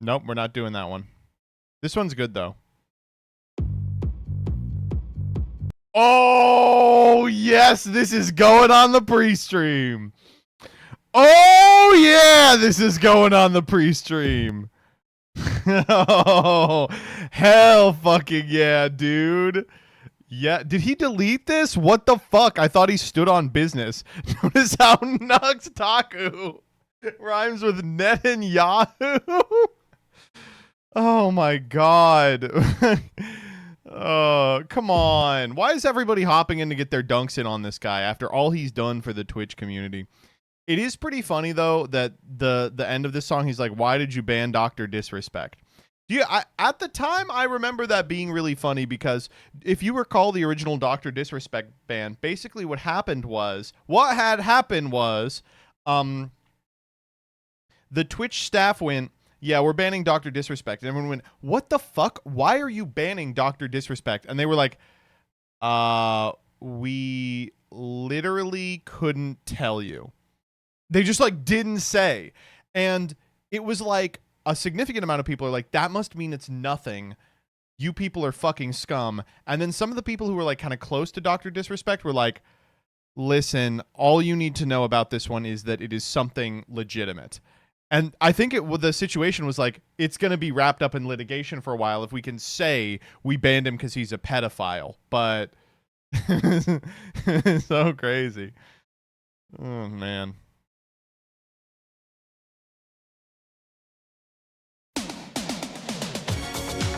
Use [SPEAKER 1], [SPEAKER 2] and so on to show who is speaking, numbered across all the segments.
[SPEAKER 1] Nope, we're not doing that one. This one's good, though. Oh, yes, this is going on the pre-stream. Oh, yeah, this is going on the pre-stream. Oh, hell fucking yeah, dude. Yeah, did he delete this? What the fuck? I thought he stood on business. Notice how Nux Taku rhymes with Netanyahu? Oh my god. Oh, come on. Why is everybody hopping in to get their dunks in on this guy after all he's done for the Twitch community? It is pretty funny, though, that the end of this song, he's like, why did you ban Dr. Disrespect? At the time, I remember that being really funny because if you recall the original Dr. Disrespect ban, basically what had happened was, the Twitch staff went, yeah, we're banning Dr. Disrespect. And everyone went, what the fuck? Why are you banning Dr. Disrespect? And they were like, we literally couldn't tell you. They just like didn't say. And it was like a significant amount of people are like, that must mean it's nothing. You people are fucking scum. And then some of the people who were like kind of close to Dr. Disrespect were like, listen, all you need to know about this one is that it is something legitimate. And I think the situation was like, it's going to be wrapped up in litigation for a while if we can say we banned him because he's a pedophile. But so crazy. Oh, man.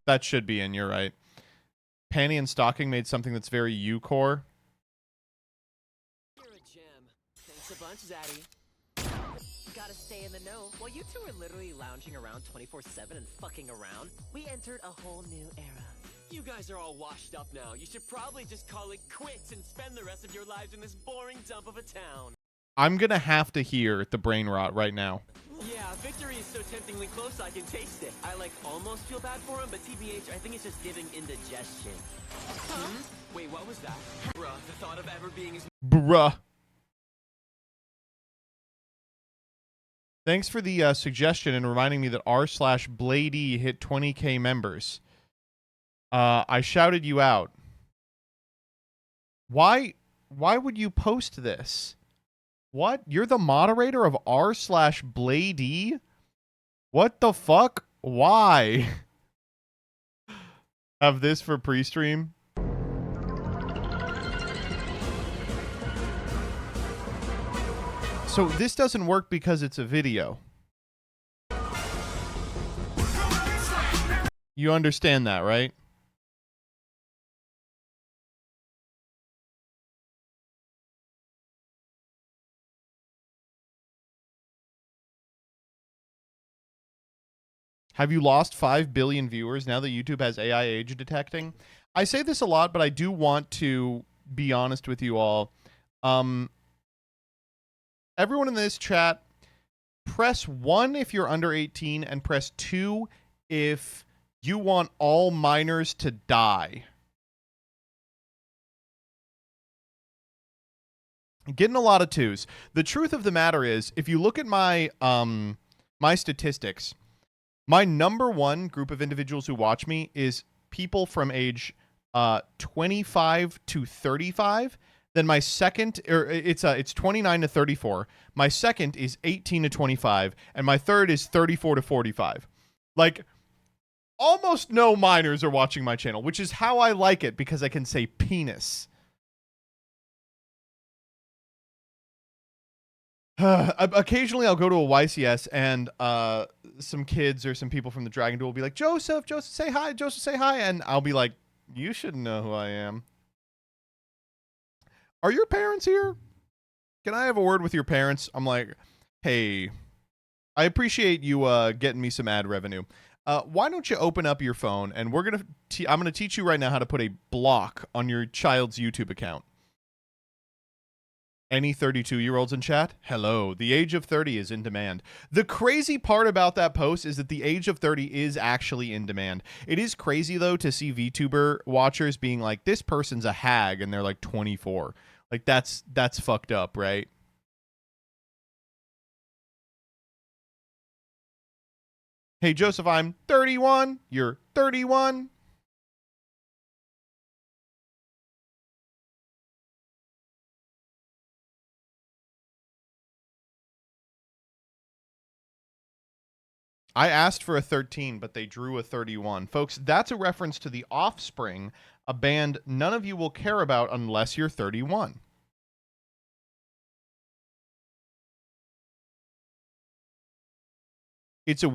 [SPEAKER 1] That should be in, you're right. Panty and Stocking made something that's very U-core.
[SPEAKER 2] You're a gem. Thanks a bunch, Zaddy. Gotta stay in the know. While you two are literally lounging around 24/7 and fucking around, we entered a whole new era. You guys are all washed up now. You should probably just call it quits and spend the rest of your lives in this boring dump of a town.
[SPEAKER 1] I'm gonna have to hear the brain rot right now.
[SPEAKER 2] Yeah, victory is so temptingly close I can taste it. I like almost feel bad for him, but TBH, I think it's just giving indigestion. Huh? Wait, what was that? Bruh, the thought of ever being as...
[SPEAKER 1] Bruh. Thanks for the suggestion and reminding me that r/Bladey hit 20k members. I shouted you out. Why would you post this? What? You're the moderator of r/Bladey? What the fuck? Why? Have this for pre-stream? So this doesn't work because it's a video. You understand that, right? Have you lost 5 billion viewers now that YouTube has AI age detecting? I say this a lot, but I do want to be honest with you all. Everyone in this chat, press 1 if you're under 18 and press 2 if you want all minors to die. Getting a lot of 2s. The truth of the matter is, if you look at my my statistics, my number one group of individuals who watch me is people from age 25 to 35. Then my second, or it's 29 to 34. My second is 18 to 25, and my third is 34 to 45. Like, almost no minors are watching my channel, which is how I like it because I can say penis. Occasionally I'll go to a YCS and some kids or some people from the Dragon Duel will be like, Joseph, say hi, Joseph, say hi. And I'll be like, you should know who I am. Are your parents here? Can I have a word with your parents? I'm like, hey, I appreciate you getting me some ad revenue. Why don't you open up your phone and I'm going to teach you right now how to put a block on your child's YouTube account. Any 32-year-olds in chat? Hello. The age of 30 is in demand. The crazy part about that post is that the age of 30 is actually in demand. It is crazy, though, to see VTuber watchers being like, this person's a hag, and they're like 24. Like, that's fucked up, right? Hey, Joseph, I'm 31. You're 31. I asked for a 13, but they drew a 31. Folks, that's a reference to The Offspring, a band none of you will care about unless you're 31. It's a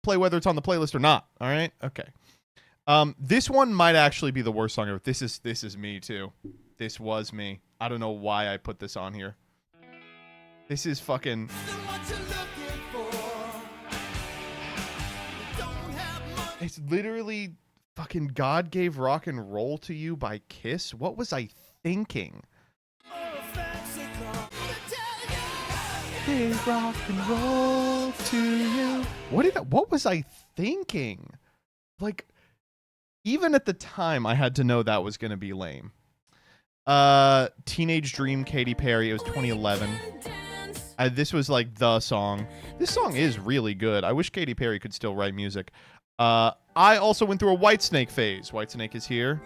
[SPEAKER 1] play whether it's on the playlist or not. All right? Okay. This one might actually be the worst song ever. This is me too. This was me. I don't know why I put this on here. This is fucking... It's literally fucking God Gave Rock and Roll to You by Kiss. What was I thinking? Gave rock and roll to you. What was I thinking? Like, even at the time, I had to know that was going to be lame. Teenage Dream, Katy Perry. It was 2011. This was like the song. This song is really good. I wish Katy Perry could still write music. I also went through a Whitesnake phase. Whitesnake is here.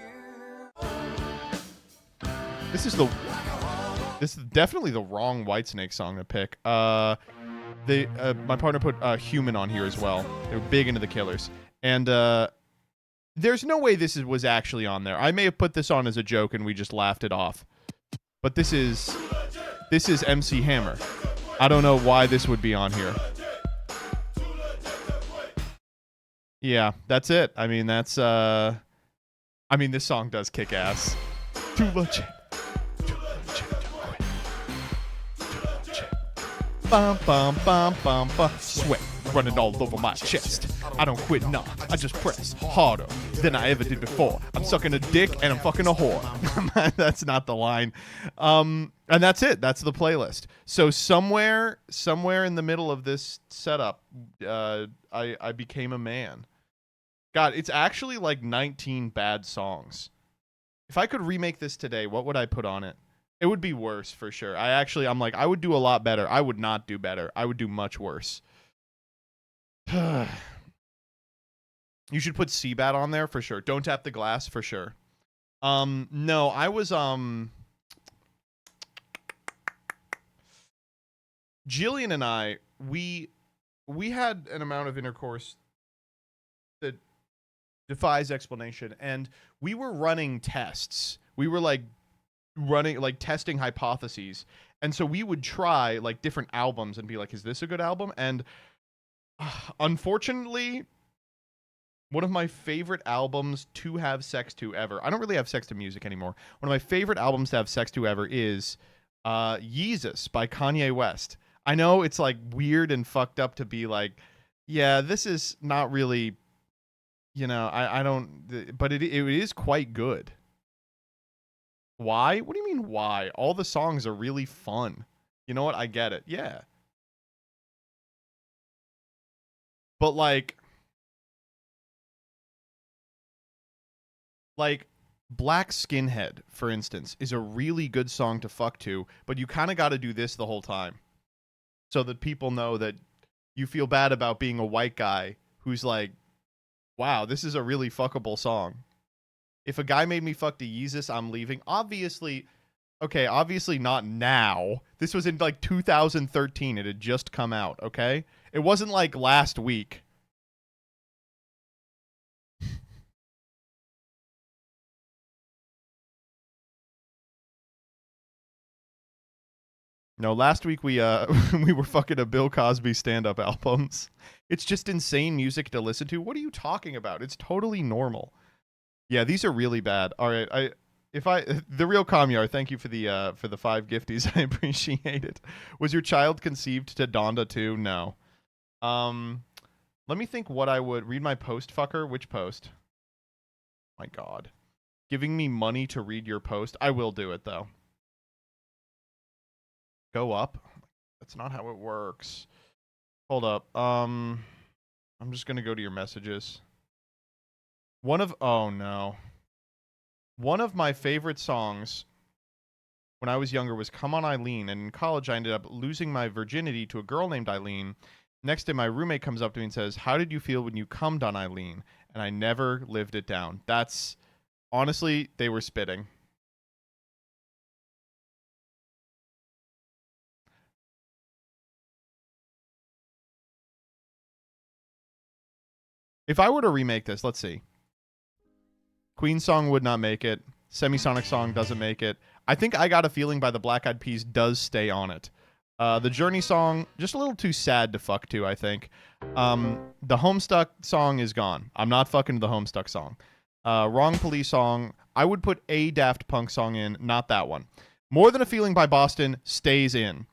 [SPEAKER 1] This is definitely the wrong Whitesnake song to pick. My partner put Human on here as well. They were big into the Killers. And there's no way this was actually on there. I may have put this on as a joke and we just laughed it off. But this is MC Hammer. I don't know why this would be on here. Yeah, that's it. I mean, this song does kick ass. Too much. Bum, bum, bum, bum, bum. Sweat running all over my chest. I don't quit, nah. I just press harder than I ever did before. I'm sucking a dick and I'm fucking a whore. That's not the line. And that's it. That's the playlist. So somewhere in the middle of this setup, I became a man. God, it's actually like 19 bad songs. If I could remake this today, what would I put on it? It would be worse for sure. I'm like, I would do a lot better. I would not do better. I would do much worse. You should put Seabat on there for sure. Don't Tap the Glass for sure. No, I was, Jillian and I, we had an amount of intercourse that defies explanation, and we were running tests. We were testing hypotheses, and so we would try like different albums and be like, is this a good album? And unfortunately, one of my favorite albums to have sex to ever, I don't really have sex to music anymore, one of my favorite albums to have sex to ever is Yeezus by Kanye West. I know it's like weird and fucked up to be like, yeah, this is not really, I don't, but it is quite good. Why? What do you mean why? All the songs are really fun. You know what? I get it. Yeah. But like Black Skinhead, for instance, is a really good song to fuck to, but you kind of got to do this the whole time so that people know that you feel bad about being a white guy who's like, wow, this is a really fuckable song. If a guy made me fuck to Yeezus, I'm leaving. Obviously not now. This was in like 2013. It had just come out, okay? It wasn't like last week. No, last week we we were fucking a Bill Cosby stand-up albums. It's just insane music to listen to. What are you talking about? It's totally normal. Yeah, these are really bad. All right, the real Kamyar, thank you for the 5 gifties. I appreciate it. Was your child conceived to Donda too? No. Let me think what I would read my post, fucker. Which post? My God, giving me money to read your post. I will do it though. Go up. That's not how it works. Hold up. I'm just gonna go to your messages. Oh no. One of my favorite songs when I was younger was Come On Eileen, and in college I ended up losing my virginity to a girl named Eileen. Next day my roommate comes up to me and says, how did you feel when you cummed on Eileen? And I never lived it down. That's, honestly, they were spitting. If I were to remake this, let's see. Queen song would not make it. Semisonic song doesn't make it. I think I Got a Feeling by the Black Eyed Peas does stay on it. The Journey song, just a little too sad to fuck to, I think. The Homestuck song is gone. I'm not fucking to the Homestuck song. Wrong Police song, I would put a Daft Punk song in, not that one. More Than a Feeling by Boston stays in.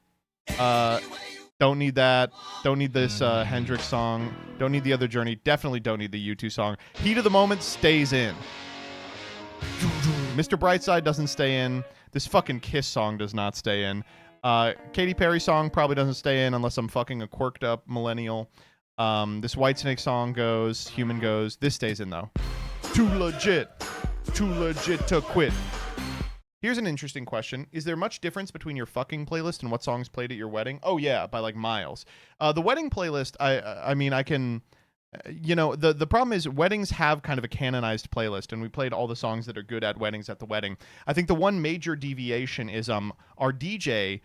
[SPEAKER 1] Don't need that. Don't need this Hendrix song. Don't need the other Journey. Definitely don't need the U2 song. Heat of the Moment stays in. Mr. Brightside doesn't stay in. This fucking Kiss song does not stay in. Katy Perry song probably doesn't stay in unless I'm fucking a quirked up millennial. This Whitesnake song goes. Human goes. This stays in though. Too legit. Too legit to quit. Here's an interesting question. Is there much difference between your fucking playlist and what songs played at your wedding? Oh, yeah, by like miles. The wedding playlist, I mean, I can, you know, the problem is weddings have kind of a canonized playlist, and we played all the songs that are good at weddings at the wedding. I think the one major deviation is our DJ.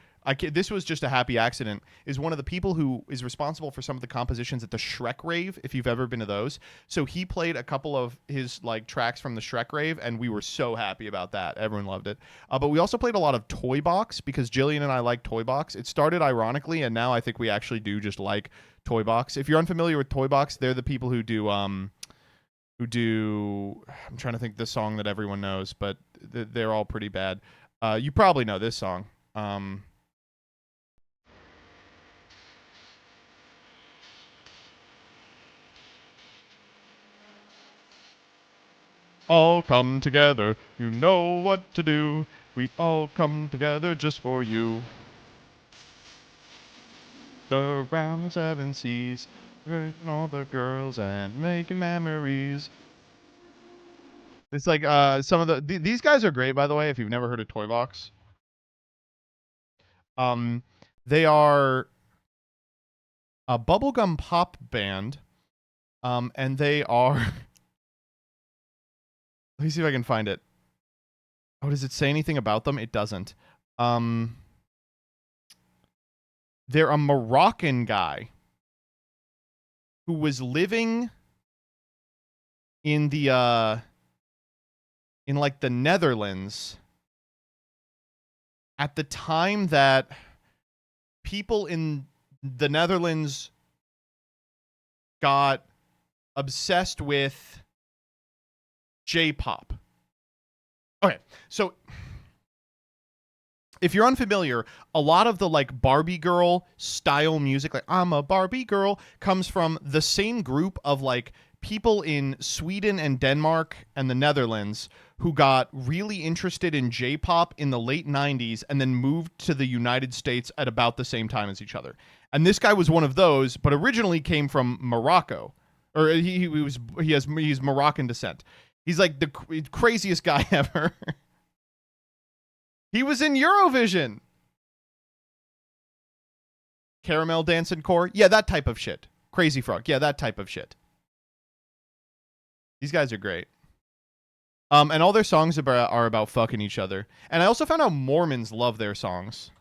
[SPEAKER 1] This was just a happy accident, is one of the people who is responsible for some of the compositions at the Shrek rave, if you've ever been to those. So he played a couple of his like tracks from the Shrek rave, and we were so happy about that. Everyone loved it. But we also played a lot of Toy Box because Jillian and I like Toy Box. It started ironically, and now I think we actually do just like Toy Box. If you're unfamiliar with Toy Box, they're the people who do I'm trying to think the song that everyone knows, but they're all pretty bad. You probably know this song. All come together, you know what to do. We all come together just for you. Around the seven seas, with all the girls and making memories. It's like some of these guys are great, by the way. If you've never heard of Toy Box, they are a bubblegum pop band, and they are. Let me see if I can find it. Oh, does it say anything about them? It doesn't. They're a Moroccan guy who was living in the in like the Netherlands at the time that people in the Netherlands got obsessed with J-pop. Okay, so if you're unfamiliar, a lot of the like Barbie girl style music, like I'm a Barbie girl, comes from the same group of like people in Sweden and Denmark and the Netherlands who got really interested in J-pop in the late 90s and then moved to the United States at about the same time as each other. And this guy was one of those, but originally came from Morocco. Or he's Moroccan descent. He's like the craziest guy ever. He was in Eurovision. Caramel Dancing Core. Yeah, that type of shit. Crazy Frog. Yeah, that type of shit. These guys are great. And all their songs are about fucking each other. And I also found out Mormons love their songs.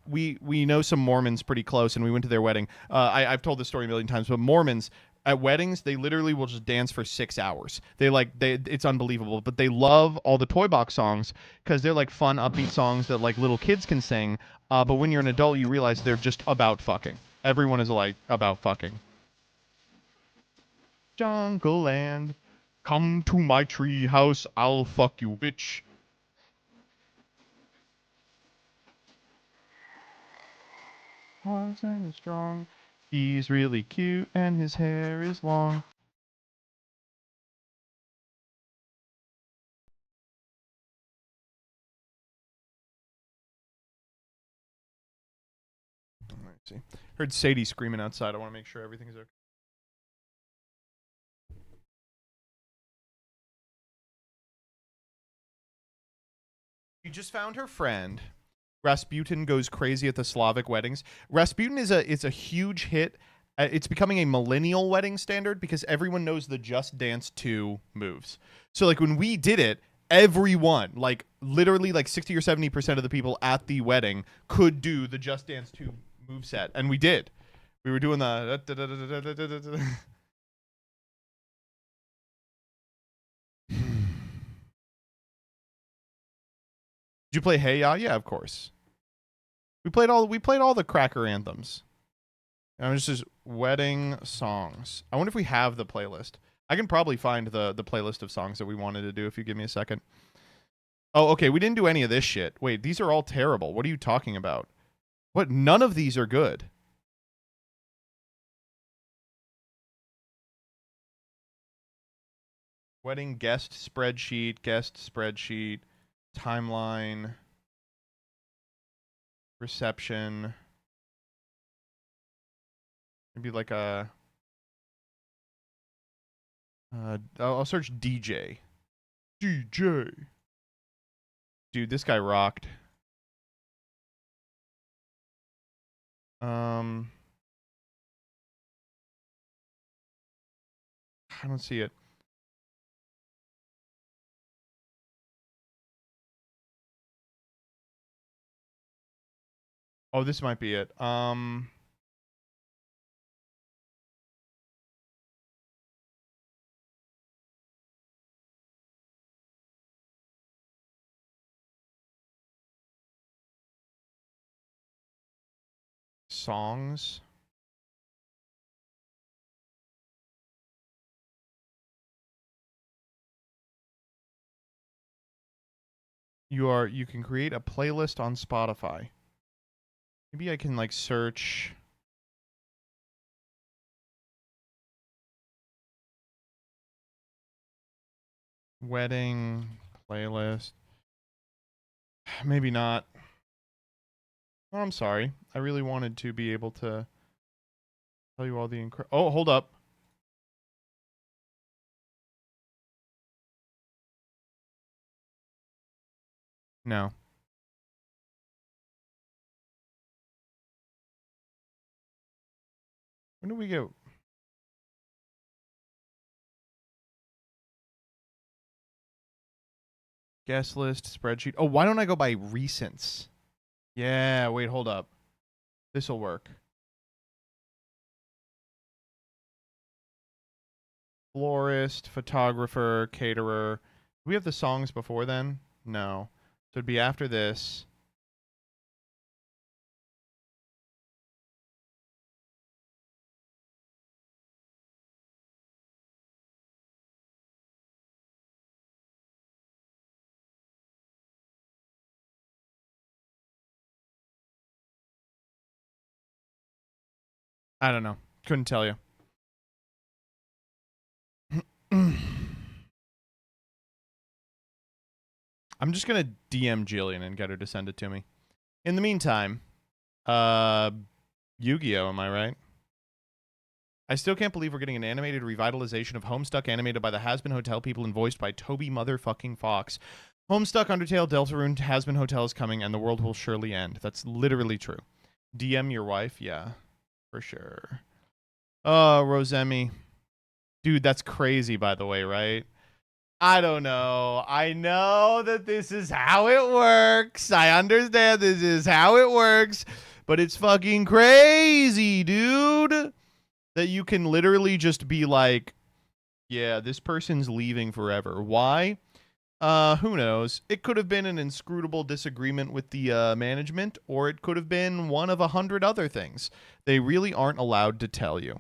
[SPEAKER 1] We know some Mormons pretty close, and we went to their wedding. I've told this story a million times, but Mormons at weddings, they literally will just dance for 6 hours. It's unbelievable, but they love all the Toy Box songs because they're like fun, upbeat songs that like little kids can sing. But when you're an adult, you realize they're just about fucking. Everyone is like about fucking. Jungle Land, come to my tree house, I'll fuck you, bitch. Tarzan is strong. He's really cute and his hair is long. Let's see. Heard Sadie screaming outside. I want to make sure everything's okay. She just found her friend. Rasputin goes crazy at the Slavic weddings. Rasputin is a huge hit. It's becoming a millennial wedding standard because everyone knows the Just Dance 2 moves. So like when we did it, everyone, like literally like 60 or 70% of the people at the wedding could do the Just Dance 2 move set, and we did. We were doing the Did you play Hey Ya? Yeah, of course. We played all the cracker anthems. And it's just wedding songs. I wonder if we have the playlist. I can probably find the playlist of songs that we wanted to do if you give me a second. Oh, okay. We didn't do any of this shit. Wait, these are all terrible. What are you talking about? What? None of these are good. Wedding guest spreadsheet, timeline, reception. Maybe like a. I'll search DJ. DJ. Dude, this guy rocked. Um, I don't see it. Oh, this might be it. Songs. You can create a playlist on Spotify. Maybe I can like search wedding playlist. Maybe not. Oh, I'm sorry. I really wanted to be able to tell you all the Oh, hold up. No. When do we go? Guest list, spreadsheet. Oh, why don't I go by recents? Yeah, wait, hold up. This'll work. Florist, photographer, caterer. Do we have the songs before then? No. So it'd be after this. I don't know. Couldn't tell you. I'm just gonna DM Jillian and get her to send it to me. In the meantime, Yu-Gi-Oh, am I right? I still can't believe we're getting an animated revitalization of Homestuck animated by the Hazbin Hotel people and voiced by Toby motherfucking Fox. Homestuck, Undertale, Deltarune, Hazbin Hotel is coming and the world will surely end. That's literally true. DM your wife? Yeah, for sure. Oh, Rosemi. Dude, that's crazy, by the way, right? I don't know. I know that this is how it works. I understand this is how it works. But it's fucking crazy, dude. That you can literally just be like, yeah, this person's leaving forever. Why? Who knows? It could have been an inscrutable disagreement with the management, or it could have been one of 100 other things. They really aren't allowed to tell you.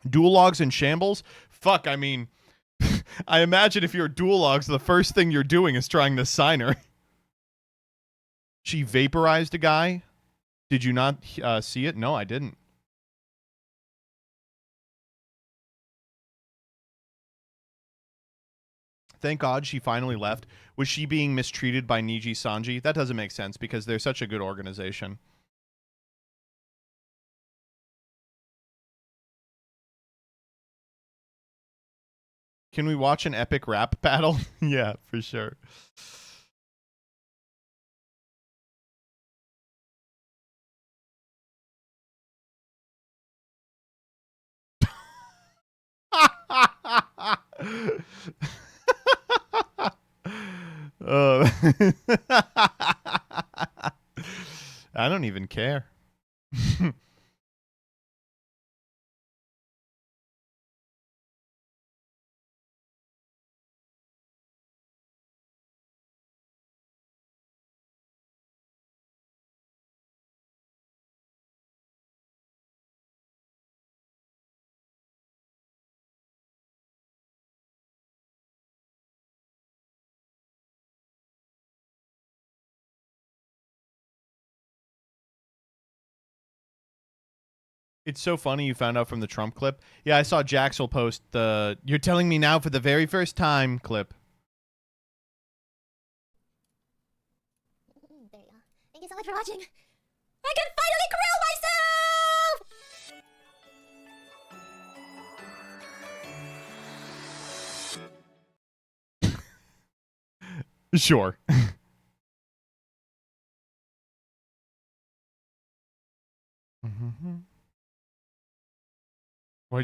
[SPEAKER 1] Dual logs in shambles? Fuck, I mean, I imagine if you're dual logs, the first thing you're doing is trying to sign her. She vaporized a guy. Did you not see it? No, I didn't. Thank God she finally left. Was she being mistreated by Niji Sanji? That doesn't make sense because they're such a good organization. Can we watch an epic rap battle? Yeah, for sure. I don't even care. It's so funny you found out from the Trump clip. Yeah, I saw Jaxel post the "You're telling me now for the very first time" clip.
[SPEAKER 3] There you go. Thank you so much for watching. I can finally grill myself!
[SPEAKER 1] Sure. Well,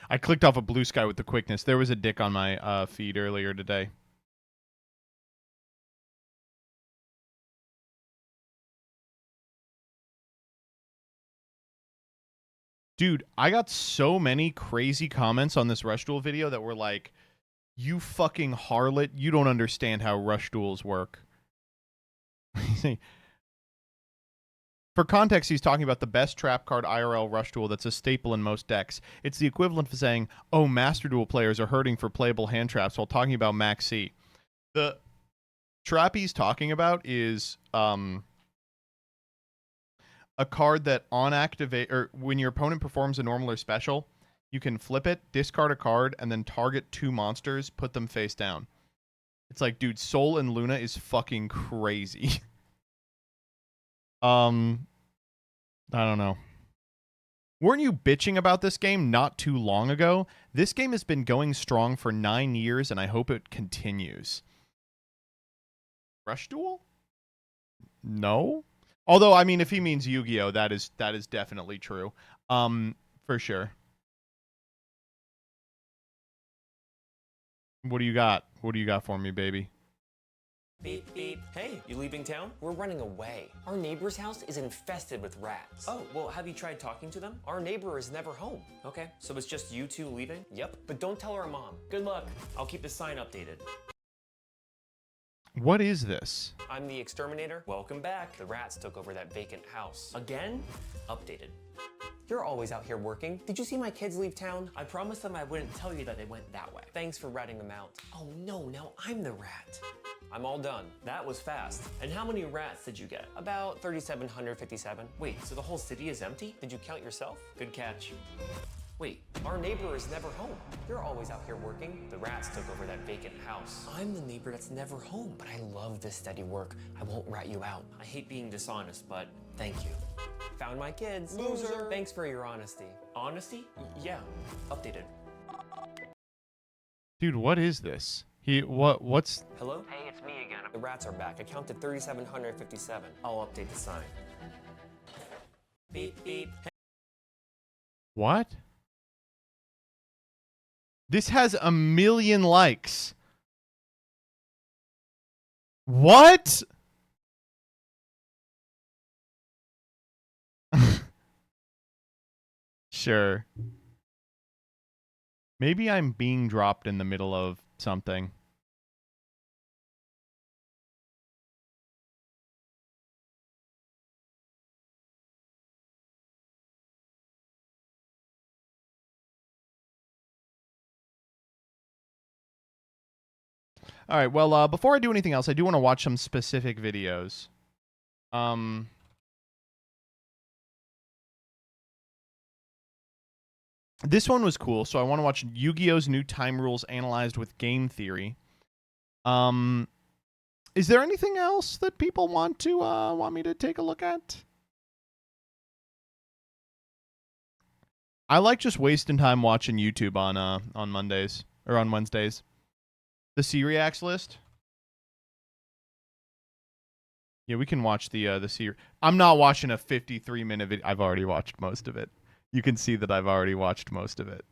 [SPEAKER 1] I clicked off a blue sky with the quickness. There was a dick on my feed earlier today. Dude, I got so many crazy comments on this Rush Duel video that were like, "You fucking harlot, you don't understand how Rush Duels work." For context, he's talking about the best trap card IRL Rush Duel that's a staple in most decks. It's the equivalent of saying, "Oh, Master Duel players are hurting for playable hand traps," while talking about Max C. The trap he's talking about is a card that on activate, or when your opponent performs a normal or special, you can flip it, discard a card, and then target 2 monsters, put them face down. It's like, dude, Soul and Luna is fucking crazy. I don't know. Weren't you bitching about this game not too long ago? This game has been going strong for 9 years, and I hope it continues. Rush Duel? No. Although, I mean, if he means Yu-Gi-Oh, that is definitely true. For sure. What do you got? What do you got for me, baby?
[SPEAKER 4] Beep, beep. Hey, you leaving town? We're running away. Our neighbor's house is infested with rats. Oh, well, have you tried talking to them? Our neighbor is never home. Okay, so it's just you two leaving? Yep, but don't tell our mom. Good luck. I'll keep the sign updated.
[SPEAKER 1] What is this?
[SPEAKER 4] I'm the exterminator. Welcome back. The rats took over that vacant house. Again? Updated. You're always out here working. Did you see my kids leave town? I promised them I wouldn't tell you that they went that way. Thanks for ratting them out. Oh no, now I'm the rat. I'm all done. That was fast. And how many rats did you get? About 3,757. Wait, so the whole city is empty? Did you count yourself? Good catch. Wait, our neighbor is never home. You're always out here working. The rats took over that vacant house. I'm the neighbor that's never home, but I love this steady work. I won't rat you out. I hate being dishonest, but thank you. Found my kids. Loser. Thanks for your honesty. Honesty? Yeah. Updated.
[SPEAKER 1] Dude, what is this? What's...
[SPEAKER 4] Hello? Hey, it's me again. The rats are back. I counted 3,757. I'll update the sign. Beep, beep.
[SPEAKER 1] What? This has 1 million likes. What? Sure. Maybe I'm being dropped in the middle of something. All right, well, before I do anything else, I do want to watch some specific videos. This one was cool, so I want to watch Yu-Gi-Oh's new time rules analyzed with game theory. Is there anything else that people want me to take a look at? I like just wasting time watching YouTube on Mondays or on Wednesdays. The C Reacts list. Yeah, we can watch the C. I'm not watching a 53-minute video. I've already watched most of it. You can see that I've already watched most of it.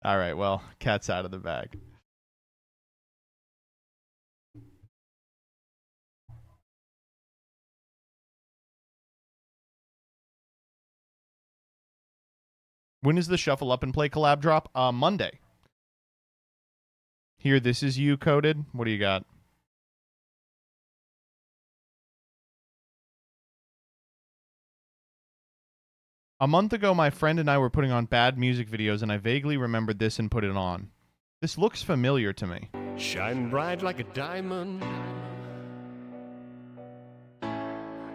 [SPEAKER 1] All right, well, cat's out of the bag. When is the Shuffle Up and Play collab drop? Monday. Here, this is you coded. What do you got? A month ago, my friend and I were putting on bad music videos, and I vaguely remembered this and put it on. This looks familiar to me.
[SPEAKER 5] Shine bright like a diamond.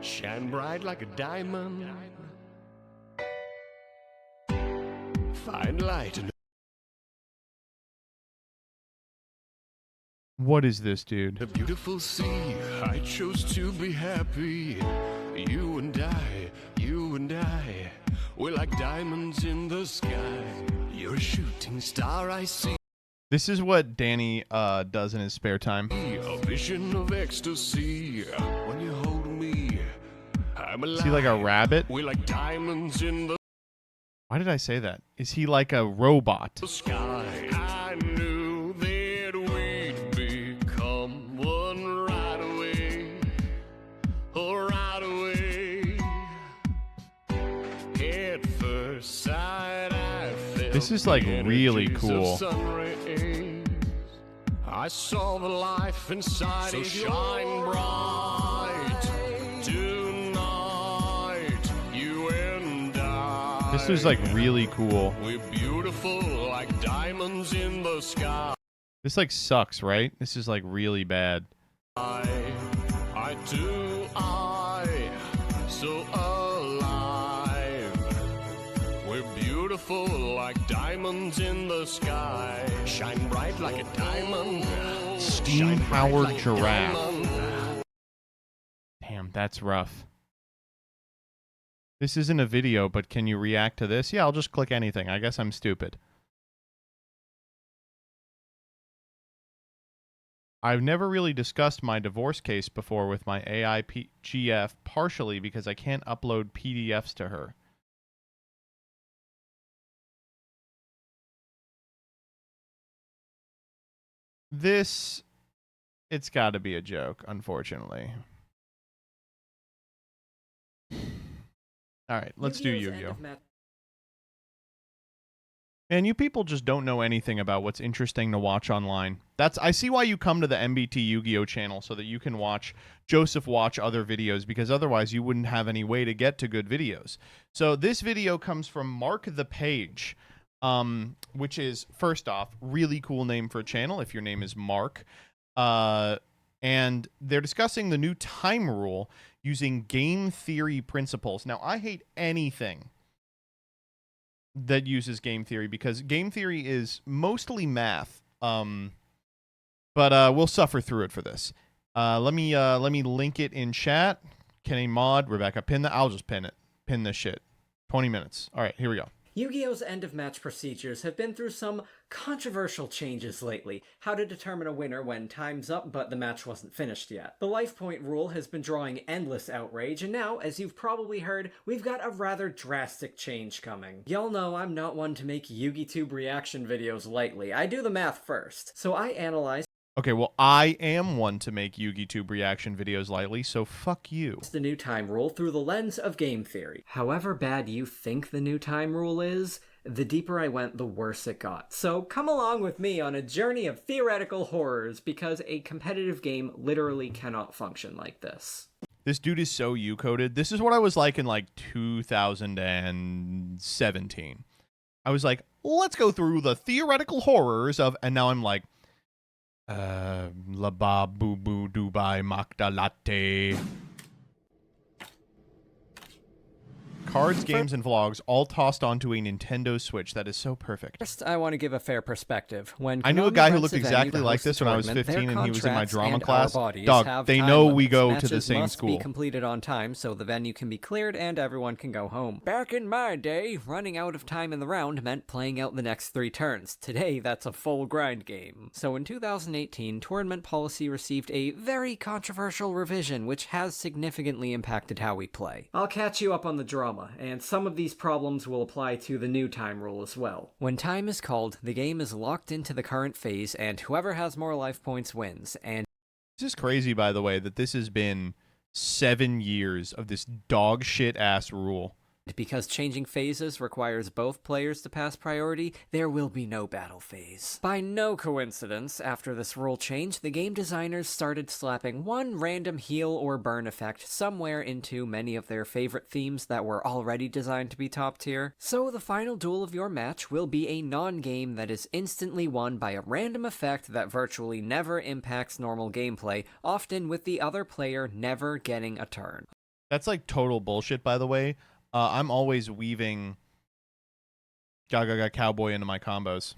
[SPEAKER 5] Shine bright like a diamond. find light in
[SPEAKER 1] What is this, dude?
[SPEAKER 5] a beautiful sea. I chose to be happy. You and I, we're like diamonds in the sky. You're a shooting star I see.
[SPEAKER 1] This is what Danny does in his spare time.
[SPEAKER 5] A vision of ecstasy. When you hold me, I'm alive.
[SPEAKER 1] Is he like a rabbit?
[SPEAKER 5] We're like diamonds in the
[SPEAKER 1] Why did I say that? Is he like a robot?
[SPEAKER 5] sky. I knew that we'd become one right away. Oh, right away. At first sight, I felt
[SPEAKER 1] This is, like,
[SPEAKER 5] the
[SPEAKER 1] really
[SPEAKER 5] energies of
[SPEAKER 1] cool.
[SPEAKER 5] sun rays. I saw the life inside so shine bright tonight. You and I.
[SPEAKER 1] This was like really cool.
[SPEAKER 5] We're beautiful like diamonds in the sky.
[SPEAKER 1] This like sucks, right? This is like really bad.
[SPEAKER 5] I do, so alive. We're beautiful like diamonds in the sky. Shine bright like a diamond.
[SPEAKER 1] Steam-powered giraffe. Damn, that's rough. This isn't a video, but can you react to this? Yeah, I'll just click anything. I guess I'm stupid. I've never really discussed my divorce case before with my AI GF, partially because I can't upload PDFs to her. This, it's got to be a joke, unfortunately. All right, let's do Yu-Gi-Oh! Man, you people just don't know anything about what's interesting to watch online. I see why you come to the MBT Yu-Gi-Oh! Channel, so that you can watch Joseph watch other videos, because otherwise you wouldn't have any way to get to good videos. So this video comes from Mark the Page, which is, first off, really cool name for a channel if your name is Mark. And they're discussing the new time rule using game theory principles. Now, I hate anything that uses game theory, because game theory is mostly math. But we'll suffer through it for this. Let me link it in chat. Can a mod, Rebecca, pin that? I'll just pin it. Pin this shit. 20 minutes. All right, here we go.
[SPEAKER 6] Yu-Gi-Oh's end-of-match procedures have been through some controversial changes lately. How to determine a winner when time's up but the match wasn't finished yet. The life point rule has been drawing endless outrage, and now, as you've probably heard, we've got a rather drastic change coming. Y'all know I'm not one to make YugiTube reaction videos lightly. I do the math first. So I analyzed
[SPEAKER 1] Okay, well, I am one to make YugiTube reaction videos lightly, so fuck you.
[SPEAKER 6] the new time rule through the lens of game theory. However bad you think the new time rule is, the deeper I went, the worse it got. So come along with me on a journey of theoretical horrors, because a competitive game literally cannot function like this.
[SPEAKER 1] This dude is so U-coded. This is what I was like in like 2017. I was like, let's go through the theoretical horrors of, and now I'm like, la ba boo boo Dubai Makda latte. Cards, games, and vlogs all tossed onto a Nintendo Switch. That is so perfect.
[SPEAKER 6] First, I want to give a fair perspective. When
[SPEAKER 1] I knew a
[SPEAKER 6] Konami
[SPEAKER 1] guy who
[SPEAKER 6] rents
[SPEAKER 1] looked
[SPEAKER 6] a venue
[SPEAKER 1] exactly
[SPEAKER 6] to
[SPEAKER 1] like
[SPEAKER 6] host a
[SPEAKER 1] this when I was
[SPEAKER 6] tournament,
[SPEAKER 1] 15
[SPEAKER 6] their
[SPEAKER 1] and he was in my
[SPEAKER 6] contracts
[SPEAKER 1] drama
[SPEAKER 6] and our
[SPEAKER 1] class.
[SPEAKER 6] bodies
[SPEAKER 1] Dog,
[SPEAKER 6] have
[SPEAKER 1] they
[SPEAKER 6] time
[SPEAKER 1] know we
[SPEAKER 6] limits.
[SPEAKER 1] go to
[SPEAKER 6] Matches
[SPEAKER 1] the same
[SPEAKER 6] must
[SPEAKER 1] school.
[SPEAKER 6] be completed on time so the venue can be cleared and everyone can go home. Back in my day, running out of time in the round meant playing out the next 3 turns. Today, that's a full grind game. So in 2018, tournament policy received a very controversial revision, which has significantly impacted how we play. I'll catch you up on the drama, and some of these problems will apply to the new time rule as well. When time is called, the game is locked into the current phase, and whoever has more life points wins, and
[SPEAKER 1] This is crazy, by the way, that this has been 7 years of this dog shit ass rule.
[SPEAKER 6] because changing phases requires both players to pass priority, there will be no battle phase. By no coincidence, after this rule change, the game designers started slapping one random heal or burn effect somewhere into many of their favorite themes that were already designed to be top tier. So the final duel of your match will be a non-game that is instantly won by a random effect that virtually never impacts normal gameplay, often with the other player never getting a turn.
[SPEAKER 1] That's like total bullshit, by the way. I'm always weaving... Gaga Cowboy into my combos.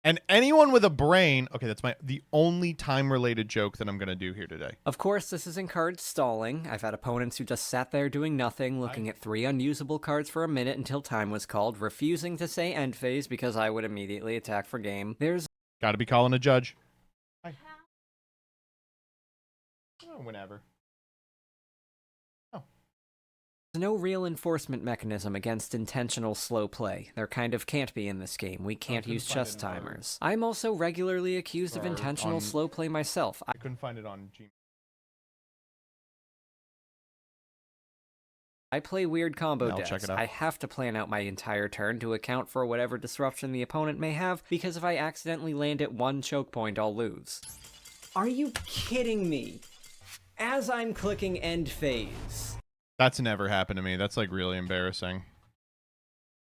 [SPEAKER 1] And anyone with a brain, okay, that's the only time-related joke that I'm going to do here today.
[SPEAKER 6] Of course, this has encouraged stalling. I've had opponents who just sat there doing nothing, looking at 3 unusable cards for a minute until time was called, refusing to say end phase because I would immediately attack for game. There's
[SPEAKER 1] Got to be calling a judge. Hi. Oh, whenever.
[SPEAKER 6] no real enforcement mechanism against intentional slow play. There kind of can't be in this game. We can't use chess timers. I'm also regularly accused of intentional slow play myself.
[SPEAKER 1] I couldn't find it on Gmail.
[SPEAKER 6] I play weird combo
[SPEAKER 1] I'll check
[SPEAKER 6] decks.
[SPEAKER 1] it out.
[SPEAKER 6] I have to plan out my entire turn to account for whatever disruption the opponent may have, because if I accidentally land at one choke point, I'll lose. Are you kidding me? As I'm clicking end phase.
[SPEAKER 1] That's never happened to me. That's like really embarrassing.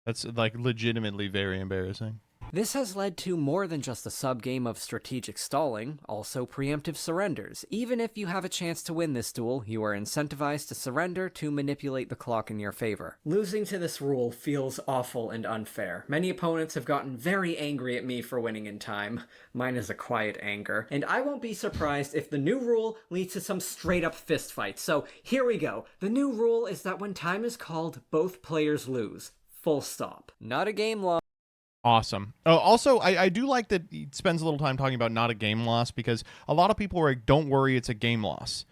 [SPEAKER 1] That's like legitimately very embarrassing.
[SPEAKER 6] This has led to more than just a sub-game of strategic stalling, also preemptive surrenders. Even if you have a chance to win this duel, you are incentivized to surrender to manipulate the clock in your favor. Losing to this rule feels awful and unfair. Many opponents have gotten very angry at me for winning in time. Mine is a quiet anger, and I won't be surprised if the new rule leads to some straight-up fistfights. So here we go. The new rule is that when time is called, both players lose. Full stop. Not a game loss.
[SPEAKER 1] Awesome. Oh, also, I do like that he spends a little time talking about not a game loss, because a lot of people are like, don't worry, it's a game loss.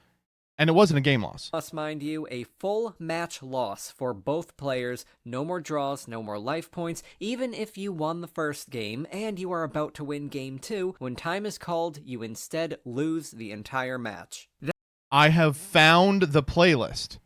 [SPEAKER 1] And it wasn't a game loss.
[SPEAKER 6] Plus, mind you, a full match loss for both players. No more draws, no more life points. Even if you won the first game and you are about to win game 2, when time is called, you instead lose the entire match.
[SPEAKER 1] I have found the playlist.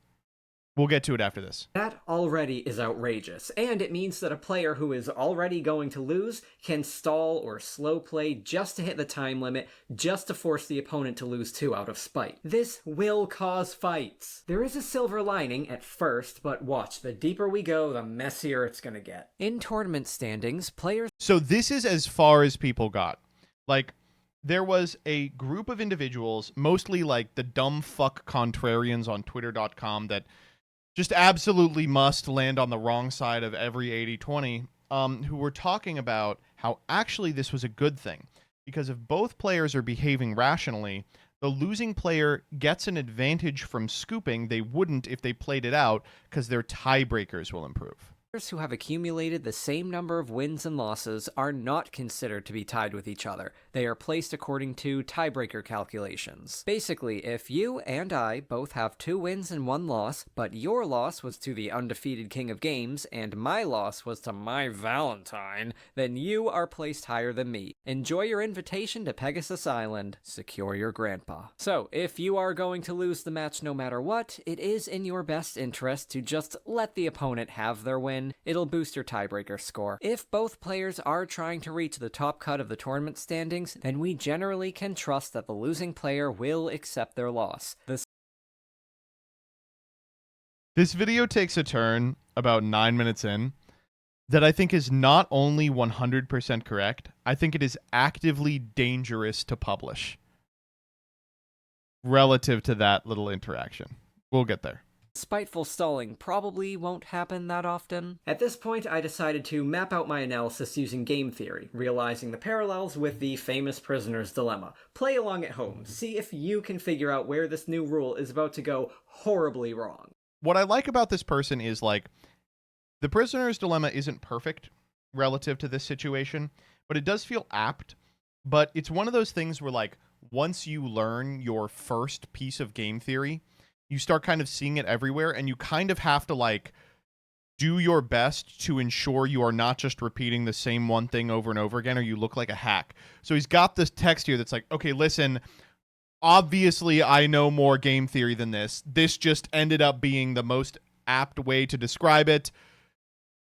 [SPEAKER 1] We'll get to it after this.
[SPEAKER 6] That already is outrageous, and it means that a player who is already going to lose can stall or slow play just to hit the time limit, just to force the opponent to lose 2 out of spite. This will cause fights. There is a silver lining at first, but watch, the deeper we go, the messier it's gonna get. In tournament standings, players...
[SPEAKER 1] So this is as far as people got. Like, there was a group of individuals, mostly like the dumb fuck contrarians on twitter.com that just absolutely must land on the wrong side of every 80-20, who were talking about how actually this was a good thing. Because if both players are behaving rationally, the losing player gets an advantage from scooping they wouldn't if they played it out, because their tiebreakers will improve.
[SPEAKER 6] Players who have accumulated the same number of wins and losses are not considered to be tied with each other. They are placed according to tiebreaker calculations. Basically, if you and I both have 2 wins and 1 loss, but your loss was to the undefeated king of games, and my loss was to my Valentine, then you are placed higher than me. Enjoy your invitation to Pegasus Island. Secure your grandpa. So, if you are going to lose the match no matter what, it is in your best interest to just let the opponent have their win. It'll boost your tiebreaker score. If both players are trying to reach the top cut of the tournament standings, then we generally can trust that the losing player will accept their loss.
[SPEAKER 1] This video takes a turn about 9 minutes in that I think is not only 100% correct, I think it is actively dangerous to publish relative to that little interaction. We'll get there.
[SPEAKER 6] Spiteful stalling probably won't happen that often. At this point, I decided to map out my analysis using game theory, realizing the parallels with the famous prisoner's dilemma. Play along at home, see if you can figure out where this new rule is about to go horribly wrong.
[SPEAKER 1] What I like about this person is, like, the prisoner's dilemma isn't perfect relative to this situation, but it does feel apt. But it's one of those things where, like, once you learn your first piece of game theory, you start kind of seeing it everywhere, and you kind of have to, like, do your best to ensure you are not just repeating the same one thing over and over again, or you look like a hack. So he's got this text here that's like, okay, listen, obviously I know more game theory than this. This just ended up being the most apt way to describe it.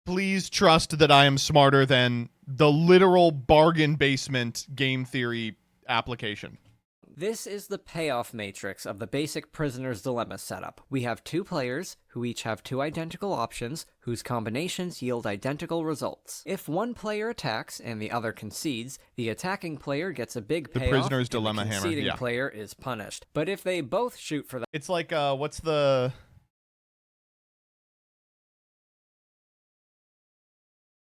[SPEAKER 1] Please trust that I am smarter than the literal bargain basement game theory application.
[SPEAKER 6] This is the payoff matrix of the basic prisoner's dilemma setup. We have 2 players who each have 2 identical options whose combinations yield identical results. If one player attacks and the other concedes, the attacking player gets a big payoff.
[SPEAKER 1] The prisoner's dilemma
[SPEAKER 6] and the
[SPEAKER 1] hammer,
[SPEAKER 6] conceding
[SPEAKER 1] yeah.
[SPEAKER 6] player is punished. But if they both shoot for that,
[SPEAKER 1] It's like, what's the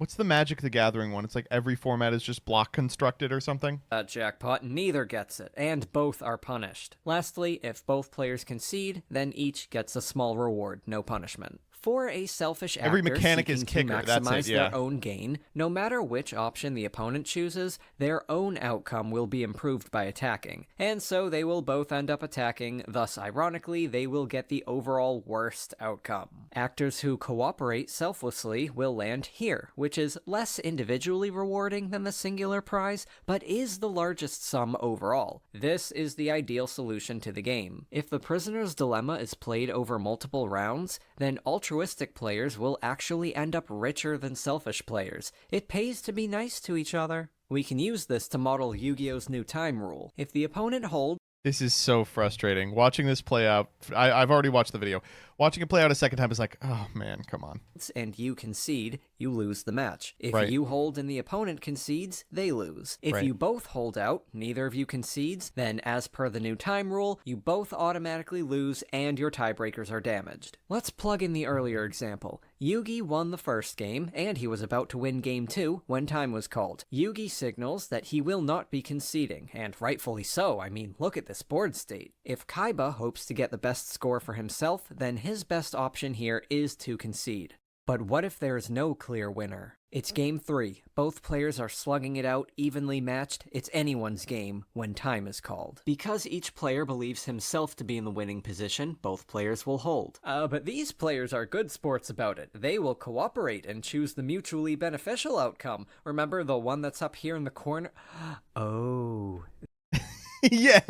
[SPEAKER 1] What's the Magic the Gathering one? It's like every format is just block constructed or something.
[SPEAKER 6] Jackpot, neither gets it, and both are punished. Lastly, if both players concede, then each gets a small reward, no punishment. For a selfish actor
[SPEAKER 1] Every mechanic is
[SPEAKER 6] seeking
[SPEAKER 1] kicker,
[SPEAKER 6] to
[SPEAKER 1] that's
[SPEAKER 6] maximize
[SPEAKER 1] it, yeah.
[SPEAKER 6] their own gain, no matter which option the opponent chooses, their own outcome will be improved by attacking, and so they will both end up attacking, thus ironically, they will get the overall worst outcome. Actors who cooperate selflessly will land here, which is less individually rewarding than the singular prize, but is the largest sum overall. This is the ideal solution to the game. If the prisoner's dilemma is played over multiple rounds, then altruistic players will actually end up richer than selfish players. It pays to be nice to each other. We can use this to model Yu-Gi-Oh's new time rule. If the opponent holds
[SPEAKER 1] This is so frustrating. Watching this play out, I've already watched the video. Watching it play out a second time is like, oh man, come on.
[SPEAKER 6] and you concede, you lose the match. If
[SPEAKER 1] Right.
[SPEAKER 6] you hold and the opponent concedes, they lose. If
[SPEAKER 1] Right.
[SPEAKER 6] you both hold out, neither of you concedes, then as per the new time rule, you both automatically lose and your tiebreakers are damaged. Let's plug in the earlier example. Yugi won the first game, and he was about to win game 2 when time was called. Yugi signals that he will not be conceding, and rightfully so. I mean, look at this board state. If Kaiba hopes to get the best score for himself, then his best option here is to concede. But what if there is no clear winner? It's game 3. Both players are slugging it out, evenly matched. It's anyone's game when time is called. Because each player believes himself to be in the winning position, both players will hold. But these players are good sports about it. They will cooperate and choose the mutually beneficial outcome. Remember the one that's up here in the corner? Oh.
[SPEAKER 1] Yeah,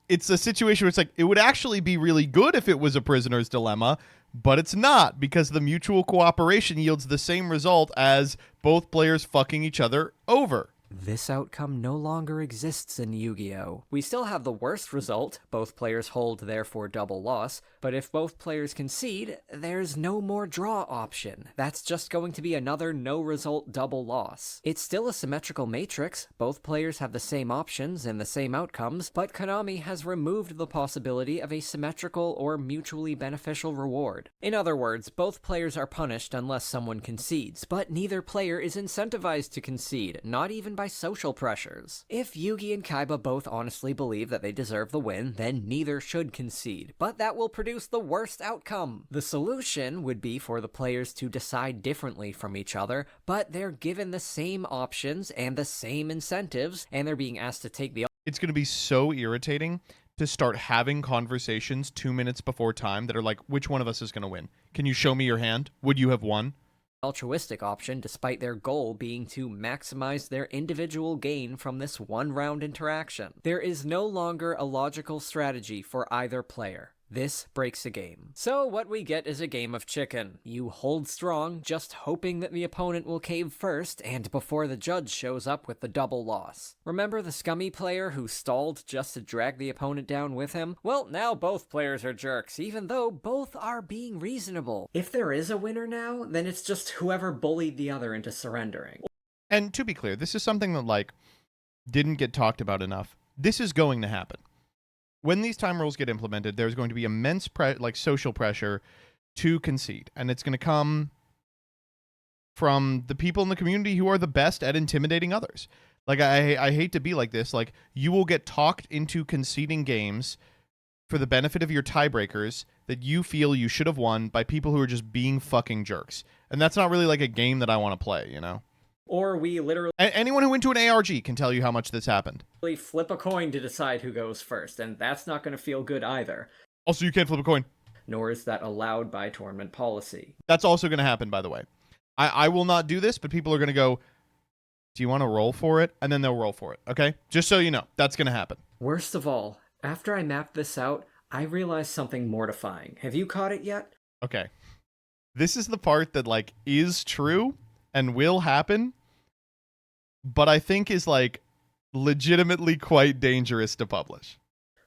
[SPEAKER 1] it's a situation where it's like it would actually be really good if it was a prisoner's dilemma, but it's not because the mutual cooperation yields the same result as both players fucking each other over.
[SPEAKER 6] This outcome no longer exists in Yu-Gi-Oh! We still have the worst result, both players hold, therefore double loss, but if both players concede, there's no more draw option. That's just going to be another no-result double loss. It's still a symmetrical matrix, both players have the same options and the same outcomes, but Konami has removed the possibility of a symmetrical or mutually beneficial reward. In other words, both players are punished unless someone concedes, but neither player is incentivized to concede, not even by social pressures. If Yugi and Kaiba both honestly believe that they deserve the win, then neither should concede, but that will produce the worst outcome. The solution would be for the players to decide differently from each other, but they're given the same options and the same incentives, and they're being asked to take the
[SPEAKER 1] It's going to be so irritating to start having conversations 2 minutes before time that are like, which one of us is going to win? Can you show me your hand? Would you have won?
[SPEAKER 6] altruistic option despite their goal being to maximize their individual gain from this one-round interaction. There is no longer a logical strategy for either player. This breaks a game. So what we get is a game of chicken. You hold strong, just hoping that the opponent will cave first, and before the judge shows up with the double loss. Remember the scummy player who stalled just to drag the opponent down with him? Well, now both players are jerks, even though both are being reasonable. If there is a winner now, then it's just whoever bullied the other into surrendering.
[SPEAKER 1] And to be clear, this is something that, like, didn't get talked about enough. This is going to happen. When these time rules get implemented, there's going to be immense social pressure to concede. And it's going to come from the people in the community who are the best at intimidating others. Like, I hate to be like this. Like, you will get talked into conceding games for the benefit of your tiebreakers that you feel you should have won by people who are just being fucking jerks. And that's not really like a game that I want to play, you know?
[SPEAKER 6] Or we literally
[SPEAKER 1] Anyone who went to an ARG can tell you how much this happened.
[SPEAKER 6] flip a coin to decide who goes first, and that's not going to feel good either.
[SPEAKER 1] Also, you can't flip a coin.
[SPEAKER 6] Nor is that allowed by tournament policy.
[SPEAKER 1] That's also going to happen, by the way. I will not do this, but people are going to go, do you want to roll for it? And then they'll roll for it, okay? Just so you know, that's going to happen.
[SPEAKER 6] Worst of all, after I mapped this out, I realized something mortifying. Have you caught it yet?
[SPEAKER 1] Okay. This is the part that, like, is true and will happen, but I think is, like, legitimately quite dangerous to publish.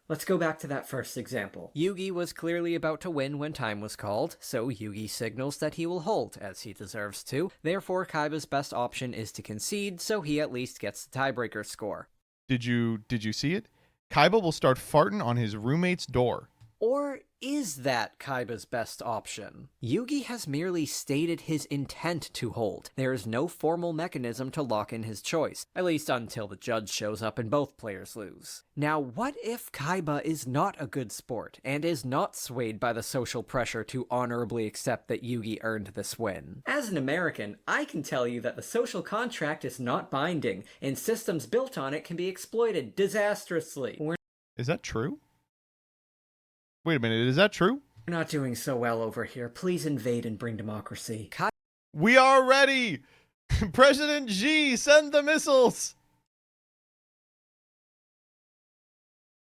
[SPEAKER 6] Let's go back to that first example. Yugi was clearly about to win when time was called, so Yugi signals that he will hold, as he deserves to. Therefore, Kaiba's best option is to concede, so he at least gets the tiebreaker score.
[SPEAKER 1] Did you see it? Kaiba will start farting on his roommate's door.
[SPEAKER 6] Or is that Kaiba's best option? Yugi has merely stated his intent to hold. There is no formal mechanism to lock in his choice, at least until the judge shows up and both players lose. Now, what if Kaiba is not a good sport, and is not swayed by the social pressure to honorably accept that Yugi earned this win? As an American, I can tell you that the social contract is not binding, and systems built on it can be exploited disastrously.
[SPEAKER 1] Is that true? Wait a minute, is that true?
[SPEAKER 6] We're not doing so well over here. Please invade and bring democracy.
[SPEAKER 1] We are ready! President Xi, send the missiles!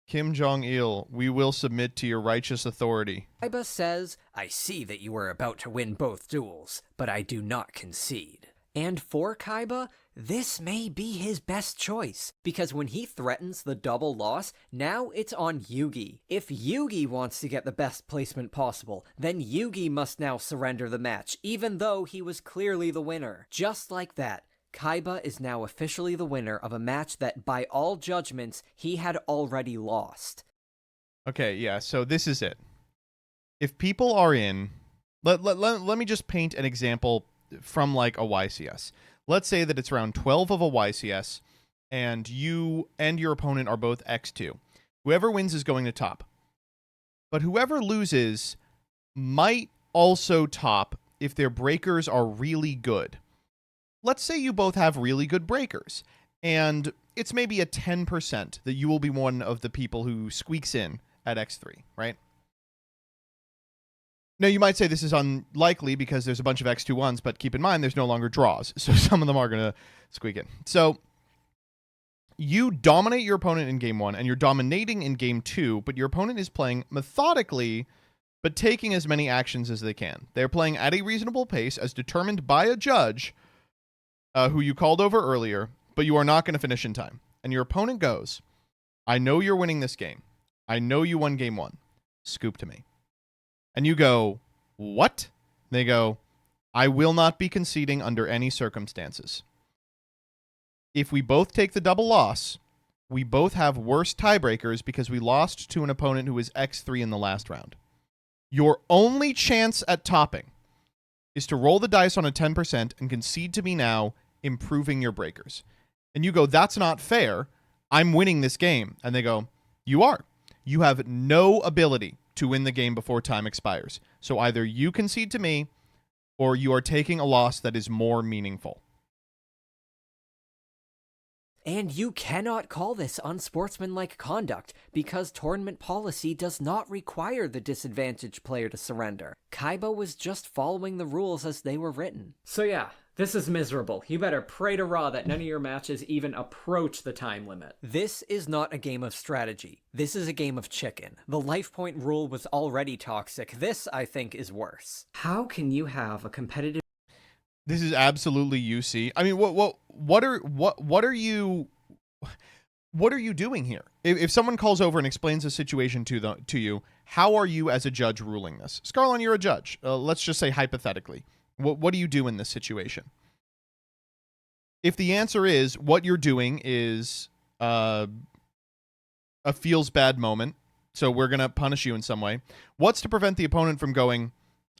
[SPEAKER 1] Kim Jong-il, we will submit to your righteous authority.
[SPEAKER 6] Kaiba says, I see that you are about to win both duels, but I do not concede. And for Kaiba, this may be his best choice, because when he threatens the double loss, now it's on Yugi. If Yugi wants to get the best placement possible, then Yugi must now surrender the match, even though he was clearly the winner. Just like that, Kaiba is now officially the winner of a match that, by all judgments, he had already lost.
[SPEAKER 1] Okay, yeah, so this is it. If people are in... Let me just paint an example from like a YCS. Let's say that it's round 12 of a YCS, and you and your opponent are both X2. Whoever wins is going to top. But whoever loses might also top if their breakers are really good. Let's say you both have really good breakers, and it's maybe a 10% that you will be one of the people who squeaks in at X3, right? Now, you might say this is unlikely because there's a bunch of X2-1s, but keep in mind there's no longer draws, so some of them are going to squeak in. So, you dominate your opponent in Game 1, and you're dominating in Game 2, but your opponent is playing methodically, but taking as many actions as they can. They're playing at a reasonable pace, as determined by a judge, who you called over earlier, but you are not going to finish in time. And your opponent goes, I know you're winning this game. I know you won Game 1. Scoop to me. And you go, what? They go, I will not be conceding under any circumstances. If we both take the double loss, we both have worse tiebreakers because we lost to an opponent who was X3 in the last round. Your only chance at topping is to roll the dice on a 10% and concede to me now, improving your breakers. And you go, that's not fair. I'm winning this game. And they go, you are. You have no ability to win the game before time expires. So either you concede to me, or you are taking a loss that is more meaningful.
[SPEAKER 6] And you cannot call this unsportsmanlike conduct, because tournament policy does not require the disadvantaged player to surrender. Kaiba was just following the rules as they were written. So yeah, this is miserable. You better pray to Ra that none of your matches even approach the time limit. This is not a game of strategy. This is a game of chicken. The life point rule was already toxic. This, I think, is worse. How can you have a competitive...
[SPEAKER 1] This is absolutely UC. I mean, what are you doing here? If someone calls over and explains the situation to you, how are you as a judge ruling this? Scarlon, you're a judge. Let's just say hypothetically. What do you do in this situation? If the answer is what you're doing is a feels bad moment, so we're going to punish you in some way, what's to prevent the opponent from going,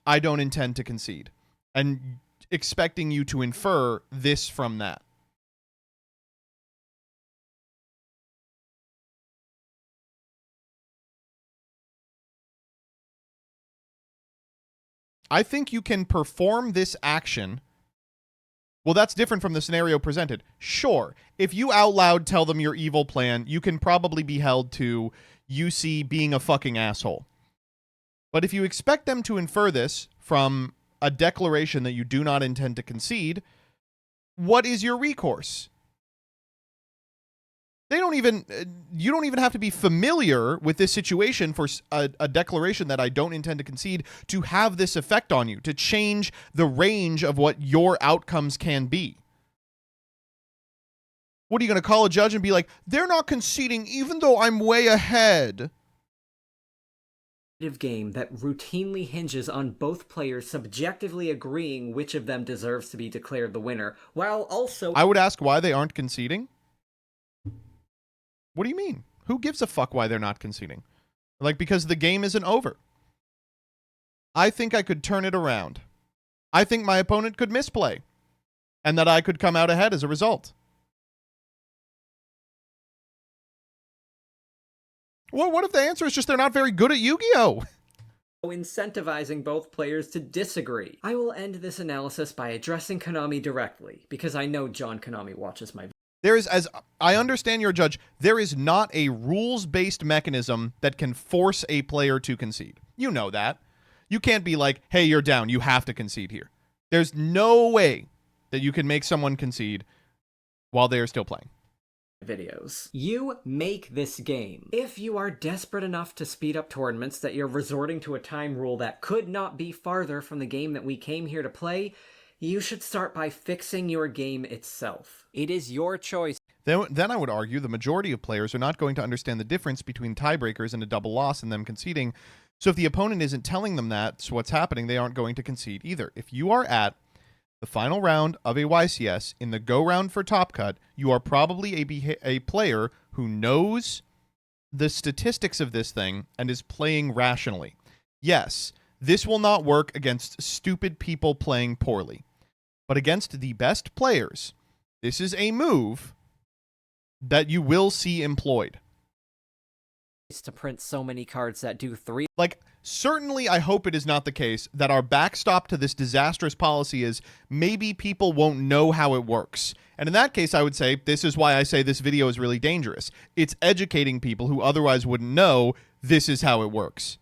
[SPEAKER 1] I don't intend to concede, and expecting you to infer this from that? I think you can perform this action. Well, that's different from the scenario presented. Sure, if you out loud tell them your evil plan, you can probably be held to UC being a fucking asshole. But if you expect them to infer this from a declaration that you do not intend to concede, what is your recourse? You don't even have to be familiar with this situation for a declaration that I don't intend to concede to have this effect on you, to change the range of what your outcomes can be. What are you going to call a judge and be like, they're not conceding even though I'm way ahead?
[SPEAKER 6] Game that routinely hinges on both players subjectively agreeing which of them deserves to be declared the winner, while also...
[SPEAKER 1] I would ask why they aren't conceding. What do you mean? Who gives a fuck why they're not conceding? Like, because the game isn't over. I think I could turn it around. I think my opponent could misplay, and that I could come out ahead as a result. Well, what if the answer is just they're not very good at Yu-Gi-Oh?
[SPEAKER 6] Incentivizing both players to disagree. I will end this analysis by addressing Konami directly, because I know John Konami watches my
[SPEAKER 1] There is, as I understand you're a judge, there is not a rules-based mechanism that can force a player to concede. You know that. You can't be like, hey, you're down, you have to concede here. There's no way that you can make someone concede while they're still playing.
[SPEAKER 6] videos. You make this game. If you are desperate enough to speed up tournaments that you're resorting to a time rule that could not be farther from the game that we came here to play, you should start by fixing your game itself. It is your choice.
[SPEAKER 1] Then I would argue the majority of players are not going to understand the difference between tiebreakers and a double loss and them conceding. So if the opponent isn't telling them that's what's happening, they aren't going to concede either. If you are at the final round of a YCS in the go round for Top Cut, you are probably a player who knows the statistics of this thing and is playing rationally. Yes, this will not work against stupid people playing poorly. But against the best players, this is a move that you will see employed.
[SPEAKER 6] To print so many cards that do 3.
[SPEAKER 1] Like, certainly I hope it is not the case that our backstop to this disastrous policy is maybe people won't know how it works. And in that case, I would say this is why I say this video is really dangerous. It's educating people who otherwise wouldn't know this is how it works.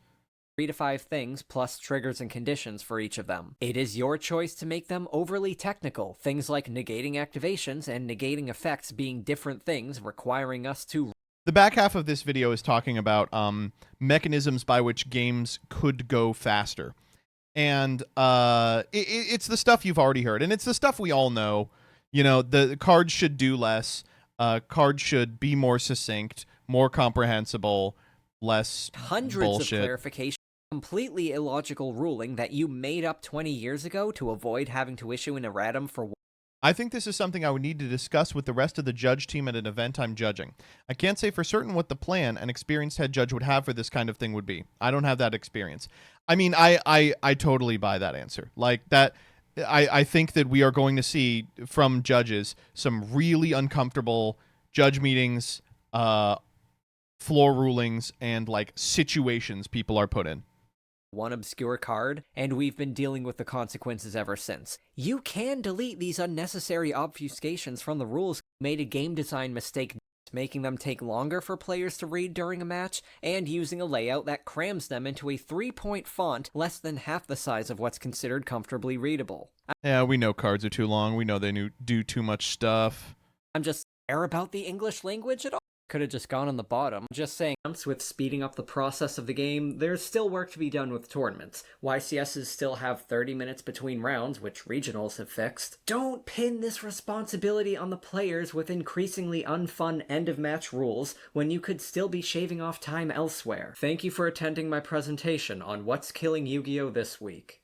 [SPEAKER 6] 3 to 5 things, plus triggers and conditions for each of them. It is your choice to make them overly technical, things like negating activations and negating effects being different things, requiring us to...
[SPEAKER 1] The back half of this video is talking about mechanisms by which games could go faster. And it's the stuff you've already heard, and it's the stuff we all know. You know, the cards should do less, cards should be more succinct, more comprehensible, less
[SPEAKER 6] hundreds
[SPEAKER 1] bullshit.
[SPEAKER 6] Of clarifications. Completely illogical ruling that you made up 20 years ago to avoid having to issue an erratum for...
[SPEAKER 1] I think this is something I would need to discuss with the rest of the judge team at an event I'm judging. I can't say for certain what the plan an experienced head judge would have for this kind of thing would be. I don't have that experience. I mean, I totally buy that answer. Like, that, I think that we are going to see from judges some really uncomfortable judge meetings, floor rulings, and, like, situations people are put in.
[SPEAKER 6] One obscure card, and we've been dealing with the consequences ever since. You can delete these unnecessary obfuscations from the rules. Made a game design mistake, making them take longer for players to read during a match, and using a layout that crams them into a 3-point font less than half the size of what's considered comfortably readable.
[SPEAKER 1] Yeah, we know cards are too long. We know they do too much stuff.
[SPEAKER 6] I'm just care about the English language at all. Could have just gone on the bottom. Just saying, with speeding up the process of the game, there's still work to be done with tournaments. YCSs still have 30 minutes between rounds, which regionals have fixed. Don't pin this responsibility on the players with increasingly unfun end-of-match rules when you could still be shaving off time elsewhere. Thank you for attending my presentation on what's killing Yu-Gi-Oh! This week.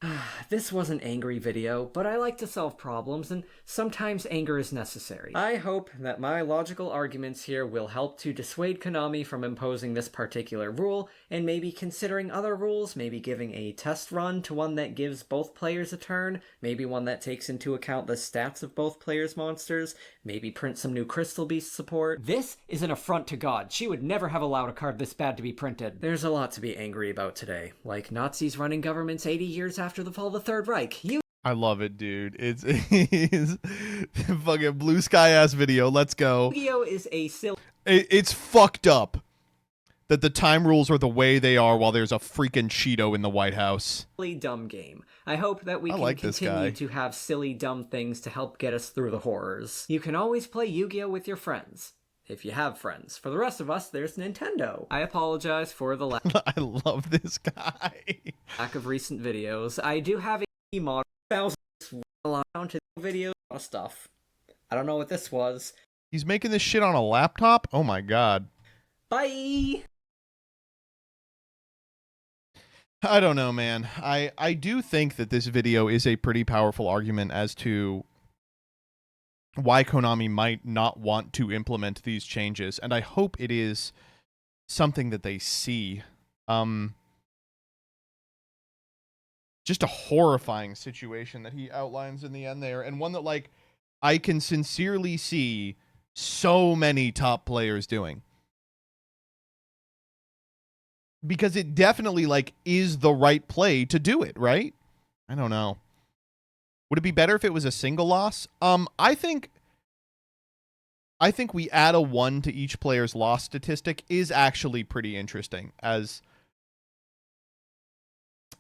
[SPEAKER 6] This was an angry video, but I like to solve problems, and sometimes anger is necessary. I hope that my logical arguments here will help to dissuade Konami from imposing this particular rule, and maybe considering other rules, maybe giving a test run to one that gives both players a turn, maybe one that takes into account the stats of both players' monsters, maybe print some new Crystal Beast support. This is an affront to God. She would never have allowed a card this bad to be printed. There's a lot to be angry about today, like Nazis running governments 80 years after the fall of the Third Reich.
[SPEAKER 1] I love it, dude. It's fucking blue sky ass video. Let's go.
[SPEAKER 6] Yu-Gi-Oh! Is a silly...
[SPEAKER 1] It's fucked up that the time rules are the way they are while there's a freaking Cheeto in the White House.
[SPEAKER 6] Dumb game. I hope that we can
[SPEAKER 1] like this
[SPEAKER 6] continue
[SPEAKER 1] guy.
[SPEAKER 6] to have silly, dumb things to help get us through the horrors. You can always play Yu-Gi-Oh! With your friends. If you have friends. For the rest of us, there's Nintendo. I apologize for the
[SPEAKER 1] I love this guy.
[SPEAKER 6] lack of recent videos. I do have a model to videos stuff. I don't know what this was.
[SPEAKER 1] He's making this shit on a laptop? Oh my god.
[SPEAKER 6] Bye!
[SPEAKER 1] I don't know, man. I do think that this video is a pretty powerful argument as to why Konami might not want to implement these changes, and I hope it is something that they see Just a horrifying situation that he outlines in the end there, and one that like I can sincerely see so many top players doing. Because it definitely like is the right play to do it, right? I don't know. Would it be better if it was a single loss? I think we add a 1 to each player's loss statistic is actually pretty interesting as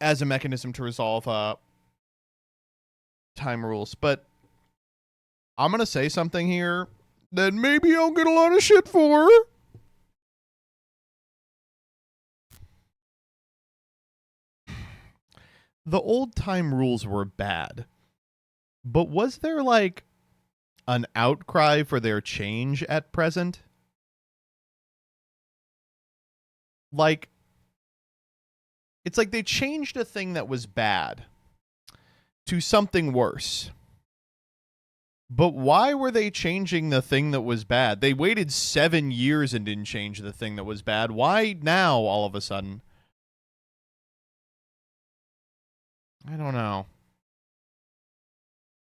[SPEAKER 1] a mechanism to resolve time rules. But I'm going to say something here that maybe I'll get a lot of shit for. The old time rules were bad. But was there like an outcry for their change at present? Like, it's like they changed a thing that was bad to something worse. But why were they changing the thing that was bad? They waited 7 years and didn't change the thing that was bad. Why now, all of a sudden? I don't know.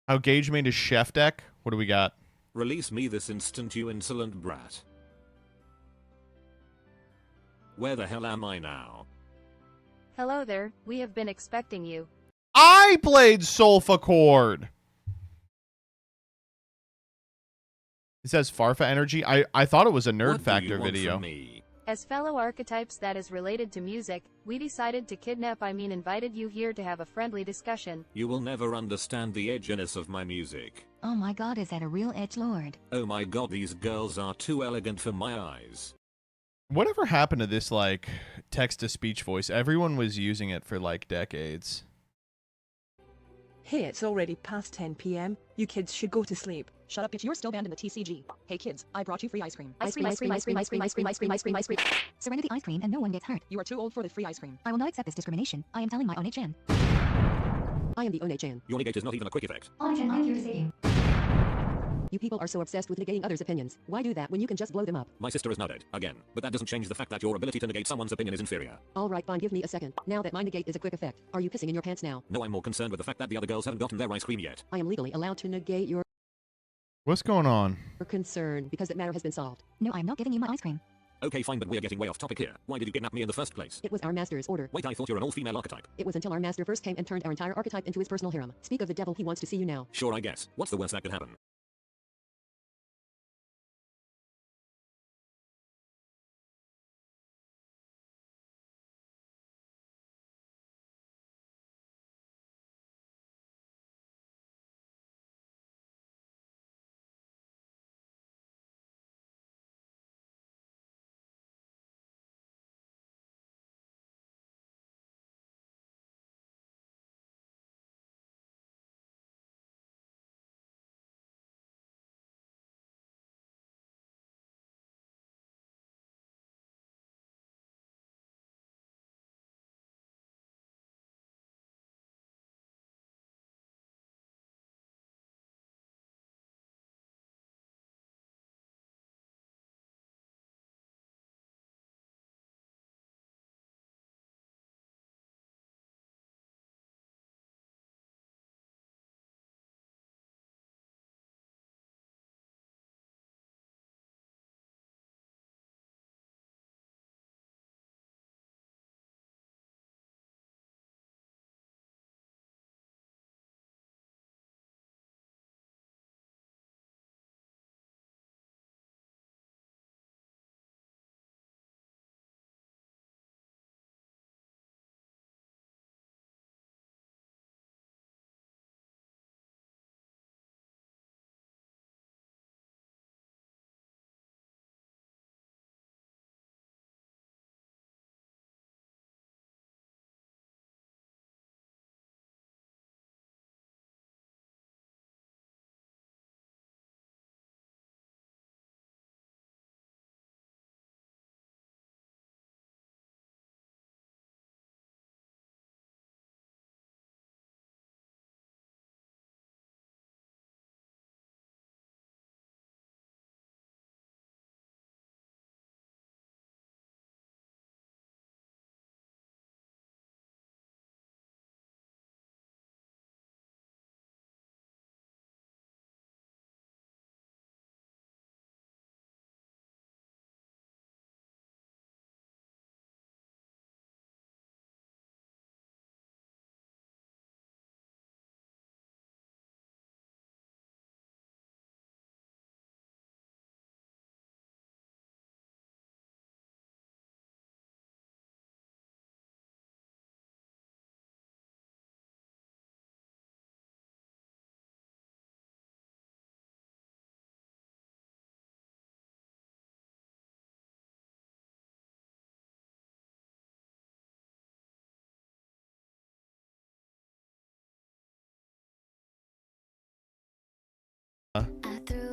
[SPEAKER 1] How Gage made his chef deck? What do we got?
[SPEAKER 7] Release me this instant, you insolent brat. Where the hell am I now?
[SPEAKER 8] Hello there, we have been expecting you.
[SPEAKER 1] I played Solfa Chord. It says Farfa Energy. I thought it was a Nerd
[SPEAKER 7] What do
[SPEAKER 1] Factor
[SPEAKER 7] you want
[SPEAKER 1] video.
[SPEAKER 7] from me?
[SPEAKER 8] As fellow archetypes that is related to music, we decided to invited you here to have a friendly discussion.
[SPEAKER 7] You will never understand the edginess of my music.
[SPEAKER 3] Oh my god, is that a real edgelord?
[SPEAKER 7] Oh my god, these girls are too elegant for my eyes.
[SPEAKER 1] Whatever happened to this, like, text-to-speech voice? Everyone was using it for, like, decades.
[SPEAKER 9] Hey, it's already past 10 p.m. You kids should go to sleep.
[SPEAKER 10] Shut up, bitch. You're still banned in the TCG. Hey, kids, I brought you free ice cream.
[SPEAKER 3] Ice cream, ice cream, ice cream, ice cream, ice cream, ice cream, ice cream, ice cream. Serenity ice cream and no one gets hurt.
[SPEAKER 10] You are too old for the free ice cream.
[SPEAKER 3] I will not accept this discrimination. I am telling my One-chan.
[SPEAKER 10] I am the One-chan.
[SPEAKER 7] Your negate is not even a quick effect.
[SPEAKER 3] One-chan, I'm here to save you.
[SPEAKER 10] You people are so obsessed with negating others' opinions. Why do that when you can just blow them up?
[SPEAKER 7] My sister is now dead, again. But that doesn't change the fact that your ability to negate someone's opinion is inferior.
[SPEAKER 10] Alright, fine, give me a second. Now that my negate is a quick effect, are you pissing in your pants now?
[SPEAKER 7] No, I'm more concerned with the fact that the other girls haven't gotten their ice cream yet.
[SPEAKER 10] I am legally allowed to negate your
[SPEAKER 1] What's going on?
[SPEAKER 10] concern because that matter has been solved.
[SPEAKER 3] No, I'm not giving you my ice cream.
[SPEAKER 7] Okay, fine, but we're getting way off topic here. Why did you kidnap me in the first place?
[SPEAKER 10] It was our master's order.
[SPEAKER 7] Wait, I thought you're an all-female archetype.
[SPEAKER 10] It was until our master first came and turned our entire archetype into his personal harem. Speak of the devil, he wants to see you now.
[SPEAKER 7] Sure, I guess. What's the worst that could happen?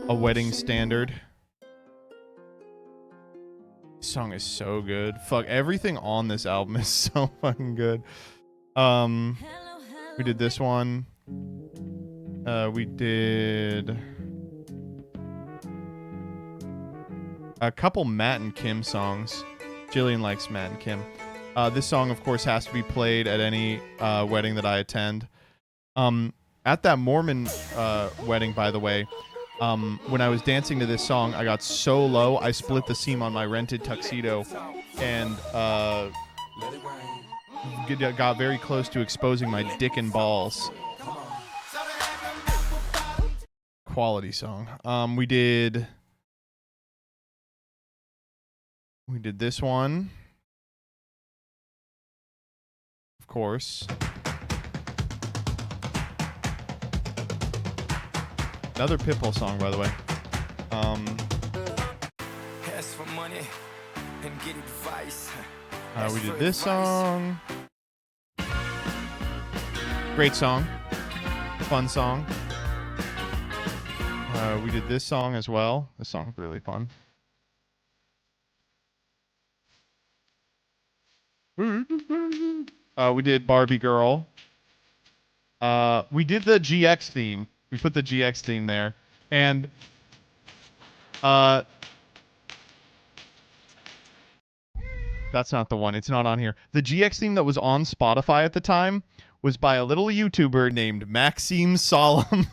[SPEAKER 1] a wedding standard. This song is so good. Fuck, everything on this album is so fucking good. We did this one. We did a couple Matt and Kim songs. Jillian likes Matt and Kim. This song, of course, has to be played at any wedding that I attend. At that Mormon wedding, by the way, when I was dancing to this song, I got so low, I split the seam on my rented tuxedo and got very close to exposing my dick and balls. Quality song. We did this one. Of course. Another Pitbull song, by the way.
[SPEAKER 11] Ask for money and get advice.
[SPEAKER 1] We did this song. Great song. Fun song. We did this song as well. This song's really fun. We did Barbie Girl. We did the GX theme. We put the GX theme there. And that's not the one. It's not on here. The GX theme that was on Spotify at the time was by a little YouTuber named Maxime Solemn.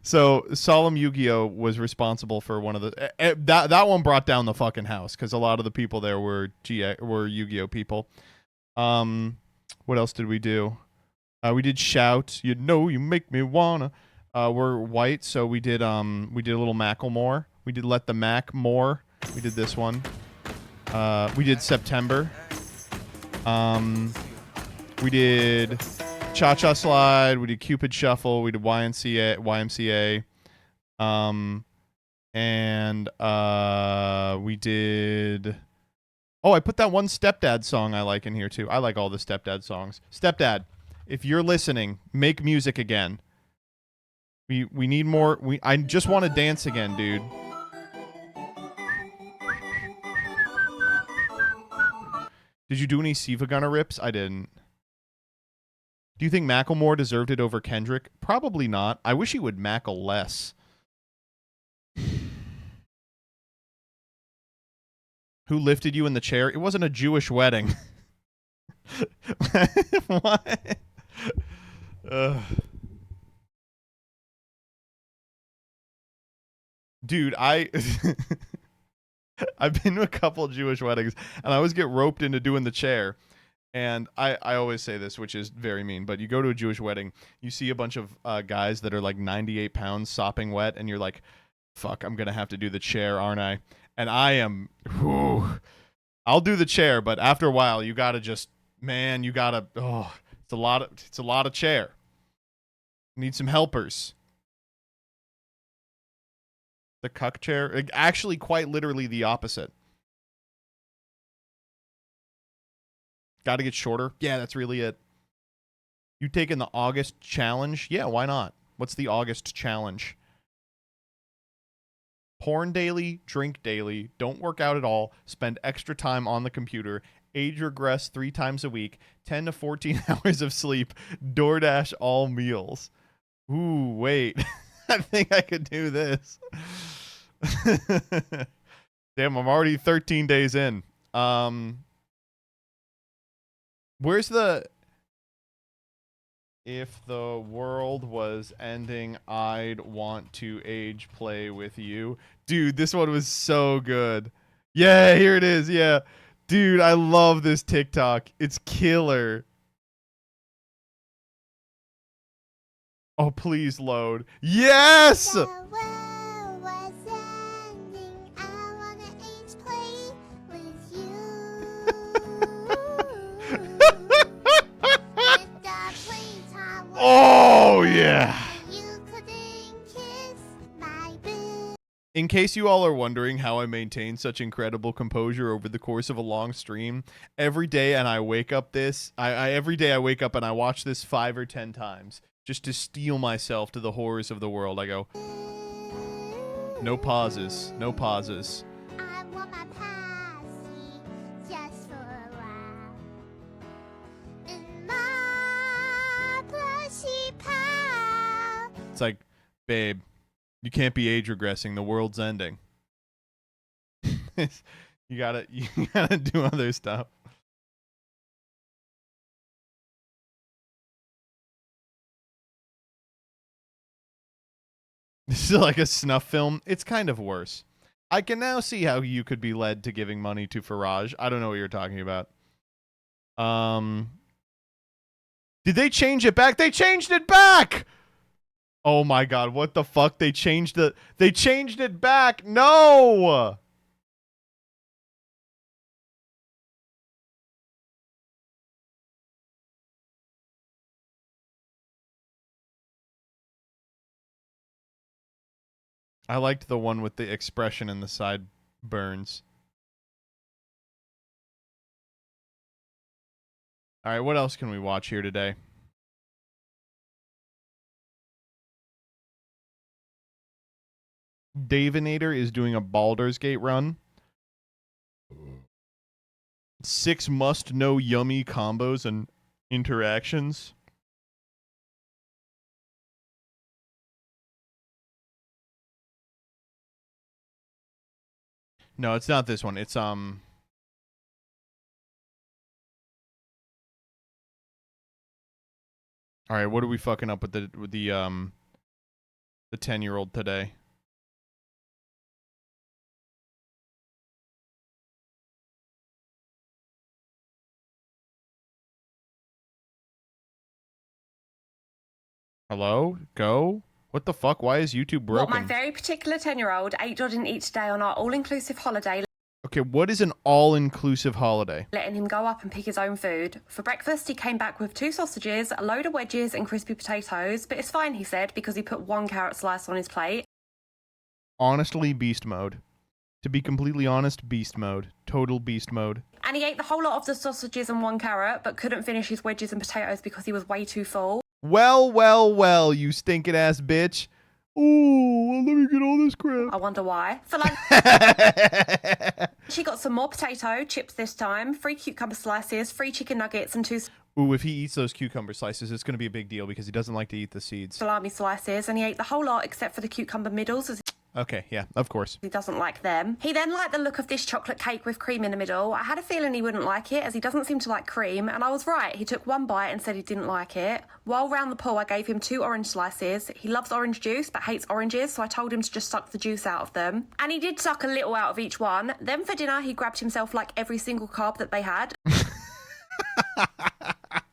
[SPEAKER 1] So Solemn Yu-Gi-Oh was responsible for one of the that one brought down the fucking house because a lot of the people there were Yu-Gi-Oh people. What else did we do? We did Shout. You know you make me wanna. We're white, so we did a little Macklemore. We did Let the Mac More. We did this one. We did September. We did Cha-Cha Slide. We did Cupid Shuffle. We did YMCA. And we did... Oh, I put that one Stepdad song I like in here, too. I like all the Stepdad songs. Stepdad, if you're listening, make music again. We need more... I just want to dance again, dude. Did you do any Siva Gunner rips? I didn't. Do you think Macklemore deserved it over Kendrick? Probably not. I wish he would mackle less. Who lifted you in the chair? It wasn't a Jewish wedding. What? Dude, I've been to a couple Jewish weddings, and I always get roped into doing the chair. And I always say this, which is very mean, but you go to a Jewish wedding, you see a bunch of guys that are like 98 pounds sopping wet, and you're like, fuck, I'm going to have to do the chair, aren't I? And I am, whew, I'll do the chair, but after a while, you got to just, man, you got to, oh, it's a lot of chair. Need some helpers. The cuck chair, actually quite literally the opposite. Got to get shorter. Yeah, that's really it. You taking the August challenge? Yeah, why not? What's the August challenge? Porn daily, drink daily, don't work out at all, spend extra time on the computer, age regress 3 times a week, 10 to 14 hours of sleep, DoorDash all meals. Ooh, wait. I think I could do this. Damn, I'm already 13 days in. Where's the... If the world was ending, I'd want to age play with you. Dude, this one was so good. Yeah, here it is. Yeah. Dude, I love this TikTok. It's killer. Oh, please load. Yes! Oh, yeah. In case you all are wondering how I maintain such incredible composure over the course of a long stream, every day and I wake up every day I wake up and I watch this 5 or 10 times just to steel myself to the horrors of the world. I go, No pauses. No pauses.
[SPEAKER 3] I want my posse just for a while. In my plushy pile.
[SPEAKER 1] It's like, babe, you can't be age regressing. The world's ending. you gotta do other stuff. This is like a snuff film. It's kind of worse. I can now see how you could be led to giving money to Faraj. I don't know what you're talking about. Did they change it back? They changed it back! Oh my god, what the fuck? They changed it back! No! I liked the one with the expression in the sideburns. All right, what else can we watch here today? Davinator is doing a Baldur's Gate run. 6 must-know yummy combos and interactions. No, it's not this one. It's All right, what are we fucking up with the 10-year-old today? Hello? Go? What the fuck? Why is YouTube broken?
[SPEAKER 12] What my very particular 10-year-old ate didn't eat today on our all-inclusive holiday.
[SPEAKER 1] Okay, what is an all-inclusive holiday?
[SPEAKER 12] Letting him go up and pick his own food. For breakfast, he came back with 2 sausages, a load of wedges and crispy potatoes, but it's fine, he said, because he put 1 carrot slice on his plate.
[SPEAKER 1] Honestly, beast mode. To be completely honest, beast mode. Total beast mode.
[SPEAKER 12] And he ate the whole lot of the sausages and 1 carrot, but couldn't finish his wedges and potatoes because he was way too full.
[SPEAKER 1] Well, well, well, you stinking ass bitch. Ooh, well, let me get all this crap.
[SPEAKER 12] I wonder why. For lunch, she got some more potato chips this time, 3 cucumber slices, 3 chicken nuggets, and 2
[SPEAKER 1] Ooh, if he eats those cucumber slices, it's going to be a big deal because he doesn't like to eat the seeds.
[SPEAKER 12] salami slices, and he ate the whole lot except for the cucumber middles, as
[SPEAKER 1] Okay, yeah, of course.
[SPEAKER 12] he doesn't like them. He then liked the look of this chocolate cake with cream in the middle. I had a feeling he wouldn't like it, as he doesn't seem to like cream, and I was right. He took 1 bite and said he didn't like it. While round the pool, I gave him 2 orange slices. He loves orange juice, but hates oranges, so I told him to just suck the juice out of them. And he did suck a little out of each one. Then for dinner, he grabbed himself like every single carb that they had.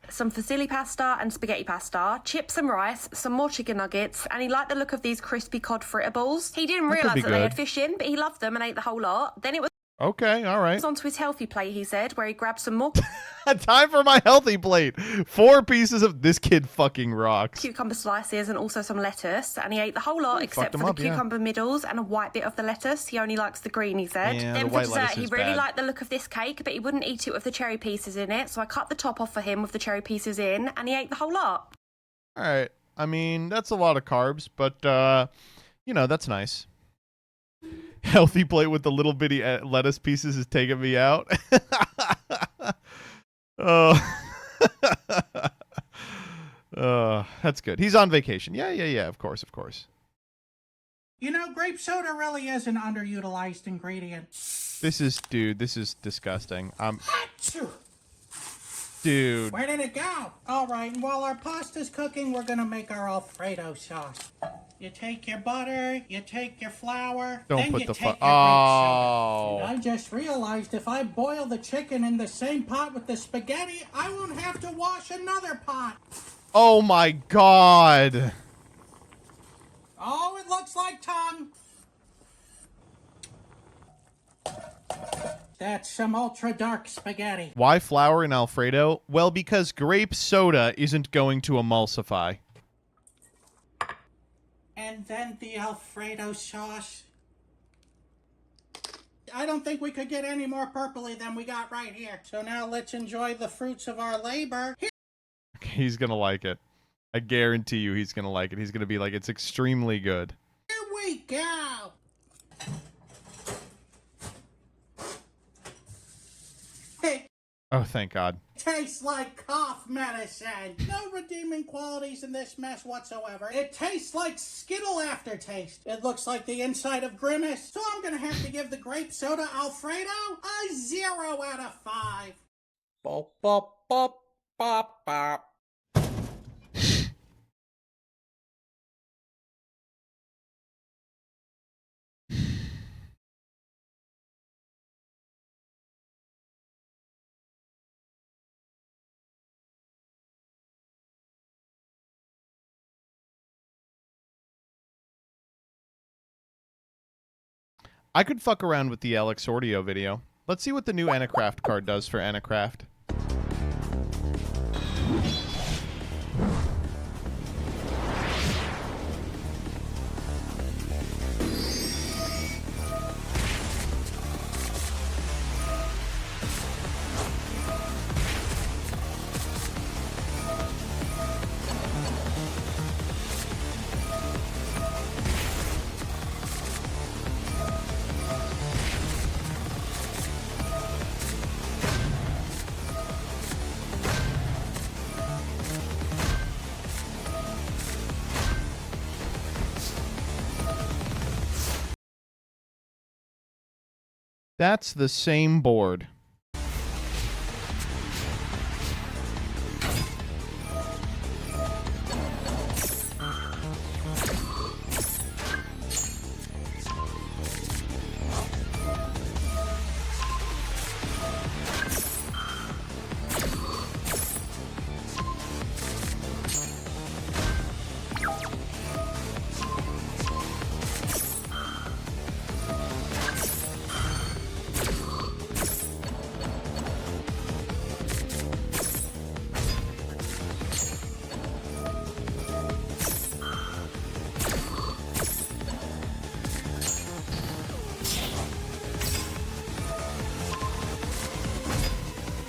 [SPEAKER 12] Some fusilli pasta and spaghetti pasta, chips and rice, some more chicken nuggets, and he liked the look of these crispy cod fritter balls. He didn't realise that they had fish in, but he loved them and ate the whole lot. Then it was
[SPEAKER 1] Okay, all right.
[SPEAKER 12] onto his healthy plate, he said, where he grabbed some more
[SPEAKER 1] Time for my healthy plate. 4 pieces of this kid fucking rocks.
[SPEAKER 12] cucumber slices and also some lettuce, and he ate the whole lot except
[SPEAKER 1] fucked
[SPEAKER 12] for
[SPEAKER 1] him
[SPEAKER 12] the
[SPEAKER 1] up, yeah.
[SPEAKER 12] cucumber middles and a white bit of the lettuce. He only likes the green, he said.
[SPEAKER 1] Yeah,
[SPEAKER 12] Then
[SPEAKER 1] the
[SPEAKER 12] for
[SPEAKER 1] white
[SPEAKER 12] dessert,
[SPEAKER 1] lettuce
[SPEAKER 12] he
[SPEAKER 1] is
[SPEAKER 12] really
[SPEAKER 1] bad.
[SPEAKER 12] liked the look of this cake, but he wouldn't eat it with the cherry pieces in it, so I cut the top off for him with the cherry pieces in, and he ate the whole lot.
[SPEAKER 1] All right. I mean, that's a lot of carbs, but, you know, that's nice. Healthy plate with the little bitty lettuce pieces is taking me out. Oh. That's good. He's on vacation. Yeah, of course.
[SPEAKER 13] You know, grape soda really is an underutilized ingredient.
[SPEAKER 1] This is disgusting. Dude.
[SPEAKER 13] Where did it go? All right, and while our pasta's cooking, we're gonna make our Alfredo sauce. You take your butter, you take your flour,
[SPEAKER 1] Don't
[SPEAKER 13] then
[SPEAKER 1] put
[SPEAKER 13] you
[SPEAKER 1] the
[SPEAKER 13] take your
[SPEAKER 1] fu-
[SPEAKER 13] grape
[SPEAKER 1] Oh.
[SPEAKER 13] soda. And I just realized if I boil the chicken in the same pot with the spaghetti, I won't have to wash another pot.
[SPEAKER 1] Oh my god.
[SPEAKER 13] Oh, it looks like tongue. That's some ultra dark spaghetti.
[SPEAKER 1] Why flour in Alfredo? Well, because grape soda isn't going to emulsify.
[SPEAKER 13] And then the Alfredo sauce. I don't think we could get any more purpley than we got right here. So now let's enjoy the fruits of our labor.
[SPEAKER 1] He's gonna like it. I guarantee you he's gonna like it. He's gonna be like, it's extremely good.
[SPEAKER 13] Here we go.
[SPEAKER 1] Oh, thank God.
[SPEAKER 13] Tastes like cough medicine. No redeeming qualities in this mess whatsoever. It tastes like Skittle aftertaste. It looks like the inside of Grimace. So I'm gonna have to give the grape soda Alfredo a 0 out of 5.
[SPEAKER 14] Bop, bop, bop, bop, bop.
[SPEAKER 1] I could fuck around with the Alex Ordio video. Let's see what the new Anacraft card does for Anacraft. That's the same board.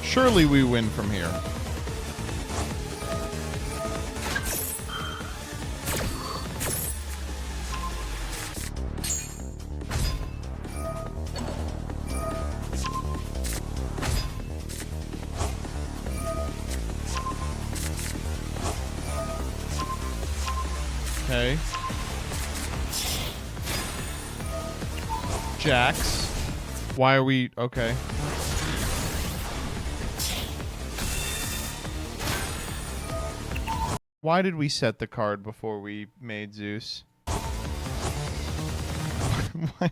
[SPEAKER 1] Surely we win from here. Okay. Jacks. Why are we... Okay. Why did we set the card before we made Zeus? Why?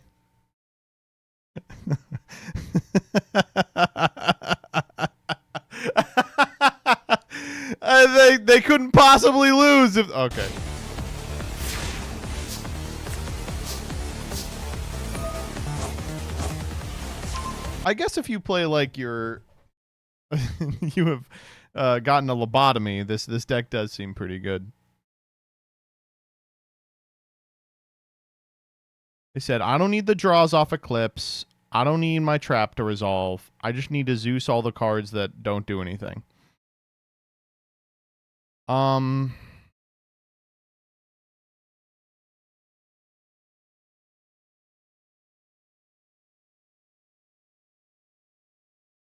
[SPEAKER 1] They couldn't possibly lose if... Okay. I guess if you play like you're... you have... gotten a lobotomy, this deck does seem pretty good. They said, I don't need the draws off Eclipse. I don't need my trap to resolve. I just need to Zeus all the cards that don't do anything.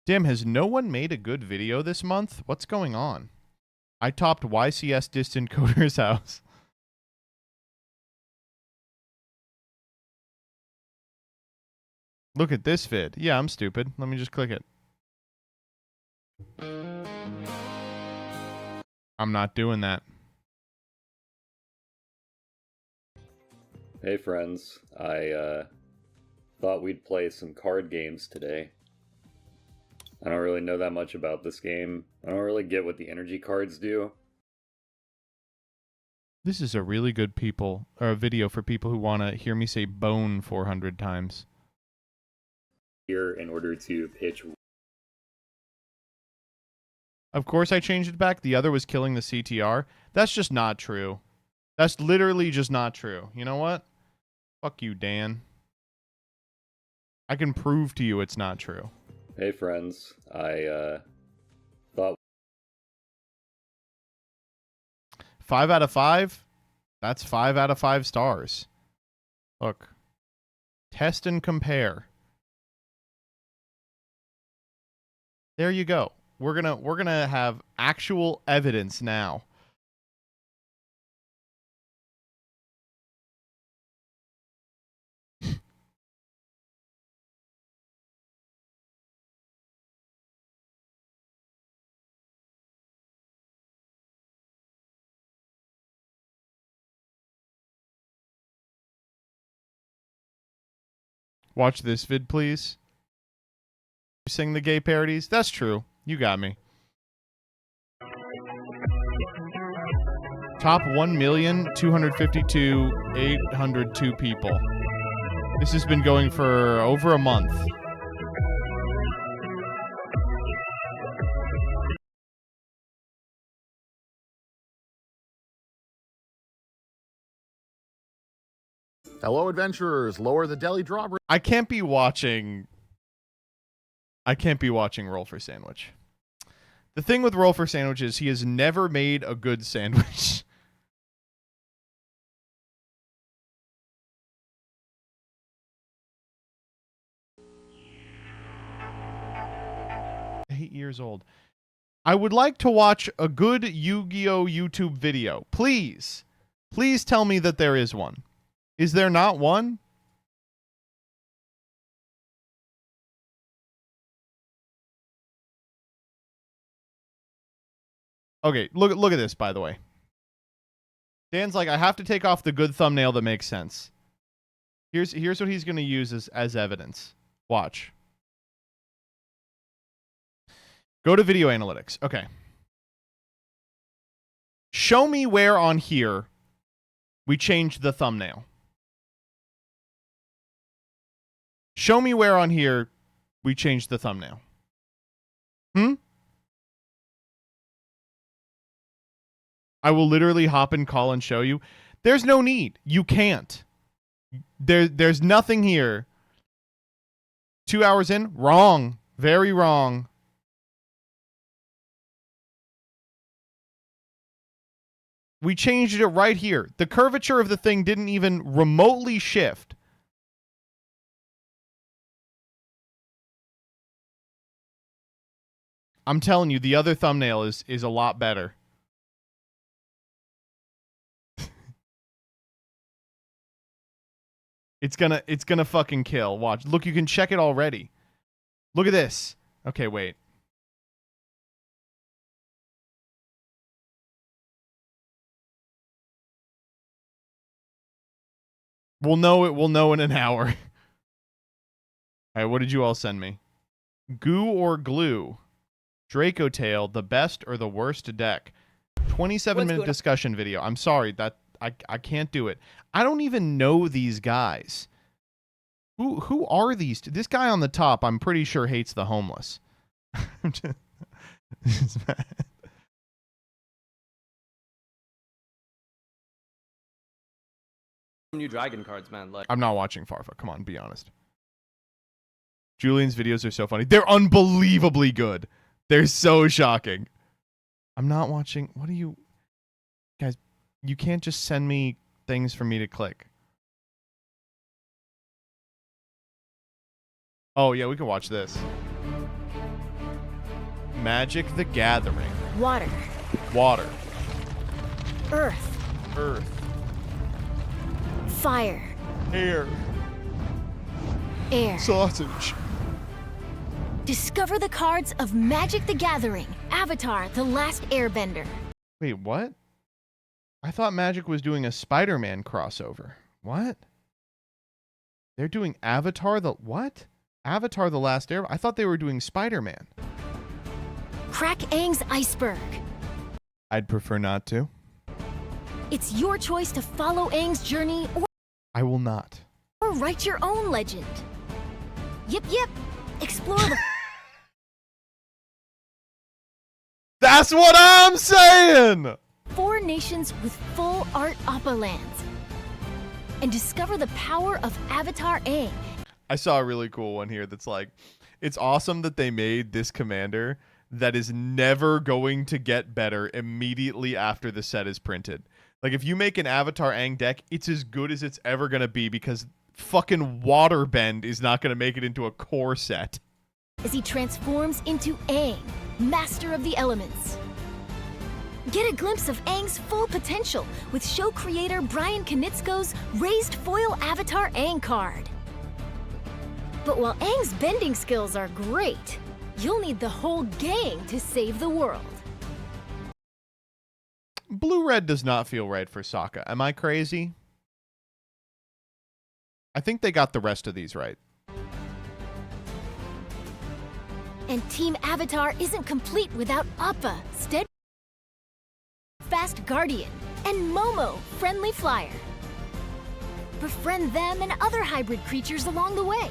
[SPEAKER 1] Damn, has no one made a good video this month? What's going on? I topped YCS Distant Coder's house. Look at this vid. Yeah, I'm stupid. Let me just click it. I'm not doing that.
[SPEAKER 15] Hey friends, I thought we'd play some card games today. I don't really know that much about this game. I don't really get what the energy cards do.
[SPEAKER 1] This is a really good video for people who want to hear me say bone 400 times.
[SPEAKER 15] Here in order to pitch.
[SPEAKER 1] Of course I changed it back. The other was killing the CTR. That's just not true. That's literally just not true. You know what? Fuck you, Dan. I can prove to you it's not true.
[SPEAKER 15] Hey friends, I thought
[SPEAKER 1] 5 out of 5? That's 5 out of 5 stars. Look. Test and compare. There you go. We're gonna have actual evidence now. Watch this vid, please. You sing the gay parodies? That's true. You got me. Top 1,252,802 people. This has been going for over a month.
[SPEAKER 16] Hello, adventurers. Lower the deli drawbridge.
[SPEAKER 1] I can't be watching Roll for Sandwich. The thing with Roll for Sandwich is he has never made a good sandwich. 8 years old. I would like to watch a good Yu-Gi-Oh! YouTube video. Please. Please tell me that there is one. Is there not one? Okay, look at this, by the way. Dan's like, I have to take off the good thumbnail that makes sense. Here's what he's going to use as evidence. Watch. Go to video analytics. Okay. Show me where on here we changed the thumbnail. Show me where on here we changed the thumbnail. I will literally hop and call and show you. There's no need. You can't. There's nothing here. 2 hours in? Wrong. Very wrong. We changed it right here. The curvature of the thing didn't even remotely shift. I'm telling you, the other thumbnail is a lot better. It's gonna fucking kill. Watch. Look, you can check it already. Look at this. Okay, wait. We'll know in an hour. All right, what did you all send me? Goo or glue? Draco Tail, the best or the worst deck? 27-minute discussion video. I'm sorry, that I can't do it. I don't even know these guys. Who are these two? This guy on the top, I'm pretty sure hates the homeless.
[SPEAKER 17] New dragon cards, man. Like,
[SPEAKER 1] I'm not watching Farfa. Come on, be honest. Julian's videos are so funny. They're unbelievably good. They're so shocking. I'm not watching. What are you guys? You can't just send me things for me to click. Oh, yeah, we can watch this. Magic the Gathering.
[SPEAKER 3] Water.
[SPEAKER 1] Water.
[SPEAKER 3] Earth.
[SPEAKER 1] Earth.
[SPEAKER 3] Fire.
[SPEAKER 1] Air.
[SPEAKER 3] Air.
[SPEAKER 1] Sausage.
[SPEAKER 3] Discover the cards of Magic the Gathering. Avatar, the Last Airbender.
[SPEAKER 1] Wait, what? I thought Magic was doing a Spider-Man crossover. What? They're doing Avatar the... What? Avatar the Last Airbender? I thought they were doing Spider-Man.
[SPEAKER 3] Crack Aang's Iceberg.
[SPEAKER 1] I'd prefer not to.
[SPEAKER 3] It's your choice to follow Aang's journey
[SPEAKER 1] I will not.
[SPEAKER 3] or write your own legend. Yep. Explore the...
[SPEAKER 1] That's what I'm saying!
[SPEAKER 3] 4 nations with full art Appa lands. And discover the power of Avatar Aang.
[SPEAKER 1] I saw a really cool one here that's like, it's awesome that they made this commander that is never going to get better immediately after the set is printed. Like, if you make an Avatar Aang deck, it's as good as it's ever going to be because fucking Waterbend is not going to make it into a core set.
[SPEAKER 3] as he transforms into Aang, master of the elements. Get a glimpse of Aang's full potential with show creator Brian Konietzko's raised foil avatar Aang card. But while Aang's bending skills are great, you'll need the whole gang to save the world.
[SPEAKER 1] Blue-red does not feel right for Sokka. Am I crazy? I think they got the rest of these right.
[SPEAKER 3] And Team Avatar isn't complete without Appa, Steadfast Guardian, and Momo, Friendly Flyer. Befriend them and other hybrid creatures along the way.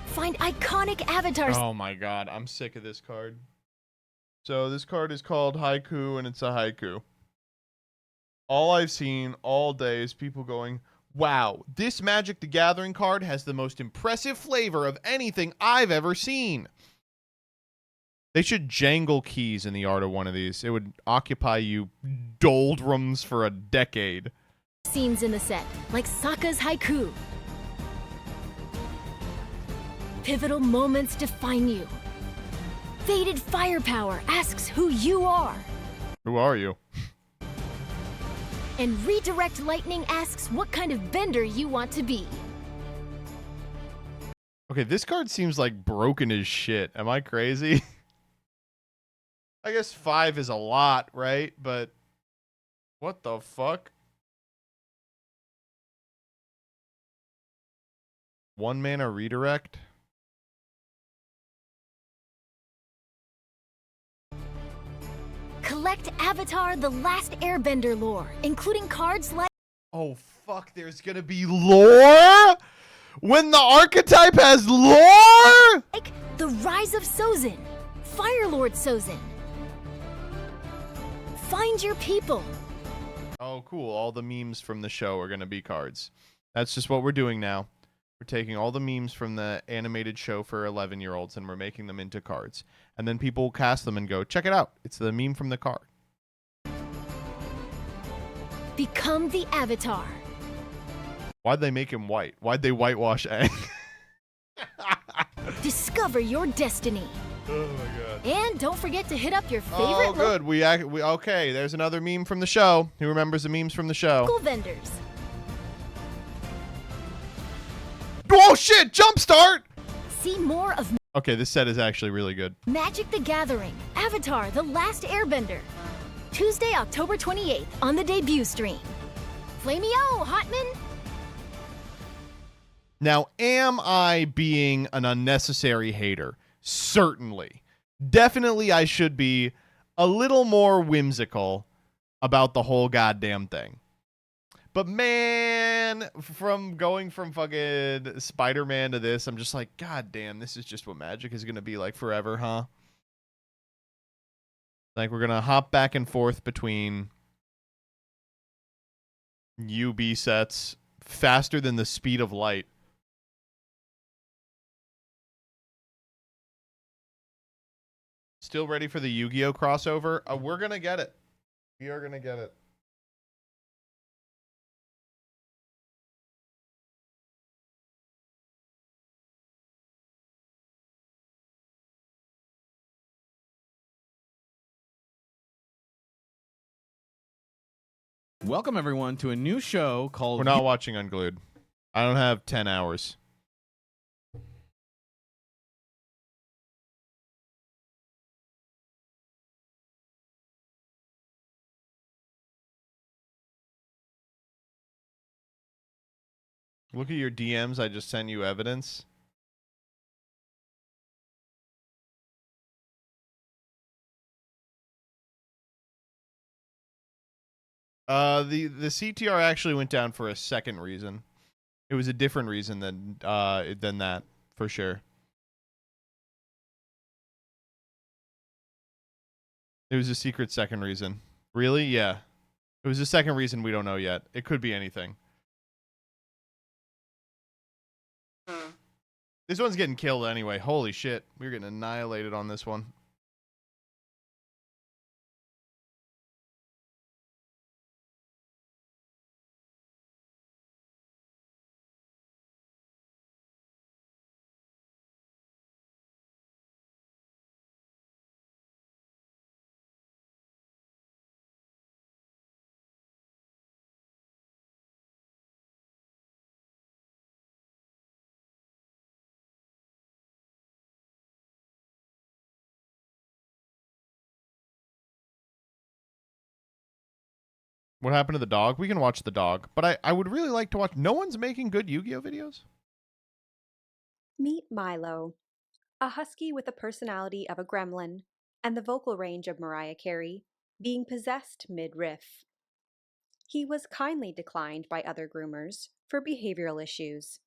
[SPEAKER 3] Find iconic avatars.
[SPEAKER 1] Oh my god, I'm sick of this card. So this card is called Haiku, and it's a haiku. All I've seen all day is people going, wow, this Magic the Gathering card has the most impressive flavor of anything I've ever seen. They should jangle keys in the art of one of these. It would occupy you doldrums for a decade.
[SPEAKER 3] Scenes in the set, like Sokka's haiku. Pivotal moments define you. Faded firepower asks who you are.
[SPEAKER 1] Who are you?
[SPEAKER 3] And Redirect Lightning asks what kind of bender you want to be.
[SPEAKER 1] Okay, this card seems like broken as shit. Am I crazy? I guess 5 is a lot, right? But what the fuck? 1 mana redirect?
[SPEAKER 3] Collect Avatar The Last Airbender lore, including cards like...
[SPEAKER 1] Oh, fuck, there's gonna be lore? When the archetype has lore?
[SPEAKER 3] Like The Rise of Sozin, Fire Lord Sozin. Find your people.
[SPEAKER 1] Oh, cool. All the memes from the show are gonna be cards. That's just what we're doing now. We're taking all the memes from the animated show for 11-year-olds and we're making them into cards. And then people will cast them and go, check it out. It's the meme from the card.
[SPEAKER 3] Become the Avatar.
[SPEAKER 1] Why'd they make him white? Why'd they whitewash Aang?
[SPEAKER 3] Discover your destiny.
[SPEAKER 1] Oh my god.
[SPEAKER 3] And don't forget to hit up your favorite
[SPEAKER 1] Oh, good. We okay, there's another meme from the show. Who remembers the memes from the show?
[SPEAKER 3] local vendors.
[SPEAKER 1] Oh shit, jumpstart!
[SPEAKER 3] See more of
[SPEAKER 1] Okay, this set is actually really good.
[SPEAKER 3] Magic the Gathering, Avatar The Last Airbender. Tuesday, October 28th on the debut stream. Flameo, Hotman!
[SPEAKER 1] Now, am I being an unnecessary hater? Certainly. Definitely I should be a little more whimsical about the whole goddamn thing. But man, from going from fucking Spider-Man to this, I'm just like, god damn, this is just what Magic is going to be like forever, huh? Like, we're going to hop back and forth between UB sets faster than the speed of light. Still ready for the Yu-Gi-Oh crossover? We're going to get it. We are going to get it.
[SPEAKER 18] Welcome, everyone, to a new show called...
[SPEAKER 1] We're not watching Unglued. I don't have 10 hours. Look at your DMs. I just sent you evidence. The CTR actually went down for a second reason. It was a different reason than that, for sure. It was a secret second reason. Really? Yeah. It was a second reason we don't know yet. It could be anything. This one's getting killed anyway. Holy shit. We're getting annihilated on this one. What happened to the dog? We can watch the dog, but I would really like to watch. No one's making good Yu-Gi-Oh videos.
[SPEAKER 19] Meet Milo, a husky with the personality of a gremlin and the vocal range of Mariah Carey, being possessed mid-riff. He was kindly declined by other groomers for behavioral issues,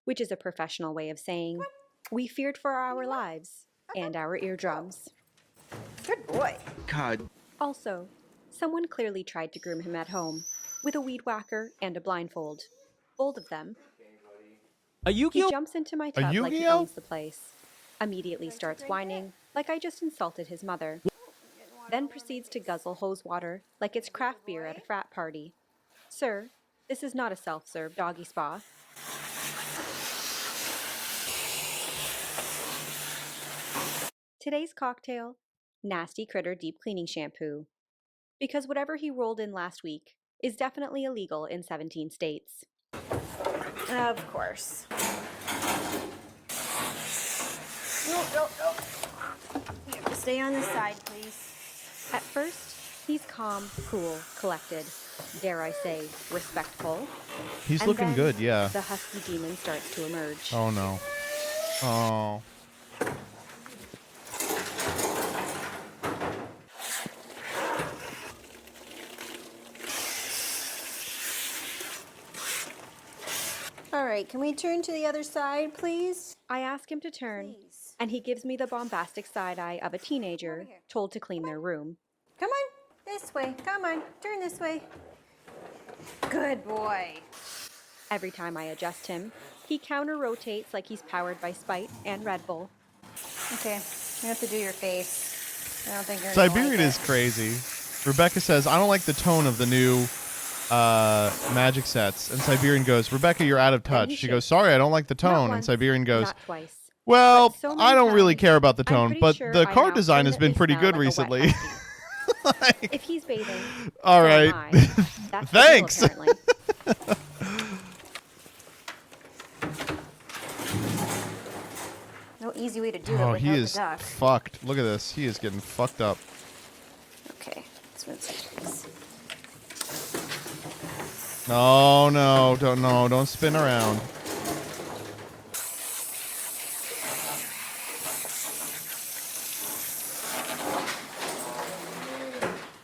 [SPEAKER 19] which is a professional way of saying we feared for our lives and our eardrums.
[SPEAKER 20] Good boy.
[SPEAKER 14] God.
[SPEAKER 19] Also, someone clearly tried to groom him at home with a weed whacker and a blindfold. Bold of them.
[SPEAKER 18] A Yu-Gi-Oh?
[SPEAKER 19] He jumps into my
[SPEAKER 1] A
[SPEAKER 19] tub like he
[SPEAKER 1] Yu-Gi-Oh?
[SPEAKER 19] owns the place, immediately starts whining like I just insulted his mother, then proceeds to guzzle hose water like it's craft beer at a frat party. Sir, this is not a self-serve doggy spa. Today's cocktail, Nasty Critter Deep Cleaning Shampoo. Because whatever he rolled in last week is definitely illegal in 17 states.
[SPEAKER 20] Of course. No. You have to stay on this side, please.
[SPEAKER 19] At first, he's calm, cool, collected, dare I say, respectful.
[SPEAKER 1] He's
[SPEAKER 19] And
[SPEAKER 1] looking
[SPEAKER 19] then
[SPEAKER 1] good, yeah.
[SPEAKER 19] The husky demon starts to emerge.
[SPEAKER 1] Oh no. Oh.
[SPEAKER 20] All right, can we turn to the other side, please?
[SPEAKER 19] I ask him to turn, and he gives me the bombastic side eye of a teenager told to clean their room.
[SPEAKER 20] Come on, this way. Come on, turn this way. Good boy.
[SPEAKER 19] Every time I adjust him, he counter-rotates like he's powered by spite and Red Bull.
[SPEAKER 20] Okay, you have to do your face. I don't think you're
[SPEAKER 1] Siberian
[SPEAKER 20] gonna like
[SPEAKER 1] is crazy. Rebecca says, I don't like the tone of the new magic sets. And Siberian goes, Rebecca, you're out of touch. She goes, sorry, I don't like the tone. And Siberian goes,
[SPEAKER 19] not twice.
[SPEAKER 1] well,
[SPEAKER 19] so many
[SPEAKER 1] I don't really
[SPEAKER 19] times,
[SPEAKER 1] care about the
[SPEAKER 19] I'm
[SPEAKER 1] tone,
[SPEAKER 19] pretty
[SPEAKER 1] but
[SPEAKER 19] sure
[SPEAKER 1] the
[SPEAKER 19] I
[SPEAKER 1] card
[SPEAKER 19] now
[SPEAKER 1] design has been pretty
[SPEAKER 19] permanently
[SPEAKER 1] good
[SPEAKER 19] smell like a
[SPEAKER 1] recently.
[SPEAKER 19] wet If he's bathing,
[SPEAKER 1] All
[SPEAKER 19] so
[SPEAKER 1] right.
[SPEAKER 19] am I. That's the deal,
[SPEAKER 1] Thanks.
[SPEAKER 19] apparently.
[SPEAKER 20] No easy way to do it
[SPEAKER 1] Oh,
[SPEAKER 20] without
[SPEAKER 1] he
[SPEAKER 20] the
[SPEAKER 1] is
[SPEAKER 20] duck.
[SPEAKER 1] fucked. Look at this. He is getting fucked up.
[SPEAKER 20] Okay, let's rinse it, please.
[SPEAKER 1] No, don't spin around.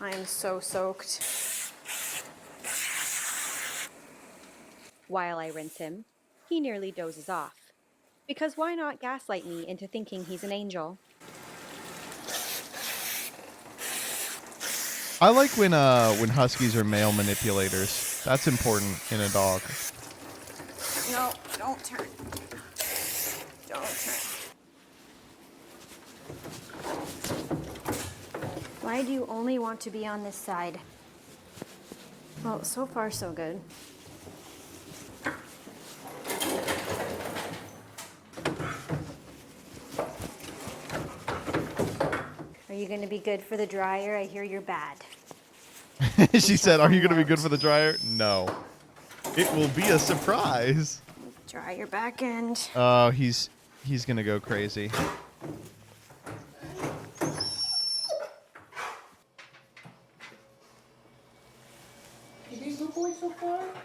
[SPEAKER 20] I am so soaked.
[SPEAKER 19] While I rinse him, he nearly dozes off. Because why not gaslight me into thinking he's an angel?
[SPEAKER 1] I like when huskies are male manipulators. That's important in a dog.
[SPEAKER 20] No, don't turn. Don't turn. Why do you only want to be on this side? Well, so far so good. Are you going to be good for the dryer? I hear you're bad.
[SPEAKER 1] She said, are you going to be good for the dryer? No. It will be a surprise.
[SPEAKER 20] Dry your back end.
[SPEAKER 1] Oh, he's going to go crazy.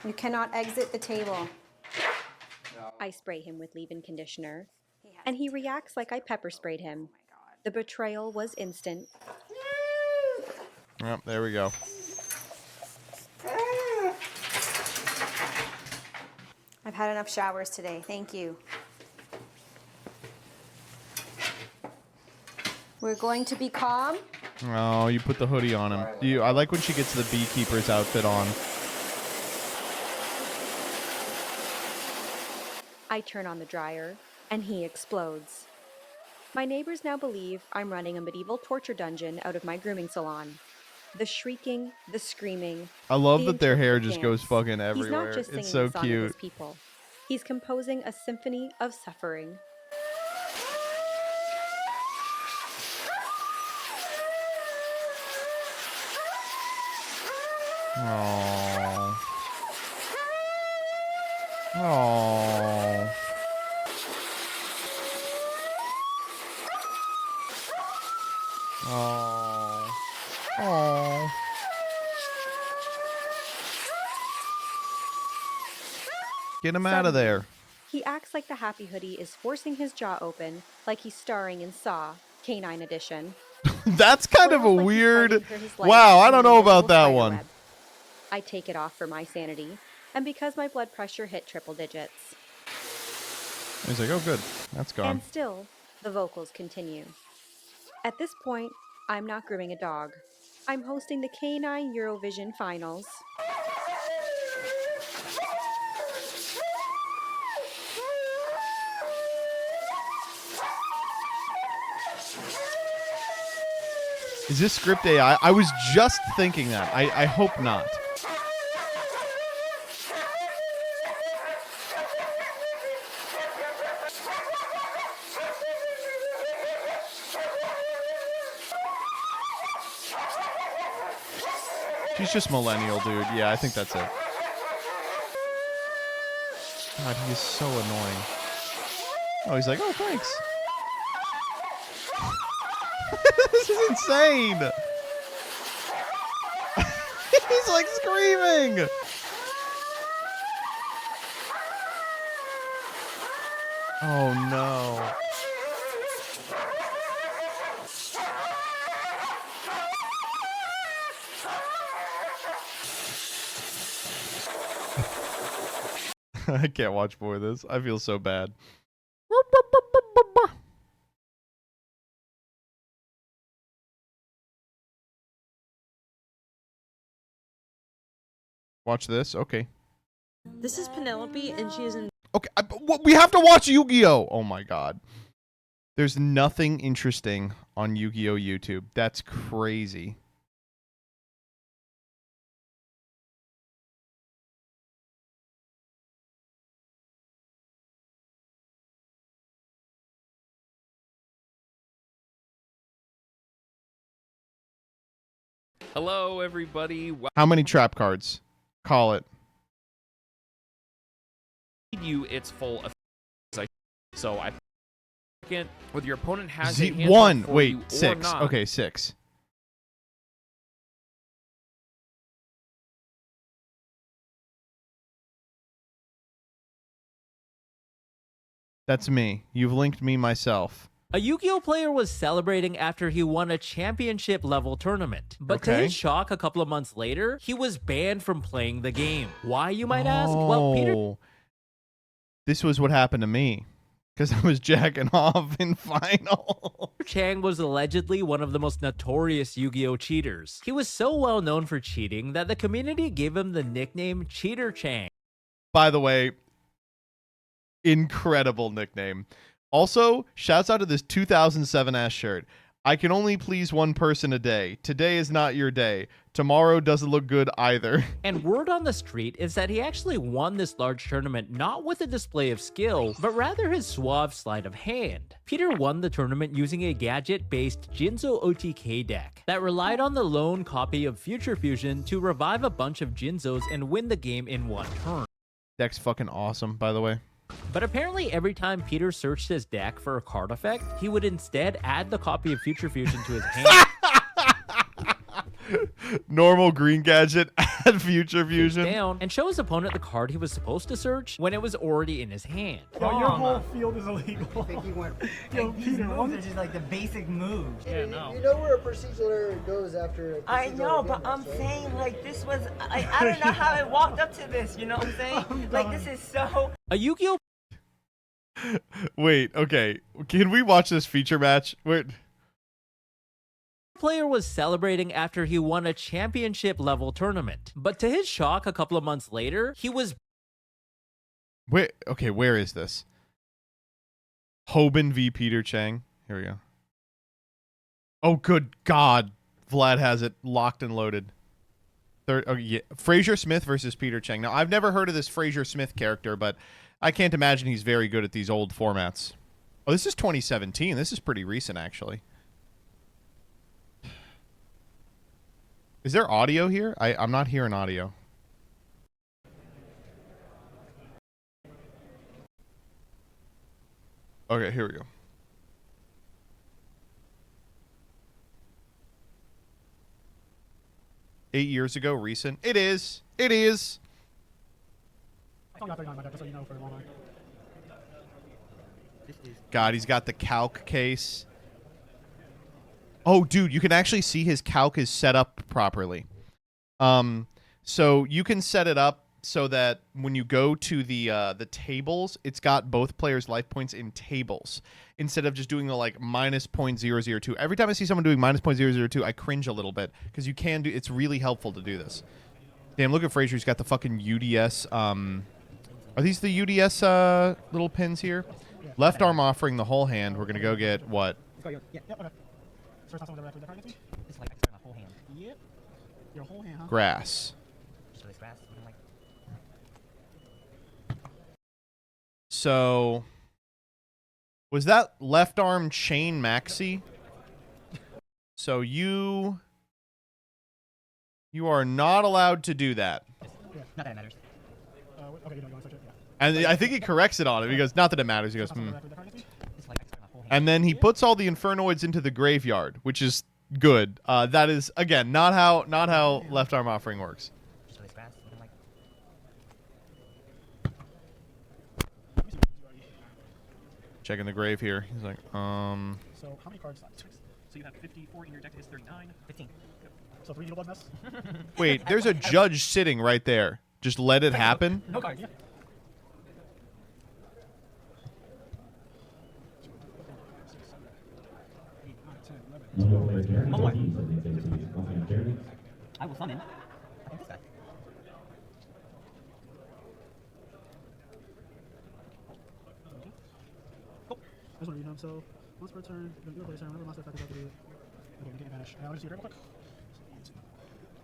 [SPEAKER 20] You cannot exit the table.
[SPEAKER 19] I spray him with leave-in conditioner, and he reacts like I pepper sprayed him. The betrayal was instant.
[SPEAKER 1] Yep, there we go.
[SPEAKER 20] I've had enough showers today. Thank you. We're going to be calm.
[SPEAKER 1] Oh, you put the hoodie on him. I like when she gets the beekeeper's outfit on.
[SPEAKER 19] I turn on the dryer, and he explodes. My neighbors now believe I'm running a medieval torture dungeon out of my grooming salon. The shrieking, the screaming.
[SPEAKER 1] I love
[SPEAKER 19] the
[SPEAKER 1] that their hair
[SPEAKER 19] interpretive
[SPEAKER 1] just goes
[SPEAKER 19] dance.
[SPEAKER 1] fucking
[SPEAKER 19] He's
[SPEAKER 1] everywhere.
[SPEAKER 19] not just singing
[SPEAKER 1] It's so
[SPEAKER 19] the song of his
[SPEAKER 1] cute.
[SPEAKER 19] people. He's composing a symphony of suffering.
[SPEAKER 1] Aww. Aww. Aww. Aww. Get him out of there.
[SPEAKER 19] He acts like the happy hoodie is forcing his jaw open, like he's starring in Saw, Canine Edition.
[SPEAKER 1] That's kind of a
[SPEAKER 19] Coils like he's
[SPEAKER 1] weird.
[SPEAKER 19] fighting for his life
[SPEAKER 1] Wow, I
[SPEAKER 19] in
[SPEAKER 1] don't
[SPEAKER 19] an
[SPEAKER 1] know about
[SPEAKER 19] invisible
[SPEAKER 1] that
[SPEAKER 19] spider
[SPEAKER 1] one.
[SPEAKER 19] web. I take it off for my sanity, and because my blood pressure hit triple digits.
[SPEAKER 1] He's like, oh, good. That's gone.
[SPEAKER 19] And still, the vocals continue. At this point, I'm not grooming a dog. I'm hosting the Canine Eurovision Finals.
[SPEAKER 1] Is this script AI? I was just thinking that. I hope not. She's just millennial, dude. Yeah, I think that's it. God, he is so annoying. Oh, he's like, oh, thanks. This is insane. He's like screaming. Oh, no. I can't watch more of this. I feel so bad. Watch this. Okay.
[SPEAKER 21] This is Penelope, and she is in.
[SPEAKER 1] Okay, we have to watch Yu-Gi-Oh! Oh my god. There's nothing interesting on Yu-Gi-Oh! YouTube. That's crazy.
[SPEAKER 22] Hello, everybody.
[SPEAKER 1] How many trap cards? Call it.
[SPEAKER 22] You, it's full of. So I. Whether your opponent has
[SPEAKER 1] Z
[SPEAKER 22] a hand
[SPEAKER 1] one.
[SPEAKER 22] for
[SPEAKER 1] Wait,
[SPEAKER 22] you or
[SPEAKER 1] 6.
[SPEAKER 22] not,
[SPEAKER 1] Okay, 6. That's me. You've linked me myself.
[SPEAKER 23] A Yu-Gi-Oh player was celebrating after he won a championship level tournament. But to
[SPEAKER 1] Okay.
[SPEAKER 23] his shock, a couple of months later, he was banned from playing the game. Why, you might ask? Well, Peter
[SPEAKER 1] This was what happened to me. Because I was jacking off in final.
[SPEAKER 23] Chang was allegedly one of the most notorious Yu-Gi-Oh cheaters. He was so well known for cheating that the community gave him the nickname Cheater Chang.
[SPEAKER 1] By the way, incredible nickname. Also, shouts out to this 2007 ass shirt. I can only please one person a day. Today is not your day. Tomorrow doesn't look good either.
[SPEAKER 23] And word on the street is that he actually won this large tournament not with a display of skill, but rather his suave sleight of hand. Peter won the tournament using a gadget-based Jinzo OTK deck that relied on the lone copy of Future Fusion to revive a bunch of Jinzos and win the game in one turn.
[SPEAKER 1] Deck's fucking awesome, by the way.
[SPEAKER 23] But apparently every time Peter searched his deck for a card effect, he would instead add the copy of Future Fusion to his hand.
[SPEAKER 1] Normal green gadget, add Future Fusion.
[SPEAKER 23] Down and show his opponent the card he was supposed to search when it was already in his hand.
[SPEAKER 24] Yo, your whole field is illegal.
[SPEAKER 25] I think he went.
[SPEAKER 24] Yo,
[SPEAKER 25] Like, these
[SPEAKER 24] Peter,
[SPEAKER 25] moves are just like the basic moves.
[SPEAKER 24] Yeah, no.
[SPEAKER 25] You know where a procedural error goes after. A
[SPEAKER 26] I know, but I'm saying like this was. I don't know how I walked up to this. You know what I'm saying? Like this is so.
[SPEAKER 23] A Yu-Gi-Oh!
[SPEAKER 1] Wait, okay. Can we watch this feature match? Wait.
[SPEAKER 23] Player was celebrating after he won a championship level tournament. But to his shock, a couple of months later, he was.
[SPEAKER 1] Wait, okay, where is this? Hoban v. Peter Chang. Here we go. Oh, good God. Vlad has it locked and loaded. Oh, yeah. Fraser Smith versus Peter Chang. Now, I've never heard of this Fraser Smith character, but I can't imagine he's very good at these old formats. Oh, this is 2017. This is pretty recent, actually. Is there audio here? I'm not hearing audio. Okay, here we go. "8 years ago, recent." It is. It is.
[SPEAKER 24] only got 39 in my deck, just so you know, for long line.
[SPEAKER 1] God, he's got the calc case. Oh, dude, you can actually see his calc is set up properly. So you can set it up so that when you go to the tables, it's got both players' life points in tables instead of just doing the like minus 0.002. Every time I see someone doing minus 0.002, I cringe a little bit because you can do. It's really helpful to do this. Damn, look at Frazier. He's got the fucking UDS. Are these the UDS little pins here? Left arm offering the whole hand. We're gonna go get what?
[SPEAKER 24] Yeah, okay. First time someone ever actually deck it's like my whole hand. Yep. Your whole hand, huh?
[SPEAKER 1] Grass.
[SPEAKER 26] So this grass looking like.
[SPEAKER 1] So, was that left arm chain maxi? So you are not allowed to do that.
[SPEAKER 24] Yeah, not that it matters. Okay, you want to search it? Yeah.
[SPEAKER 1] And I think he corrects it on him. He goes, not that it matters. He goes, And then he puts all the Infernoids into the graveyard, which is good. That is, again, not how left arm offering works.
[SPEAKER 26] So this grass looking like.
[SPEAKER 1] Checking the grave here. He's like,
[SPEAKER 24] So how many cards? So you have 54 in your deck is 39. 15. So 3 Needle Blood Mess.
[SPEAKER 1] Wait, there's a judge sitting right there. Just let it happen.
[SPEAKER 24] No cards. Yeah.
[SPEAKER 26] I will summon. I think this guy.
[SPEAKER 24] Cool. I just want to read them. So once per turn, the player turn, whenever monster effect is activated. Okay, we can advantage. I'll just do it real quick.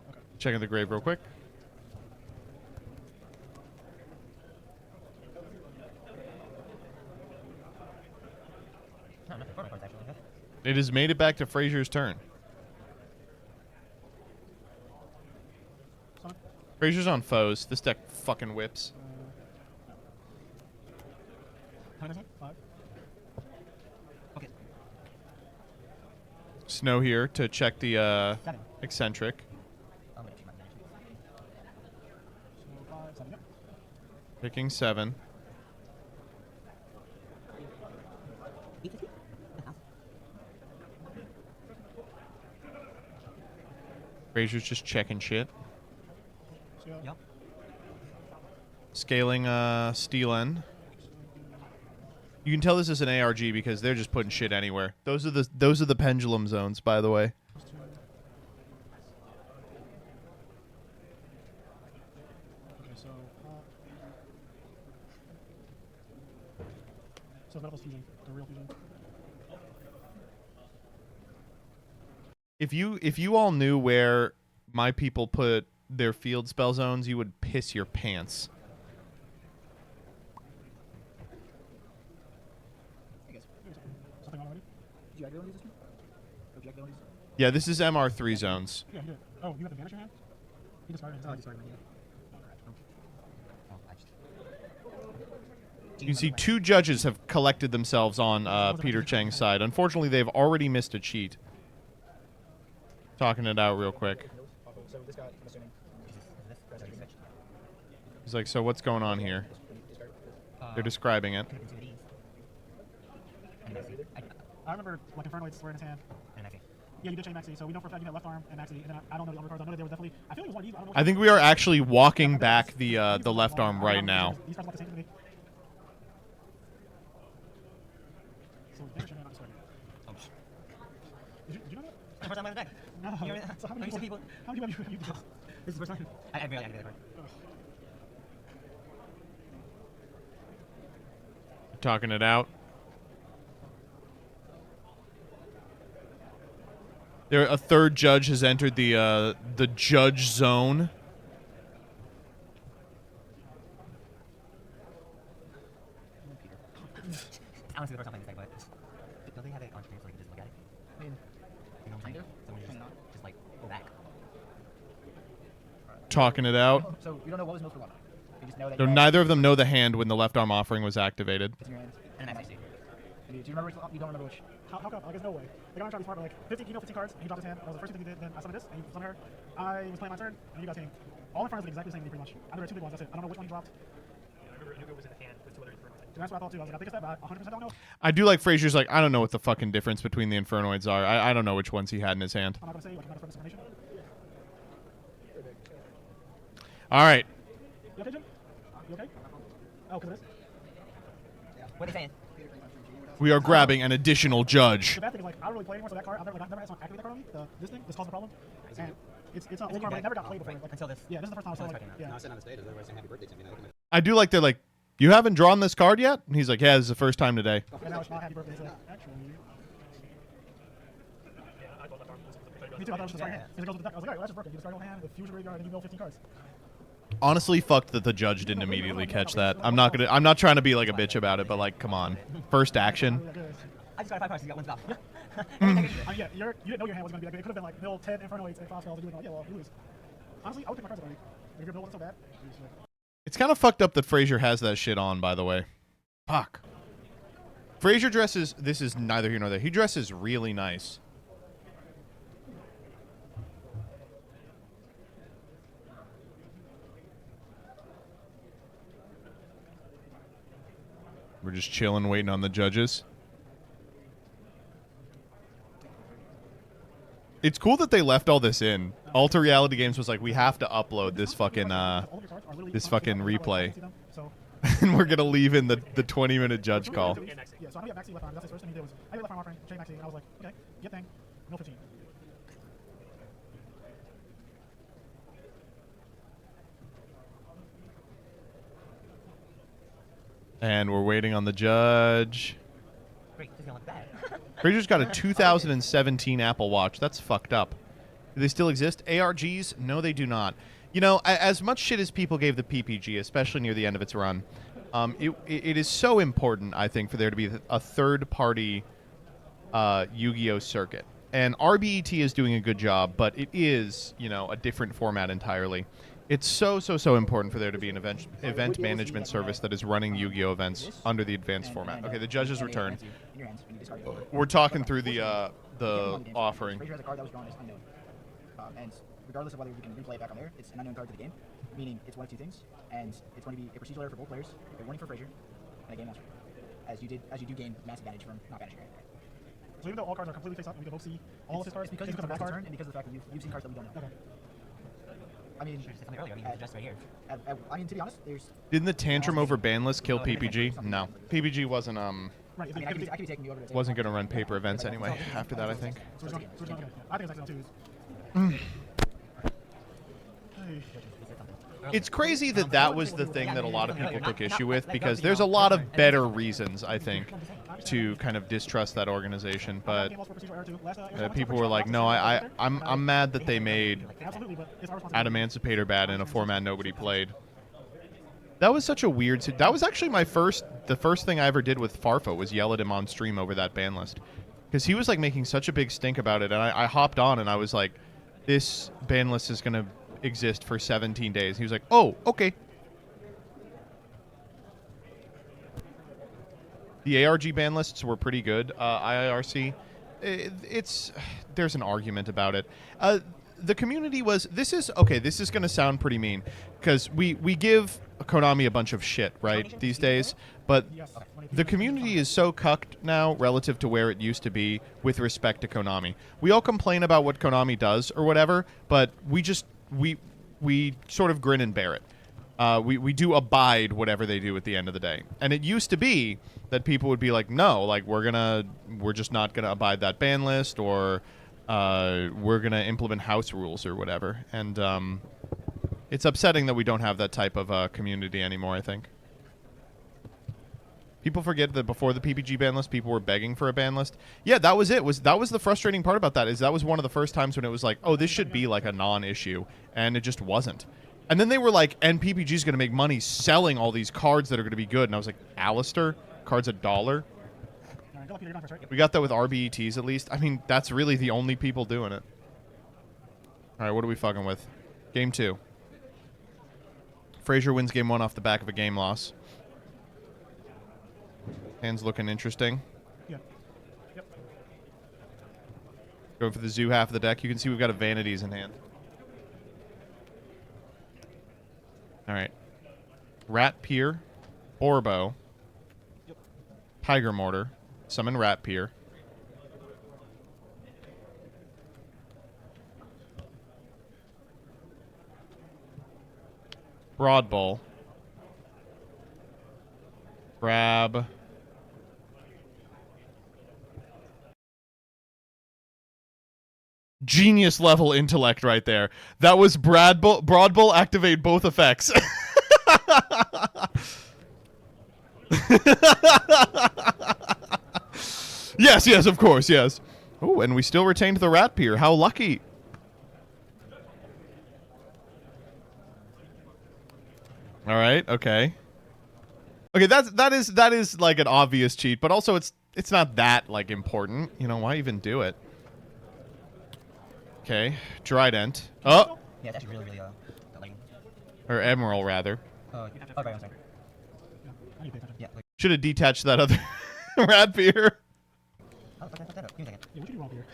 [SPEAKER 24] Okay.
[SPEAKER 1] Checking the grave real quick.
[SPEAKER 26] No, nothing cards actually.
[SPEAKER 1] It has made it back to Frazier's turn. Frazier's on foes. This deck fucking whips.
[SPEAKER 24] Okay.
[SPEAKER 1] Snow here to check the eccentric. Picking 7. Frazier's just checking shit.
[SPEAKER 24] Yep.
[SPEAKER 1] Scaling Steelen. You can tell this is an ARG because they're just putting shit anywhere. Those are the pendulum zones, by the way.
[SPEAKER 24] Okay, so Metals Fusion, the real fusion.
[SPEAKER 1] If you all knew where my people put their field spell zones, you would piss your pants.
[SPEAKER 24] Something on already? Did you activate one of these this turn? Did you activate one of these?
[SPEAKER 1] Yeah, this is MR3 zones.
[SPEAKER 24] Yeah, he did. Oh, you have advantage in your hand? He discarded it. Oh, I discarded it.
[SPEAKER 1] You can see 2 judges have collected themselves on Peter Cheng's side. Unfortunately, they've already missed a cheat. Talking it out real quick.
[SPEAKER 24] So this guy, I'm assuming.
[SPEAKER 1] He's like, so what's going on here? They're describing it.
[SPEAKER 24] I remember like Infernoids were in his hand. Yeah, you did chain Maxi, so we know for a fact you had left arm and Maxi, and then I don't know the other cards. I know that they were definitely. I feel like it was one of these. I don't know.
[SPEAKER 1] I think we are actually walking back the left arm right now.
[SPEAKER 24] These cards look the same to me. So advantage in your hand, I'm sorry. Did you know that?
[SPEAKER 26] First time I went back.
[SPEAKER 24] No. So how many
[SPEAKER 26] people?
[SPEAKER 24] How many people have you done?
[SPEAKER 26] This is the first time. I barely activated that card.
[SPEAKER 1] Talking it out. A third judge has entered the judge zone.
[SPEAKER 26] Honestly, the first time playing this deck, but don't they have it on screen so we can just look at it?
[SPEAKER 24] I mean,
[SPEAKER 26] You know, kind of. So we just like go back.
[SPEAKER 1] Talking it out.
[SPEAKER 24] So you don't know what was most for what. You just know that.
[SPEAKER 1] So neither of them know the hand when the left arm offering was activated.
[SPEAKER 24] It's in your hand.
[SPEAKER 26] And then I see.
[SPEAKER 24] Do you remember which? You don't remember which. How come? Like, there's no way. Like, I'm trying to be smart, but like 15, 15 cards, and he dropped his hand. That was the first thing he did. Then I summoned this, and he summoned her. I was playing my turn, and you guys came. All in front of exactly the same thing, pretty much. I know there are 2 big ones. That's it. I don't know which one he dropped. That's what I thought too. I was like, I think it's that, but I 100% don't know.
[SPEAKER 1] I do like Fraser's like, I don't know what the fucking difference between the Infernoids are. I don't know which ones he had in his hand.
[SPEAKER 24] I'm not gonna say like not a discrimination.
[SPEAKER 1] All right.
[SPEAKER 24] You okay, Jim? You okay? Oh, because of this?
[SPEAKER 26] What are you saying?
[SPEAKER 1] We are grabbing an additional judge.
[SPEAKER 24] The bad thing is, like, I don't really play anymore, so that card, I've never had someone activate that card on me. This thing, this caused a problem. And it's an old card, but it never got played before. Like, until this. Yeah, this is the first time I saw it. Yeah.
[SPEAKER 25] I sitting on the stage, otherwise saying happy birthday to me.
[SPEAKER 1] I do like they're like, you haven't drawn this card yet? And he's like, yeah, this is the first time today.
[SPEAKER 24] And now it's not happy birthday, so actually. Me too, I thought it was just right hand. Because it goes with the deck. I was like, alright, well, that's just broken. You discard your hand, the fusion graveyard, and you mill 15 cards.
[SPEAKER 1] Honestly, fucked that the judge didn't immediately catch that. I'm not trying to be like a bitch about it, but like, come on. First action.
[SPEAKER 26] I just got 5 cards, you got 1 stop.
[SPEAKER 24] I mean, yeah, you didn't know your hand was going to be that good. It could have been like mill 10 Infernoids and 5 spells, and you would have been like, yeah, well, you lose. Honestly, I would pick my cards up already. If your mill wasn't so bad.
[SPEAKER 1] It's kind of fucked up that Fraser has that shit on, by the way. Fuck. Fraser dresses, this is neither here nor there. He dresses really nice. We're just chilling, waiting on the judges. It's cool that they left all this in. Alter Reality Games was like, we have to upload this fucking replay. And we're going to leave in the 20-minute judge call.
[SPEAKER 24] Yeah, so I know you have Maxi left arm. That's his first thing he did was, I have left arm offering, J Maxi, and I was like, okay, get thing, mill 15.
[SPEAKER 1] And we're waiting on the judge.
[SPEAKER 26] Great, this is gonna look bad.
[SPEAKER 1] Fraser's got a 2017 Apple Watch. That's fucked up. Do they still exist? ARGs? No, they do not. You know, as much shit as people gave the PPG, especially near the end of its run, it is so important, I think, for there to be a third-party Yu-Gi-Oh! Circuit. And RBET is doing a good job, but it is, you know, a different format entirely. It's so important for there to be an event management service that is running Yu-Gi-Oh! Events under the advanced format. Okay, the judges return. We're talking through the offering.
[SPEAKER 25] Fraser has a card that was drawn as unknown. And regardless of whether we can replay it back on there, it's an unknown card to the game, meaning it's one of two things, and it's going to be a procedural error for both players, a warning for Fraser, and a game loss. As you do gain massive advantage from not banishing it.
[SPEAKER 24] So even though all cards are completely face up, and we can both see all of his cards,
[SPEAKER 25] because of the card and because of the fact that you've seen cards that we don't know.
[SPEAKER 24] Okay.
[SPEAKER 25] I mean,
[SPEAKER 26] just right here.
[SPEAKER 25] I mean, to be honest, there's.
[SPEAKER 1] Didn't the tantrum over banlist kill PPG? No, PPG wasn't
[SPEAKER 25] Right, I could be taking you over to
[SPEAKER 1] wasn't going to run paper events anyway. After that, I think.
[SPEAKER 24] I think it's actually too.
[SPEAKER 1] It's crazy that was the thing that a lot of people took issue with, because there's a lot of better reasons, I think, to kind of distrust that organization. But people were like, no, I'm mad that they made Adamancipator bad in a format nobody played. That was such a weird. That was actually the first thing I ever did with Farfo was yell at him on stream over that ban list, because he was like making such a big stink about it, and I hopped on and I was like, this ban list is gonna exist for 17 days. He was like, oh, okay. The ARG ban lists were pretty good. IIRC, there's an argument about it. The community was, this is going to sound pretty mean, because we give Konami a bunch of shit, right, these days, but the community is so cucked now relative to where it used to be with respect to Konami. We all complain about what Konami does or whatever, but we sort of grin and bear it. We do abide whatever they do at the end of the day. And it used to be that people would be like, no, like we're just not gonna abide that ban list, or we're gonna implement house rules or whatever. And it's upsetting that we don't have that type of community anymore, I think. People forget that before the PPG ban list, people were begging for a ban list. Yeah, that was it. That was the frustrating part about that, is that was one of the first times when it was like, oh, this should be like a non-issue, and it just wasn't. And then they were like, and PPG's going to make money selling all these cards that are going to be good. And I was like, Alistair? Cards $1? We got that with RBETs at least. I mean, that's really the only people doing it. All right, what are we fucking with? Game 2. Fraser wins game 1 off the back of a game loss. Hand's looking interesting.
[SPEAKER 24] Yeah. Yep.
[SPEAKER 1] Going for the zoo half of the deck. You can see we've got a Vanities in hand. All right. Rat Pier. Orbo. Tiger Mortar. Summon Rat Pier. Broad Bowl. Grab. Genius level intellect right there. That was Broad Bowl activate both effects. Yes, yes, of course, yes. Oh, and we still retained the Rat Pier. How lucky. All right, okay. Okay, that is like an obvious cheat, but also it's not that like important. You know, why even do it? Okay, Trident. Oh.
[SPEAKER 25] Yeah, it's actually really like,
[SPEAKER 1] or Emerald rather.
[SPEAKER 25] oh, right, I'm sorry. Yeah, like,
[SPEAKER 1] Should have detached that other Rat Pier.
[SPEAKER 25] oh, fuck that up. Give me a second.
[SPEAKER 24] Yeah, what did you do wrong here?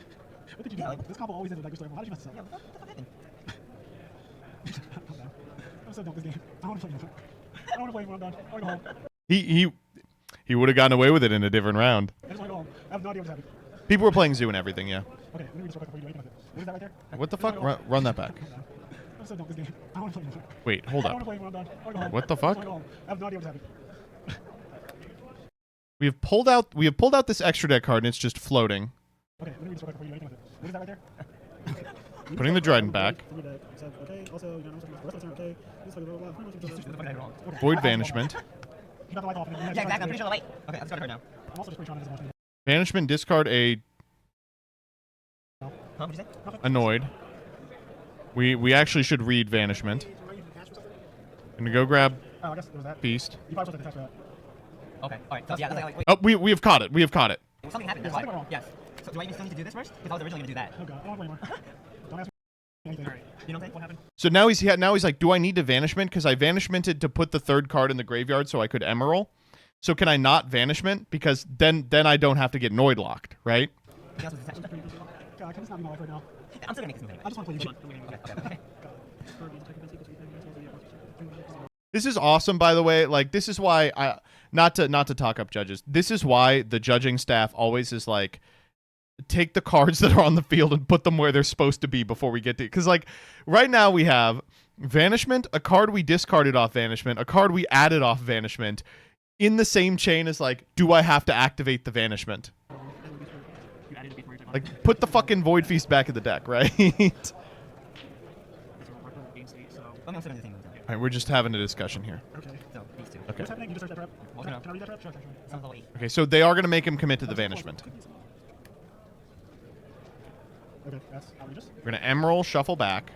[SPEAKER 24] What did you do? Like, this combo always ends with like, how did you mess this up?
[SPEAKER 25] Yeah, what the fuck happened?
[SPEAKER 24] Calm down. I'm so done with this game. I don't want to play anymore. I don't want to play anymore. I'm done. I want to go home.
[SPEAKER 1] He would have gotten away with it in a different round.
[SPEAKER 24] I just want to go home. I have no idea what's happening.
[SPEAKER 1] People were playing Zoo and everything, yeah.
[SPEAKER 24] Okay, let me read this real quick before you do anything with it. What is that right there?
[SPEAKER 1] What the fuck? Run that back.
[SPEAKER 24] I'm so done with this game. I don't want to play anymore.
[SPEAKER 1] Wait, hold
[SPEAKER 24] I don't
[SPEAKER 1] up.
[SPEAKER 24] want to play anymore. I'm done. I want to go home.
[SPEAKER 1] What the
[SPEAKER 24] I just wanna
[SPEAKER 1] fuck?
[SPEAKER 24] go home. I have no idea what's happening.
[SPEAKER 1] We have pulled out this extra deck card and it's just floating.
[SPEAKER 24] Okay, let me read this real quick before you do anything with it. What is that right there?
[SPEAKER 1] Putting the Trident back.
[SPEAKER 24] Okay, also, you know, the rest of the turn, okay. This is like, okay.
[SPEAKER 1] Void Vanishment.
[SPEAKER 24] You got the light off.
[SPEAKER 25] Yeah, exactly. I'm pretty sure the light. Okay, I'm starting right now.
[SPEAKER 24] I'm also just pretty sure this is watching.
[SPEAKER 1] Vanishment, discard a
[SPEAKER 25] Huh? What'd you say?
[SPEAKER 1] Annoyed. We actually should read Vanishment. Gonna go grab
[SPEAKER 24] Oh, I guess there was that.
[SPEAKER 1] Beast.
[SPEAKER 24] You probably supposed to detach that.
[SPEAKER 25] Okay, alright. So, yeah, that's like, wait.
[SPEAKER 1] Oh, we have caught it. We have caught it.
[SPEAKER 25] Something happened. That's why. Yes. So, do I even still need to do this first? Because I was originally going to do that.
[SPEAKER 24] Oh god, I don't want to play anymore. Don't ask me anything.
[SPEAKER 25] Alright. You know what I'm saying? What happened?
[SPEAKER 1] So now he's like, do I need to Vanishment? Because I Vanishmented to put the third card in the graveyard so I could Emerald. So can I not Vanishment? Because then I don't have to get Noid locked, right?
[SPEAKER 24] God, can this not be my life right now?
[SPEAKER 25] I'm still going to make this move anyway.
[SPEAKER 24] I just want to play you.
[SPEAKER 25] Okay.
[SPEAKER 1] This is awesome, by the way. Like, this is why not to talk up judges. This is why the judging staff always is like, take the cards that are on the field and put them where they're supposed to be before we get to. Because like right now we have Vanishment, a card we discarded off Vanishment, a card we added off Vanishment, in the same chain as like, do I have to activate the Vanishment? Like, put the fucking Void Feast back in the deck, right? Alright, we're just having a discussion here.
[SPEAKER 24] Okay.
[SPEAKER 25] So, these two.
[SPEAKER 1] Okay.
[SPEAKER 24] What's happening? You just searched that trap?
[SPEAKER 25] Can
[SPEAKER 24] I read that trap? Sure.
[SPEAKER 25] Sounds like
[SPEAKER 1] Okay, so they are going to make him commit to the Vanishment.
[SPEAKER 24] Okay, that's outrageous.
[SPEAKER 1] We're going to Emerald, shuffle back.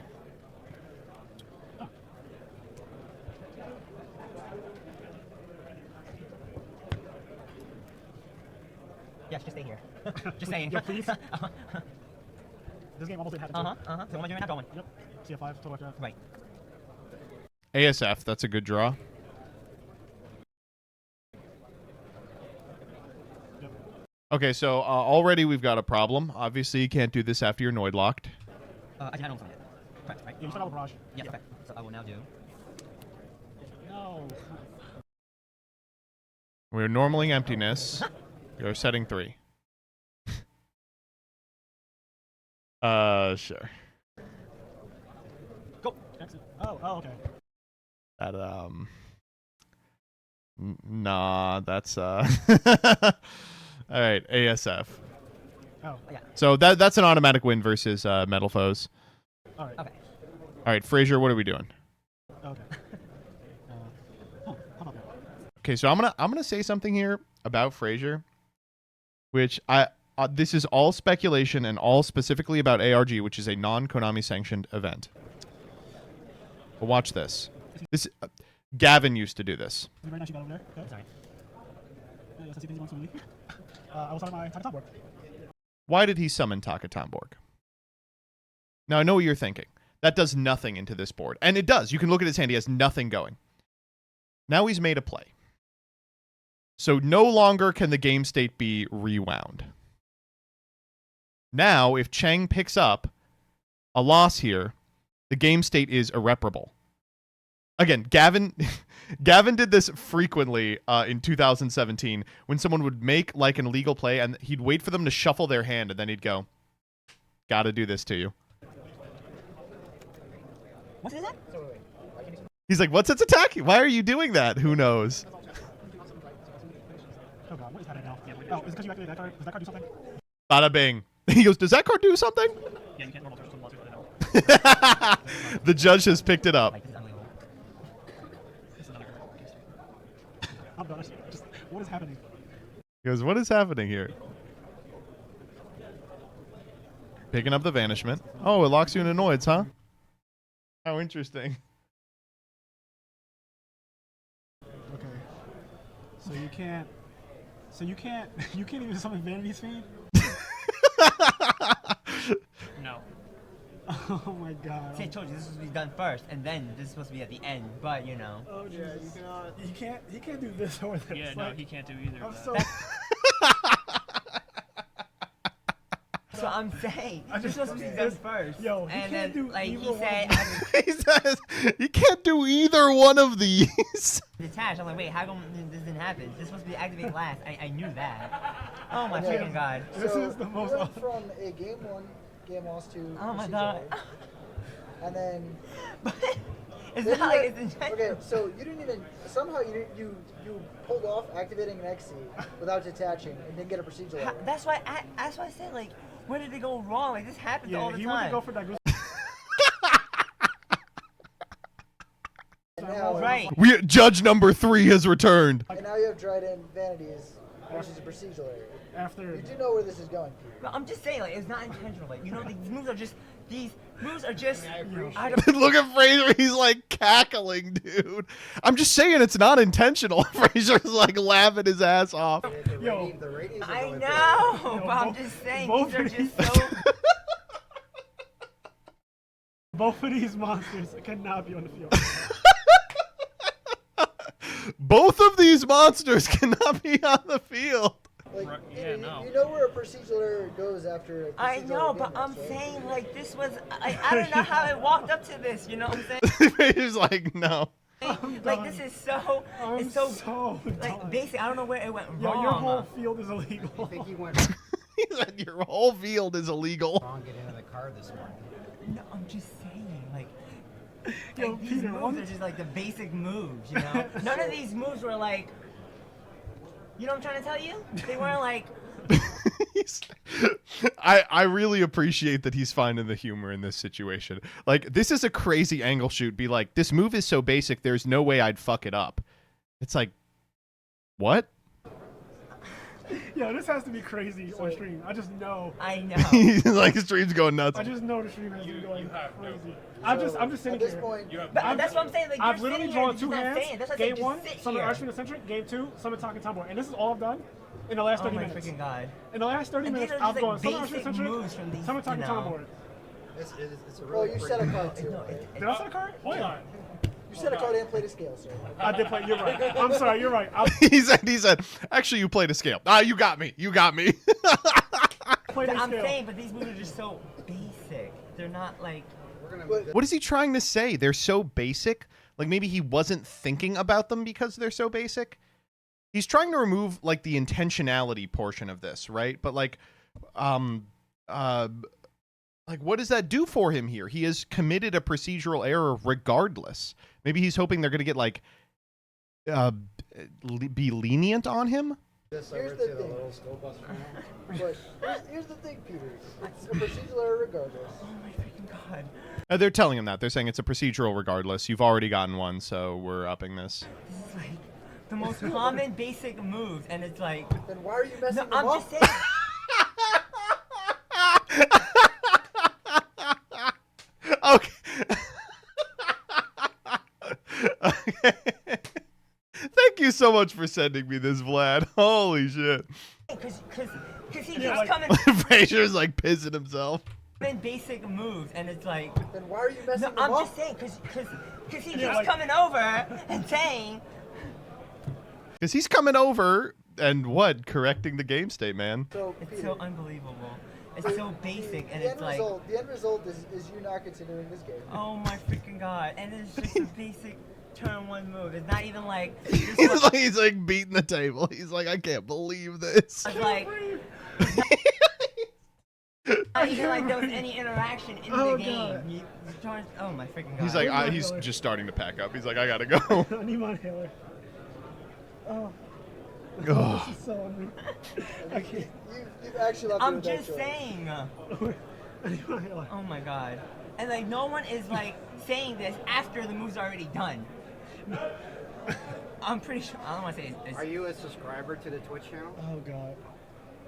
[SPEAKER 25] Yes, just stay here. Just saying.
[SPEAKER 24] Yo, please. This game almost didn't happen.
[SPEAKER 25] So what am I doing now? Going.
[SPEAKER 24] Yep. CF5, total trap.
[SPEAKER 25] Right.
[SPEAKER 1] ASF, that's a good draw.
[SPEAKER 24] Yep.
[SPEAKER 1] Okay, so already we've got a problem. Obviously, you can't do this after you're Noid locked.
[SPEAKER 25] I did not know something. Correct, right?
[SPEAKER 24] Yeah, you start out with Barrage.
[SPEAKER 25] Yes, okay. So I will now do.
[SPEAKER 24] No.
[SPEAKER 1] We're normaling emptiness. You're setting 3. Sure.
[SPEAKER 24] Go. Exit. Oh, okay.
[SPEAKER 1] That nah, that's all right, ASF.
[SPEAKER 24] Oh,
[SPEAKER 25] yeah.
[SPEAKER 1] So that's an automatic win versus Metal Foes.
[SPEAKER 24] All right.
[SPEAKER 25] Okay.
[SPEAKER 1] All right, Frazier, what are we doing?
[SPEAKER 24] Okay. How about that?
[SPEAKER 1] Okay, so I'm gonna say something here about Frazier, which this is all speculation and all specifically about ARG, which is a non-Konami sanctioned event. But watch this. This Gavin used to do this.
[SPEAKER 24] Very nice you got over there. Okay. Sorry. Yes, I see things going smoothly. I will start my top board.
[SPEAKER 1] Why did he summon Taka Tomborg? Now I know what you're thinking. That does nothing into this board. And it does. You can look at his hand. He has nothing going. Now he's made a play. So no longer can the game state be rewound. Now, if Cheng picks up a loss here, the game state is irreparable. Again, Gavin did this frequently in 2017 when someone would make like an illegal play and he'd wait for them to shuffle their hand and then he'd go, "Gotta do this to you."
[SPEAKER 26] What is that?
[SPEAKER 1] He's like, "What's its attack? Why are you doing that?" Who knows?
[SPEAKER 24] Oh god, what is happening now? Oh, is it because you activated that card? Does that card do something?
[SPEAKER 1] Bada bing. He goes, "Does that card do something?"
[SPEAKER 24] Yeah, you can't normal touch monsters.
[SPEAKER 1] The judge has picked it up.
[SPEAKER 24] I'm done. Just, what is happening?
[SPEAKER 1] He goes, "What is happening here?" Picking up the banishment. Oh, it locks you in annoyance, huh? How interesting.
[SPEAKER 24] Okay. So you can't. You can't even summon Vanity's Fiend? No. Oh my god.
[SPEAKER 26] See, I told you this was supposed to be done first, and then this is supposed to be at the end. But you know.
[SPEAKER 24] Oh yeah, you cannot. He can't do this or this.
[SPEAKER 2] Yeah, no, he can't do either.
[SPEAKER 24] I'm
[SPEAKER 2] of
[SPEAKER 24] so.
[SPEAKER 2] that.
[SPEAKER 26] So I'm saying this was supposed to be done first.
[SPEAKER 24] Yo, he
[SPEAKER 26] and
[SPEAKER 24] can't
[SPEAKER 26] then
[SPEAKER 24] do
[SPEAKER 26] like
[SPEAKER 24] either
[SPEAKER 26] he
[SPEAKER 24] one
[SPEAKER 26] said,
[SPEAKER 24] of
[SPEAKER 1] He says, "You can't do either one of these."
[SPEAKER 26] detached. I'm like, wait, how come this didn't happen? This is supposed to be activated last. I knew that. Oh my freaking god.
[SPEAKER 24] This is the most.
[SPEAKER 25] You went from a game 1, game lost to.
[SPEAKER 26] Oh my god.
[SPEAKER 25] And then.
[SPEAKER 26] It's
[SPEAKER 25] then
[SPEAKER 26] not
[SPEAKER 25] you
[SPEAKER 26] like
[SPEAKER 25] went-
[SPEAKER 26] it's intentional.
[SPEAKER 25] Okay, so you didn't even somehow you pulled off activating an XC without detaching and didn't get a procedural. error.
[SPEAKER 26] That's why I said like, where did it go wrong? Like this happens all the
[SPEAKER 24] he
[SPEAKER 26] time.
[SPEAKER 24] went to go for that goose.
[SPEAKER 25] And now,
[SPEAKER 26] Right.
[SPEAKER 1] Judge number 3 has returned.
[SPEAKER 25] And now you have Dryden Vanities, which is a procedural error.
[SPEAKER 24] After.
[SPEAKER 25] You do know where this is going, Peter.
[SPEAKER 26] But I'm just saying, like, it's not intentional. Like, you know, these moves are just out of
[SPEAKER 1] Look at Fraser. He's like cackling, dude. I'm just saying it's not intentional. Fraser's like laughing his ass off.
[SPEAKER 24] Yo,
[SPEAKER 26] I know, but I'm just saying, these are just so.
[SPEAKER 24] Both of these monsters cannot be on the field.
[SPEAKER 1] Both of these monsters cannot be on the field.
[SPEAKER 25] Like,
[SPEAKER 2] Yeah,
[SPEAKER 25] you,
[SPEAKER 2] no.
[SPEAKER 25] you know where a procedural error goes after. A
[SPEAKER 26] I
[SPEAKER 25] procedural
[SPEAKER 26] know,
[SPEAKER 25] game
[SPEAKER 26] but I'm
[SPEAKER 25] loss, right?
[SPEAKER 26] saying, like, this was. I don't know how it walked up to this. You know what I'm saying?
[SPEAKER 1] Fraser's like, no.
[SPEAKER 26] Like, this is so. It's so. Like,
[SPEAKER 24] done.
[SPEAKER 26] basically, I don't know where it went
[SPEAKER 24] Yo,
[SPEAKER 26] wrong.
[SPEAKER 24] your whole field is illegal.
[SPEAKER 25] I think he went
[SPEAKER 1] He said your whole field is illegal.
[SPEAKER 25] wrong get into the car this morning.
[SPEAKER 26] No, I'm just saying, like.
[SPEAKER 24] Yo,
[SPEAKER 26] Like, these
[SPEAKER 24] Peter,
[SPEAKER 26] moves are just like the basic moves, you know? None of these moves were like. You know what I'm trying to tell you? They weren't like.
[SPEAKER 1] I really appreciate that he's finding the humor in this situation. Like, this is a crazy angle shoot. Be like, this move is so basic, there's no way I'd fuck it up. It's like, what?
[SPEAKER 24] Yo, this has to be crazy on stream. I just know.
[SPEAKER 26] I know.
[SPEAKER 1] Like, the stream's going nuts.
[SPEAKER 24] I just know the stream has been going crazy. I'm just sitting
[SPEAKER 25] At this
[SPEAKER 24] here.
[SPEAKER 25] point,
[SPEAKER 26] But that's what I'm saying. Like,
[SPEAKER 24] I've
[SPEAKER 26] you're
[SPEAKER 24] literally
[SPEAKER 26] sitting here
[SPEAKER 24] drawn
[SPEAKER 26] and
[SPEAKER 24] two
[SPEAKER 26] just not
[SPEAKER 24] hands.
[SPEAKER 26] saying it. That's what I said,
[SPEAKER 24] Game
[SPEAKER 26] just
[SPEAKER 24] 1,
[SPEAKER 26] sit
[SPEAKER 24] summon
[SPEAKER 26] here.
[SPEAKER 25] Oh
[SPEAKER 24] Archfiend Eccentric. Game 2, summon Talking Tomboy. And this is all I've done in the last 30
[SPEAKER 26] Oh my
[SPEAKER 24] minutes.
[SPEAKER 26] freaking god.
[SPEAKER 24] In the last 30
[SPEAKER 26] And these
[SPEAKER 24] minutes,
[SPEAKER 26] are
[SPEAKER 24] I've
[SPEAKER 26] just,
[SPEAKER 24] gone
[SPEAKER 26] like,
[SPEAKER 24] summon Archfiend
[SPEAKER 26] basic
[SPEAKER 24] Eccentric,
[SPEAKER 26] moves from these,
[SPEAKER 24] summon Talking
[SPEAKER 26] you know.
[SPEAKER 24] Tomboy.
[SPEAKER 25] it's a really you set a card too.
[SPEAKER 24] Did I set a card? Hold on.
[SPEAKER 25] You set a card and played a scale, sir.
[SPEAKER 24] I did play. You're right. I'm sorry. You're right. I
[SPEAKER 1] He said, actually, you played a scale. You got me. You got me.
[SPEAKER 24] played a
[SPEAKER 26] I'm
[SPEAKER 24] scale.
[SPEAKER 26] saying, but these moves are just so basic. They're not like.
[SPEAKER 1] What is he trying to say? They're so basic? Like, maybe he wasn't thinking about them because they're so basic? He's trying to remove, like, the intentionality portion of this, right? But, like, what does that do for him here? He has committed a procedural error regardless. Maybe he's hoping they're going to get, like, be lenient on him?
[SPEAKER 25] Here's the thing. But here's the thing, Peter. It's a procedural error regardless.
[SPEAKER 26] Oh my freaking god.
[SPEAKER 1] They're telling him that. They're saying it's a procedural regardless. You've already gotten one, so we're upping this.
[SPEAKER 26] This is like the most common basic moves, and it's like.
[SPEAKER 25] Then why are you messing them
[SPEAKER 26] I'm
[SPEAKER 25] up?
[SPEAKER 26] just saying.
[SPEAKER 1] Okay. Okay. Thank you so much for sending me this, Vlad. Holy shit.
[SPEAKER 26] Because he
[SPEAKER 24] Yeah,
[SPEAKER 26] keeps
[SPEAKER 24] like-
[SPEAKER 26] coming
[SPEAKER 1] Fraser's like pissing himself.
[SPEAKER 26] in basic moves, and it's like.
[SPEAKER 25] Then why are you messing
[SPEAKER 26] No,
[SPEAKER 25] them
[SPEAKER 26] I'm
[SPEAKER 25] up?
[SPEAKER 26] just saying, because he keeps
[SPEAKER 24] Yeah, like-
[SPEAKER 26] coming over and saying.
[SPEAKER 1] Because he's coming over and correcting the game state, man.
[SPEAKER 25] So,
[SPEAKER 26] It's
[SPEAKER 25] Peter,
[SPEAKER 26] so unbelievable. It's so basic, and it's like.
[SPEAKER 25] the end result is you not continuing this game.
[SPEAKER 26] Oh my freaking god! And it's just a basic. turn one move. It's not even like
[SPEAKER 1] he's like beating the table. He's like, I can't believe this.
[SPEAKER 26] it's like not even like there was any interaction in the game. You turn, oh my freaking god.
[SPEAKER 1] He's like, he's just starting to pack up. He's like, I gotta go.
[SPEAKER 24] I need my inhaler. Oh.
[SPEAKER 1] Oh.
[SPEAKER 24] This is so unreal. Okay.
[SPEAKER 2] You've actually left
[SPEAKER 26] I'm just saying.
[SPEAKER 24] I need my inhaler.
[SPEAKER 26] Oh my god. And like no one is like saying this after the move's already done. I'm pretty sure. I don't want to say.
[SPEAKER 2] Are you a subscriber to the Twitch channel?
[SPEAKER 24] Oh god.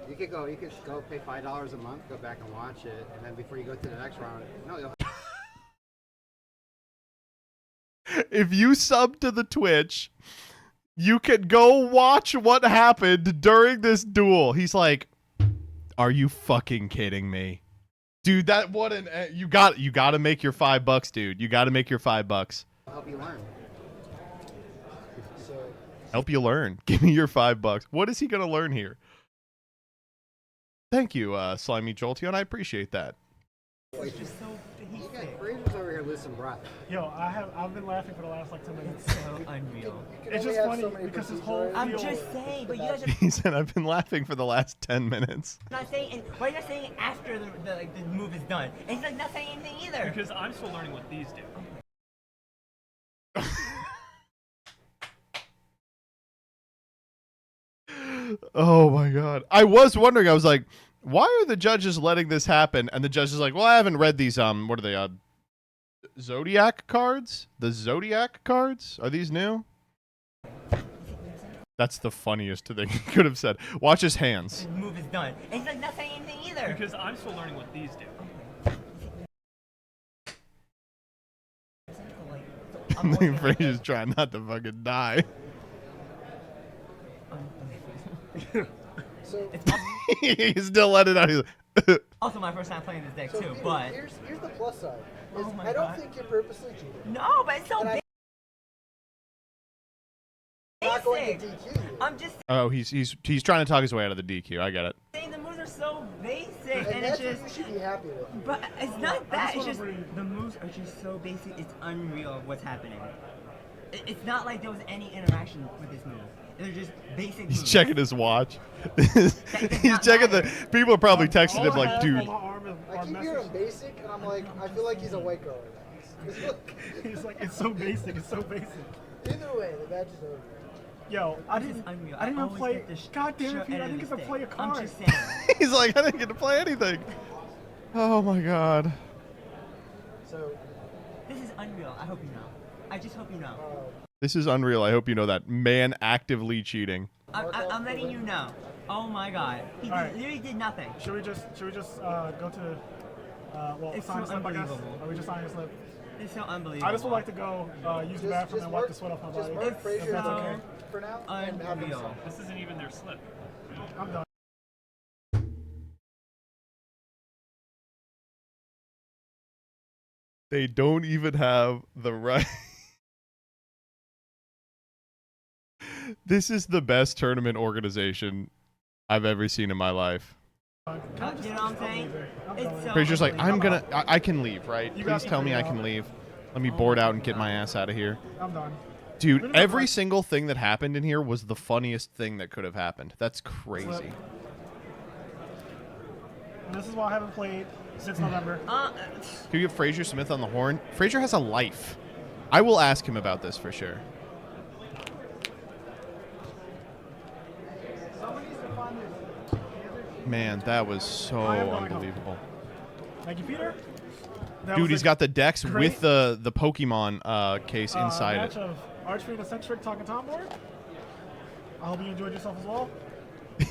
[SPEAKER 2] You could go pay $5 a month, go back and watch it, and then before you go to the next round, no, you'll.
[SPEAKER 1] If you sub to the Twitch, you can go watch what happened during this duel. He's like, are you fucking kidding me? Dude, that what an you got to make your $5, dude. You got to make your $5.
[SPEAKER 2] Help you learn.
[SPEAKER 1] Help you learn. Give me your $5. What is he going to learn here? Thank you, Slimy Jolteon. I appreciate that.
[SPEAKER 26] It's just so basic.
[SPEAKER 2] Fraser's over here losing breath.
[SPEAKER 24] Yo, I've been laughing for the last like 10 minutes.
[SPEAKER 26] It's so unreal.
[SPEAKER 24] It's just funny because his whole
[SPEAKER 26] I'm just saying, but you guys are
[SPEAKER 1] He said, I've been laughing for the last 10 minutes.
[SPEAKER 26] not saying, and why are you not saying it after the move is done? And he's like not saying anything either.
[SPEAKER 17] Because I'm still learning what these do.
[SPEAKER 1] Oh my god. I was wondering, I was like, why are the judges letting this happen? And the judge is like, well, I haven't read these, what are they, Zodiac cards? The Zodiac cards? Are these new? That's the funniest thing he could have said. Watch his hands.
[SPEAKER 26] The move is done. And he's like not saying anything either.
[SPEAKER 17] Because I'm still learning what these do.
[SPEAKER 1] Fraser's trying not to fucking die.
[SPEAKER 2] So
[SPEAKER 1] He's still letting it out. He's like,
[SPEAKER 26] Also my first time playing this deck
[SPEAKER 2] so
[SPEAKER 26] too,
[SPEAKER 2] Peter,
[SPEAKER 26] but
[SPEAKER 2] here's the plus side. Is
[SPEAKER 26] Oh my
[SPEAKER 2] I don't
[SPEAKER 26] God.
[SPEAKER 2] think you're purposely cheating.
[SPEAKER 26] no, but it's so
[SPEAKER 2] And
[SPEAKER 26] basic.
[SPEAKER 2] I'm not going to DQ you.
[SPEAKER 26] I'm just
[SPEAKER 1] oh, he's trying to talk his way out of the DQ. I get it.
[SPEAKER 26] saying the moves are so basic,
[SPEAKER 2] And
[SPEAKER 26] and it's
[SPEAKER 2] that's what
[SPEAKER 26] just.
[SPEAKER 2] you should be happy with.
[SPEAKER 26] But it's not that. It's
[SPEAKER 24] wanna
[SPEAKER 26] just the moves are just so basic. It's unreal of what's happening. It's not like there was any interaction with this move. They're just basic.
[SPEAKER 1] He's
[SPEAKER 26] moves.
[SPEAKER 1] checking his watch. He's checking the. People are probably texting him like, dude.
[SPEAKER 2] I keep hearing basic, and I'm like, I feel like he's a white girl right now.
[SPEAKER 24] He's like, it's so basic, it's so basic.
[SPEAKER 2] Either way, the match is over.
[SPEAKER 24] Yo, I
[SPEAKER 26] This is
[SPEAKER 24] didn't
[SPEAKER 26] unreal.
[SPEAKER 24] I didn't even
[SPEAKER 26] always
[SPEAKER 24] play.
[SPEAKER 26] get the
[SPEAKER 24] God damn
[SPEAKER 26] short
[SPEAKER 24] it, Peter, I
[SPEAKER 26] end
[SPEAKER 24] didn't
[SPEAKER 26] of
[SPEAKER 24] get to
[SPEAKER 26] the
[SPEAKER 24] play a
[SPEAKER 26] stick. I'm
[SPEAKER 24] card.
[SPEAKER 26] just saying.
[SPEAKER 1] He's like, I didn't get to play anything. Oh my god.
[SPEAKER 2] So
[SPEAKER 26] This is unreal. I hope you know. I just hope you know.
[SPEAKER 1] This is unreal. I hope you know that. Man actively cheating.
[SPEAKER 26] I'm letting you know. Oh my god. He
[SPEAKER 24] Alright.
[SPEAKER 26] literally did nothing.
[SPEAKER 24] Should we just go to well
[SPEAKER 26] It's
[SPEAKER 24] sign
[SPEAKER 26] so
[SPEAKER 24] a slip, I guess?
[SPEAKER 26] unbelievable.
[SPEAKER 24] Are we just signing a slip?
[SPEAKER 26] It's so unbelievable.
[SPEAKER 24] I just would like to go use the bathroom and wipe the sweat off my body.
[SPEAKER 2] mark
[SPEAKER 24] If
[SPEAKER 2] Fraser
[SPEAKER 24] that's
[SPEAKER 26] so
[SPEAKER 24] okay.
[SPEAKER 2] for now, and have them
[SPEAKER 26] unreal.
[SPEAKER 2] sign.
[SPEAKER 17] This isn't even their slip.
[SPEAKER 24] I'm done.
[SPEAKER 1] They don't even have the right. This is the best tournament organization I've ever seen in my life.
[SPEAKER 26] You know what I'm saying? It's so
[SPEAKER 1] Fraser's like, I'm
[SPEAKER 26] unbelievable.
[SPEAKER 1] gonna, I can leave, right?
[SPEAKER 24] You
[SPEAKER 1] Please
[SPEAKER 24] guys
[SPEAKER 1] tell
[SPEAKER 24] can
[SPEAKER 1] me I
[SPEAKER 24] figure it
[SPEAKER 1] can
[SPEAKER 24] out.
[SPEAKER 1] leave. Let me board out and get my ass out of here.
[SPEAKER 24] I'm done.
[SPEAKER 1] Dude, every single thing that happened in here was the funniest thing that could have happened. That's crazy.
[SPEAKER 24] And this is why I haven't played since November.
[SPEAKER 1] Can you get Fraser Smith on the horn? Fraser has a life. I will ask him about this for sure. Man, that was so unbelievable.
[SPEAKER 24] Thank you, Peter. That
[SPEAKER 1] Dude,
[SPEAKER 24] was
[SPEAKER 1] he's
[SPEAKER 24] a
[SPEAKER 1] got the decks
[SPEAKER 24] great,
[SPEAKER 1] with the Pokemon case inside
[SPEAKER 24] match
[SPEAKER 1] it.
[SPEAKER 24] of Archery and Eccentric talking Tom board. I hope you enjoyed yourself as well.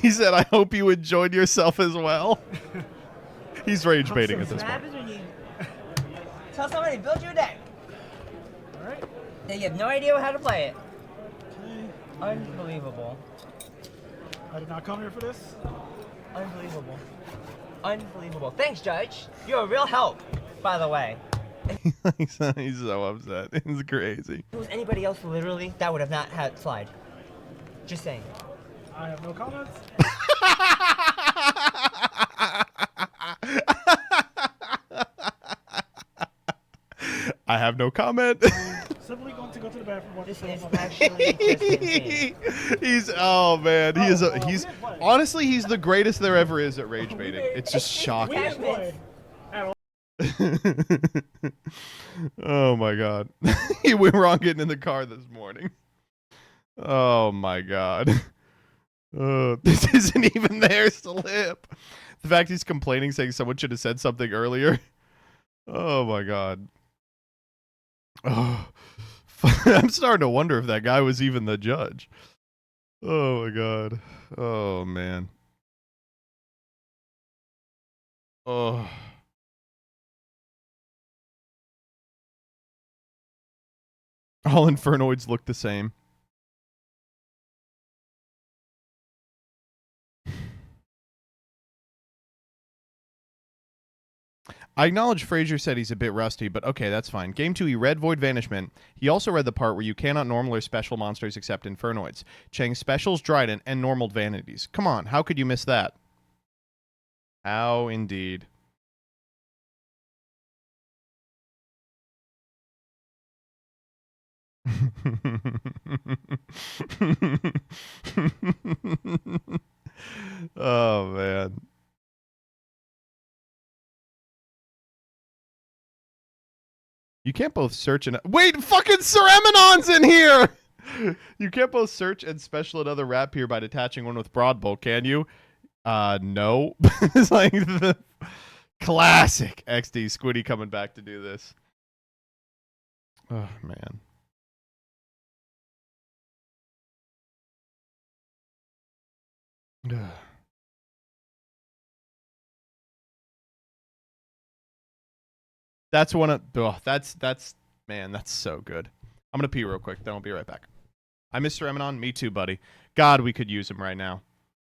[SPEAKER 1] He said, I hope you enjoyed yourself as well. He's rage baiting at this
[SPEAKER 26] What
[SPEAKER 1] point.
[SPEAKER 26] happens when you tell somebody to build you a deck?
[SPEAKER 24] Alright.
[SPEAKER 26] And you have no idea how to play it. Unbelievable.
[SPEAKER 24] I did not come here for this.
[SPEAKER 26] Unbelievable. Unbelievable. Thanks, Judge. You're a real help, by the way.
[SPEAKER 1] He's so upset. It's crazy.
[SPEAKER 26] If it was anybody else, literally, that would have not had slide. Just saying.
[SPEAKER 24] I have no comments.
[SPEAKER 1] I have no comment.
[SPEAKER 24] simply going to go to the bathroom. Watch
[SPEAKER 26] This
[SPEAKER 24] the
[SPEAKER 26] is
[SPEAKER 24] show.
[SPEAKER 26] actually just insane.
[SPEAKER 1] He's he's honestly he's the greatest there ever is at rage baiting. It's just shocking.
[SPEAKER 24] We didn't play at all.
[SPEAKER 1] Oh my god. He went wrong getting in the car this morning. Oh my god. This isn't even their slip. The fact he's complaining saying someone should have said something earlier. Oh my god. Oh. I'm starting to wonder if that guy was even the judge. Oh my god. Oh man. Oh. All Infernoids look the same. I acknowledge Frazier said he's a bit rusty, but okay, that's fine. Game 2, he read Void Vanishment. He also read the part where you cannot normal or special monsters except Infernoids. Chang specials, Dryden, and normaled vanities. Come on, how could you miss that? How indeed. Oh, man. You can't both search and... Wait, fucking Cereminon's in here! You can't both search and special another rap here by detaching one with Broadbolt, can you? No. It's like the classic XD Squiddy coming back to do this. Oh, man. That's one of... Oh, that's... Man, that's so good. I'm going to pee real quick, then I'll be right back. I miss Cereminon. Me too, buddy. God, we could use him right now.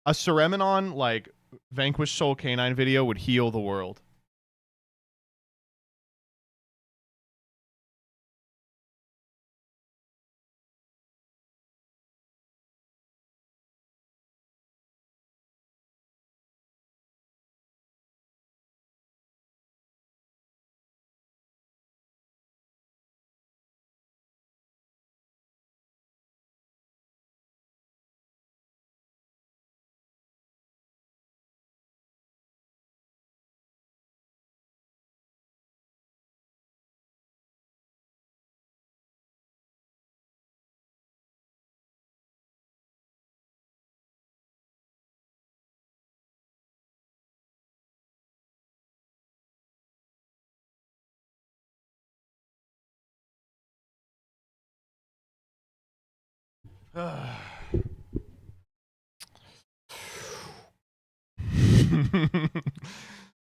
[SPEAKER 1] A Cereminon, like, Vanquish Soul Canine video would heal the world.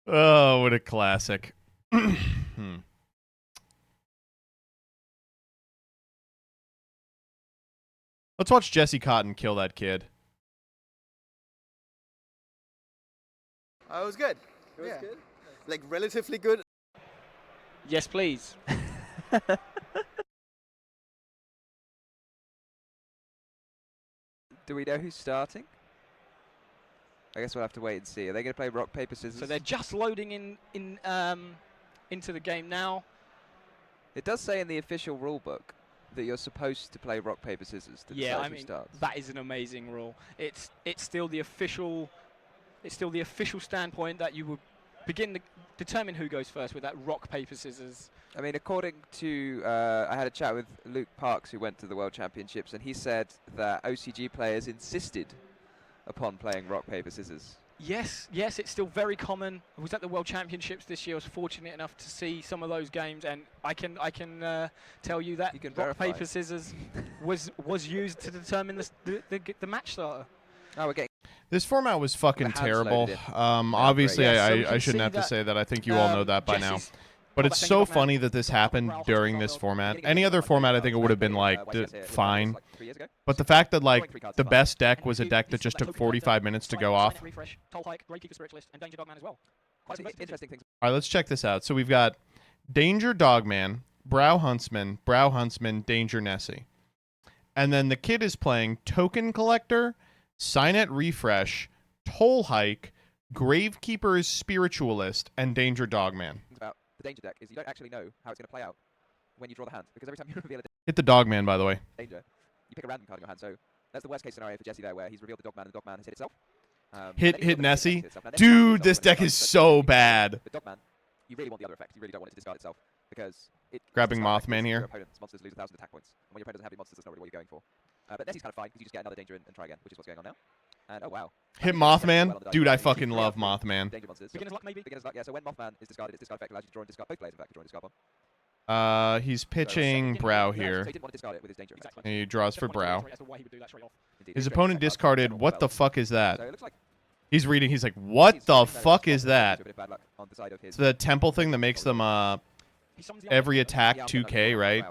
[SPEAKER 1] Oh, what a classic. Let's watch Jesse Cotton kill that kid.
[SPEAKER 4] It was good. It was good? Like, relatively good.
[SPEAKER 5] Yes, please.
[SPEAKER 6] Do we know who's starting? I guess we'll have to wait and see. Are they going to play rock, paper, scissors?
[SPEAKER 5] So they're just loading into the game now.
[SPEAKER 6] It does say in the official rulebook that you're supposed to play rock, paper, scissors to decide who starts.
[SPEAKER 5] That is an amazing rule. It's still the official standpoint that you would begin to determine who goes first with that rock, paper, scissors.
[SPEAKER 6] I mean, according to, I had a chat with Luke Parks, who went to the World Championships, and he said that OCG players insisted upon playing rock, paper, scissors.
[SPEAKER 5] Yes, it's still very common. I was at the World Championships this year. I was fortunate enough to see some of those games, and I can tell you that rock, paper, scissors was used to determine the match starter.
[SPEAKER 6] Oh, we're getting...
[SPEAKER 1] This format was fucking terrible. Obviously, I shouldn't have to say that. I think you all know that by now. But it's so funny that this happened during this format. Any other format, I think it would have been, like, fine. But the fact that, like, the best deck was a deck that just took 45 minutes to go off. All right, let's check this out. So we've got Danger Dogman, Brow Huntsman, Danger Nessie. And then the kid is playing Token Collector, Signet Refresh, Toll Hike, Gravekeeper's Spiritualist, and Danger Dogman.
[SPEAKER 6] About the Danger deck is you don't actually know how it's going to play out when you draw the hand, because every time you reveal a
[SPEAKER 1] Hit the Dogman, by the way.
[SPEAKER 6] danger, you pick a random card in your hand. So that's the worst case scenario for Jesse there, where he's revealed the Dogman and the Dogman has hit itself.
[SPEAKER 1] Hit Nessie. Dude, this deck is so bad.
[SPEAKER 6] With Dogman, you really want the other effect. You really don't want it to discard itself, because it
[SPEAKER 1] Grabbing Mothman here.
[SPEAKER 6] Your opponent's monsters lose 1,000 attack points. And when your opponent doesn't have any monsters, that's not really what you're going for. But Nessie's kind of fine, because you just get another danger and try again, which is what's going on now. And oh wow.
[SPEAKER 1] Hit Mothman. Dude, I fucking love Mothman.
[SPEAKER 6] Danger monsters. Beginner's luck, maybe? Beginner's luck, yeah. So when Mothman is discarded, its discard effect allows you to draw and discard both players, in fact, to draw and discard one.
[SPEAKER 1] He's pitching Brow here.
[SPEAKER 6] So he didn't want to discard it with his danger effect.
[SPEAKER 1] And he draws for Brow.
[SPEAKER 6] Indeed.
[SPEAKER 1] His opponent discarded. What the fuck is that?
[SPEAKER 6] So it looks like
[SPEAKER 1] He's reading. He's like, what the fuck is that?
[SPEAKER 6] a bit of bad luck on the side of his
[SPEAKER 1] It's the temple thing that makes them every attack 2k, right?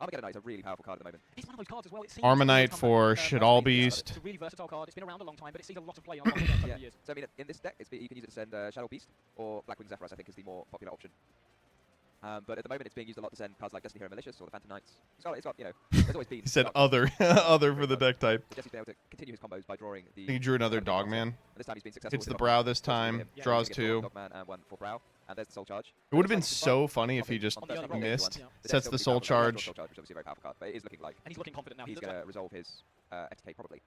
[SPEAKER 6] Armageddon is a really powerful card at the moment.
[SPEAKER 5] It's one of those cards as well. It seems
[SPEAKER 1] Armonite
[SPEAKER 5] to
[SPEAKER 1] for Shitall Beast.
[SPEAKER 5] It's a really versatile card. It's been around a long time, but it sees a lot of play on the couple of years.
[SPEAKER 6] So I mean, in this deck, you can use it to send Shadow Beast or Blackwing Zephyros, I think, is the more popular option. But at the moment, it's being used a lot to send cards like Destiny Hero Malicious or the Phantom Knights. It's got you know, there's always been.
[SPEAKER 1] He said other, other for the deck type.
[SPEAKER 6] Jesse's been able to continue his combos by drawing the.
[SPEAKER 1] He drew another Dogman.
[SPEAKER 6] This time he's been successful.
[SPEAKER 1] Hits the Brow this time. Draws 2.
[SPEAKER 6] Dogman and 1 for Brow, and there's the Soul Charge.
[SPEAKER 1] It would have been so funny if he just missed. Sets the Soul Charge.
[SPEAKER 6] Which is obviously a very powerful card, but it is looking like.
[SPEAKER 5] And he's looking confident now.
[SPEAKER 6] He's going to resolve his FTK probably.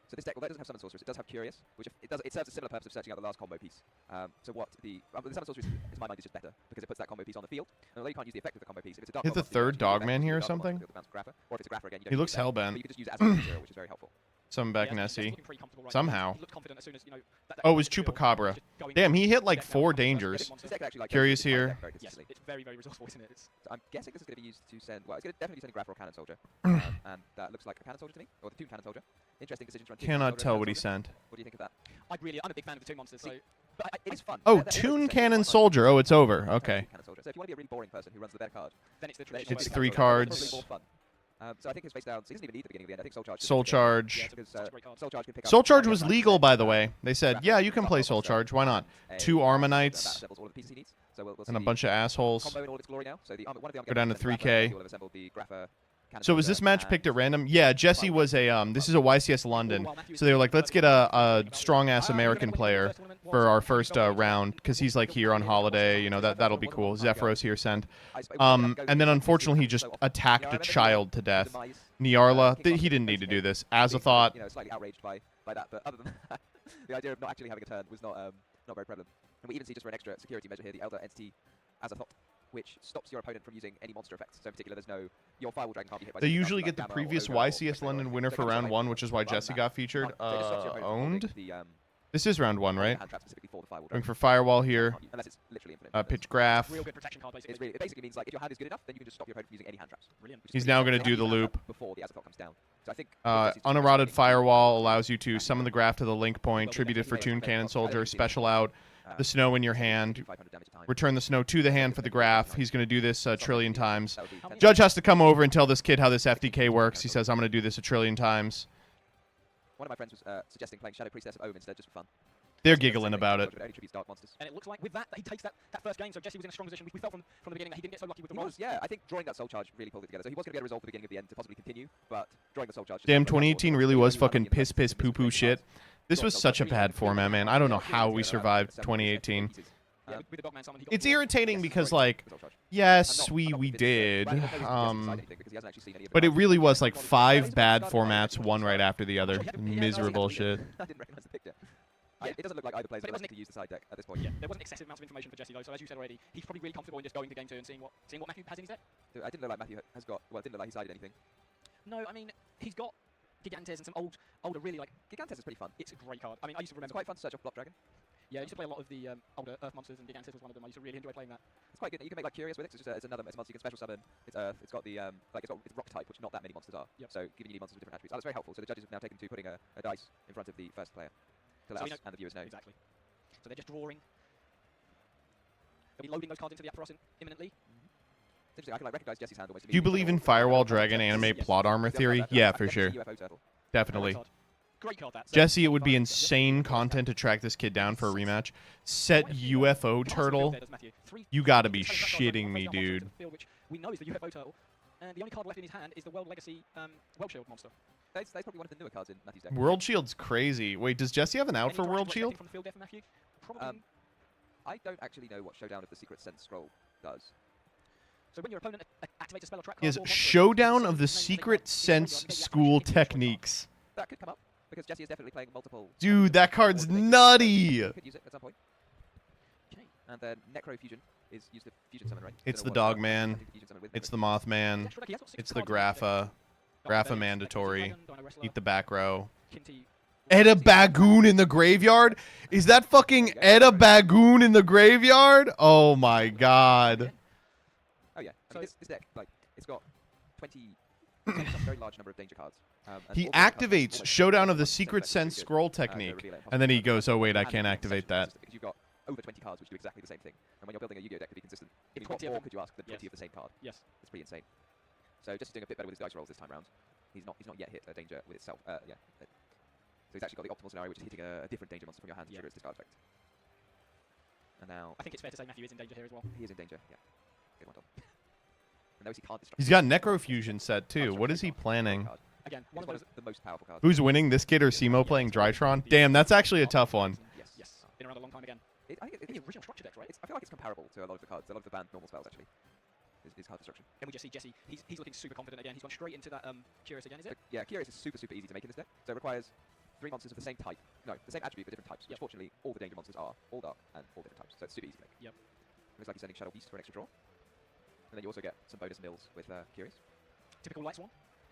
[SPEAKER 6] So this deck, although it doesn't have Summon Sorceress, it does have Curious, which it serves a similar purpose of searching out the last combo piece. So what the Summon Sorceress, in my mind, is just better because it puts that combo piece on the field. And although you can't use the effect of the combo piece, if it's a dark
[SPEAKER 1] Hit the third Dogman here or something.
[SPEAKER 6] Or if it's a Grapher again,
[SPEAKER 1] He looks hellbent.
[SPEAKER 6] But you can just use it as a which is very helpful.
[SPEAKER 1] Summon back Nessie.
[SPEAKER 5] Right
[SPEAKER 1] Somehow.
[SPEAKER 5] As as, you know,
[SPEAKER 1] Oh, it was Chupacabra. Damn, he hit like 4 dangers. Curious here.
[SPEAKER 5] Yes, it's very, very resourceful, isn't it?
[SPEAKER 6] So I'm guessing this is going to be used to send. Well, it's going to definitely send a Grapher or Cannon Soldier, and that looks like a Cannon Soldier to me, or the Toon Cannon Soldier. Interesting decision to run.
[SPEAKER 1] Cannot tell what he sent.
[SPEAKER 6] What do you think of that?
[SPEAKER 5] I'm a big fan of the Toon monsters, so but it's fun.
[SPEAKER 1] Oh, Toon Cannon Soldier. Oh, it's over. Okay.
[SPEAKER 6] So if you want to be a really boring person who runs the better card,
[SPEAKER 5] then it's the traditional.
[SPEAKER 1] It's 3 cards.
[SPEAKER 6] More fun. So I think his face down. So he doesn't even need the beginning of the end. I think Soul Charge.
[SPEAKER 1] Soul Charge.
[SPEAKER 6] Soul Charge can pick up.
[SPEAKER 1] Soul Charge was legal, by the way. They said, yeah, you can play Soul Charge. Why not? 2 Armonites. And a bunch of assholes. Go down to 3k. So was this match picked at random? Yeah, Jesse was a, this is a YCS London. So they were like, let's get a strong-ass American player for our first round, because he's like here on holiday, you know, that'll be cool. Zephyros here send. And then unfortunately he just attacked a child to death. Niarla, he didn't need to do this. Azathoth.
[SPEAKER 6] You know, slightly outraged by that, but other than that, the idea of not actually having a turn was not very prevalent. And we even see just for an extra security measure here, the Elder Entity Azathoth, which stops your opponent from using any monster effects. So in particular, there's no your Firewall Dragon can't be hit by.
[SPEAKER 1] They usually get the previous YCS London winner for round 1, which is why Jesse got featured. Owned. This is round 1, right? Going for Firewall here. Pitch Graph.
[SPEAKER 6] Real good protection card, basically. It basically means like if your hand is good enough, then you can just stop your opponent from using any hand traps. Brilliant.
[SPEAKER 1] He's now going to do the loop.
[SPEAKER 6] Before the Azathoth comes down. So I think
[SPEAKER 1] uneroded Firewall allows you to summon the graph to the link point, tribute it for Toon Cannon Soldier, special out the snow in your hand, return the snow to the hand for the graph. He's going to do this a trillion times. Judge has to come over and tell this kid how this FDK works. He says, I'm going to do this a trillion times.
[SPEAKER 6] One of my friends was suggesting playing Shadow Priestess of Omen instead just for fun.
[SPEAKER 1] They're giggling about it.
[SPEAKER 5] And it looks like with that, he takes that first game, so Jesse was in a strong position. We felt from the beginning that he didn't get so lucky with the rolls.
[SPEAKER 6] Yeah, I think drawing that Soul Charge really pulled it together. So he was going to get a result at the beginning of the end to possibly continue, but drawing the Soul Charge...
[SPEAKER 1] Damn, 2018 really was fucking piss poo shit. This was such a bad format, man. I don't know how we survived 2018. It's irritating because, like, yes, we did. But it really was like 5 bad formats, one right after the other. Miserable shit.
[SPEAKER 6] I didn't recognize the picture. It doesn't look like either player is to use the side deck at this point.
[SPEAKER 5] Yeah, there wasn't excessive amounts of information for Jesse though, so as you said already, he's probably really comfortable in just going to game 2 and seeing what Matthew has in his deck.
[SPEAKER 6] I didn't look like Matthew has got. Well, it didn't look like he sided anything.
[SPEAKER 5] No, I mean he's got Gigantes and some older really like.
[SPEAKER 6] Gigantes is pretty fun.
[SPEAKER 5] It's a great card. I mean, I used to remember.
[SPEAKER 6] It's quite fun to search off Block Dragon.
[SPEAKER 5] Yeah, I used to play a lot of the older Earth monsters, and Gigantes was one of them. I used to really enjoy playing that.
[SPEAKER 6] It's quite good. You can make like Curious with it. It's another monster you can special summon. It's Earth. It's got the it's Rock type, which not that many monsters are.
[SPEAKER 5] Yep.
[SPEAKER 6] So giving you monsters with different attributes. That's very helpful. So the judges have now taken to putting a dice in front of the first player to let us and the viewers know.
[SPEAKER 5] Exactly. So they're just drawing. They'll be loading those cards into the Aporos imminently.
[SPEAKER 6] It's interesting. I can like recognize Jesse's hand almost.
[SPEAKER 1] Do you believe in Firewall Dragon anime plot armor theory? Yeah, for sure. Definitely.
[SPEAKER 5] Great card, that.
[SPEAKER 1] Jesse, it would be insane content to track this kid down for a rematch. Set UFO Turtle. You gotta be shitting me, dude.
[SPEAKER 5] We know is the UFO Turtle, and the only card left in his hand is the World Legacy World Shield monster.
[SPEAKER 6] That's probably one of the newer cards in Matthew's deck.
[SPEAKER 1] World Shield's crazy. Wait, does Jesse have an out for World Shield?
[SPEAKER 5] From the field there for Matthew?
[SPEAKER 6] I don't actually know what Showdown of the Secret Sense scroll does.
[SPEAKER 5] So when your opponent activates a spell or track
[SPEAKER 1] Is
[SPEAKER 5] card or monster,
[SPEAKER 1] Showdown
[SPEAKER 5] you
[SPEAKER 1] of the
[SPEAKER 5] send
[SPEAKER 1] Secret
[SPEAKER 5] the
[SPEAKER 1] Sense
[SPEAKER 5] graveyard,
[SPEAKER 1] School
[SPEAKER 5] immediately activate
[SPEAKER 1] Techniques.
[SPEAKER 6] That could come up because Jesse is definitely playing multiple.
[SPEAKER 1] Dude, that card's nutty.
[SPEAKER 6] You could use it at some point.
[SPEAKER 5] Okay.
[SPEAKER 6] And then Necro Fusion is used to fusion summon, right?
[SPEAKER 1] It's
[SPEAKER 6] Don't
[SPEAKER 1] the
[SPEAKER 6] know what-
[SPEAKER 1] Dog Man. It's the Mothman. It's the Grapha. Grapha mandatory. Eat the back row. Edda Bagoon in the graveyard? Is that fucking Edda Bagoon in the graveyard? Oh my god.
[SPEAKER 6] Oh yeah. I mean, this deck, like, it's got 20. It's got a very large number of danger cards. And
[SPEAKER 1] He
[SPEAKER 6] all the danger cards
[SPEAKER 1] activates
[SPEAKER 6] almost
[SPEAKER 1] Showdown of the
[SPEAKER 6] 100%
[SPEAKER 1] Secret
[SPEAKER 6] effect,
[SPEAKER 1] Sense
[SPEAKER 6] which is
[SPEAKER 1] Scroll
[SPEAKER 6] good, to
[SPEAKER 1] Technique.
[SPEAKER 6] reveal it
[SPEAKER 1] And then he
[SPEAKER 6] impossible.
[SPEAKER 1] goes, oh wait, I
[SPEAKER 6] And
[SPEAKER 1] can't
[SPEAKER 6] it's
[SPEAKER 1] activate
[SPEAKER 6] essentially
[SPEAKER 1] that.
[SPEAKER 6] just because you've got over 20 cards which do exactly the same thing. And when you're building a Yu-Gi-Oh deck to be consistent, I mean, what
[SPEAKER 5] 20 of
[SPEAKER 6] more
[SPEAKER 5] them.
[SPEAKER 6] could you ask than 20
[SPEAKER 5] Yes.
[SPEAKER 6] of the same card?
[SPEAKER 5] Yes.
[SPEAKER 6] It's pretty insane. So just doing a bit better with his dice rolls this time round. He's not yet hit a danger with itself. Yeah. So he's actually got the optimal scenario, which is hitting a different danger monster from your hand to trigger its discard effect. And now
[SPEAKER 5] I think it's fair to say Matthew is in danger here as well.
[SPEAKER 6] he is in danger. Yeah. Good one, Tom. And notice he can't destruct.
[SPEAKER 1] He's got Necrofusion set too. What is he planning?
[SPEAKER 5] Again,
[SPEAKER 6] One of the most powerful cards.
[SPEAKER 1] Who's winning, this kid or Simo playing Drytron? Damn, that's actually a tough one.
[SPEAKER 5] Yes. Been around a long time again.
[SPEAKER 6] I think
[SPEAKER 5] In the original structure decks, right?
[SPEAKER 6] I feel like it's comparable to a lot of the cards, a lot of the banned normal spells actually. Is card destruction.
[SPEAKER 5] Then we just see Jesse. He's looking super confident again. He's gone straight into that Curious again, is it?
[SPEAKER 6] Yeah, Curious is super easy to make in this deck. So it requires 3 monsters of the same type. No, the same attribute but different types. Which fortunately, all the danger monsters are all dark and all different types. So it's super easy to make.
[SPEAKER 5] Yep.
[SPEAKER 6] Looks like he's sending Shadow Beast for an extra draw. And then you also get some bonus mills with Curious.
[SPEAKER 5] Typical Light Swan.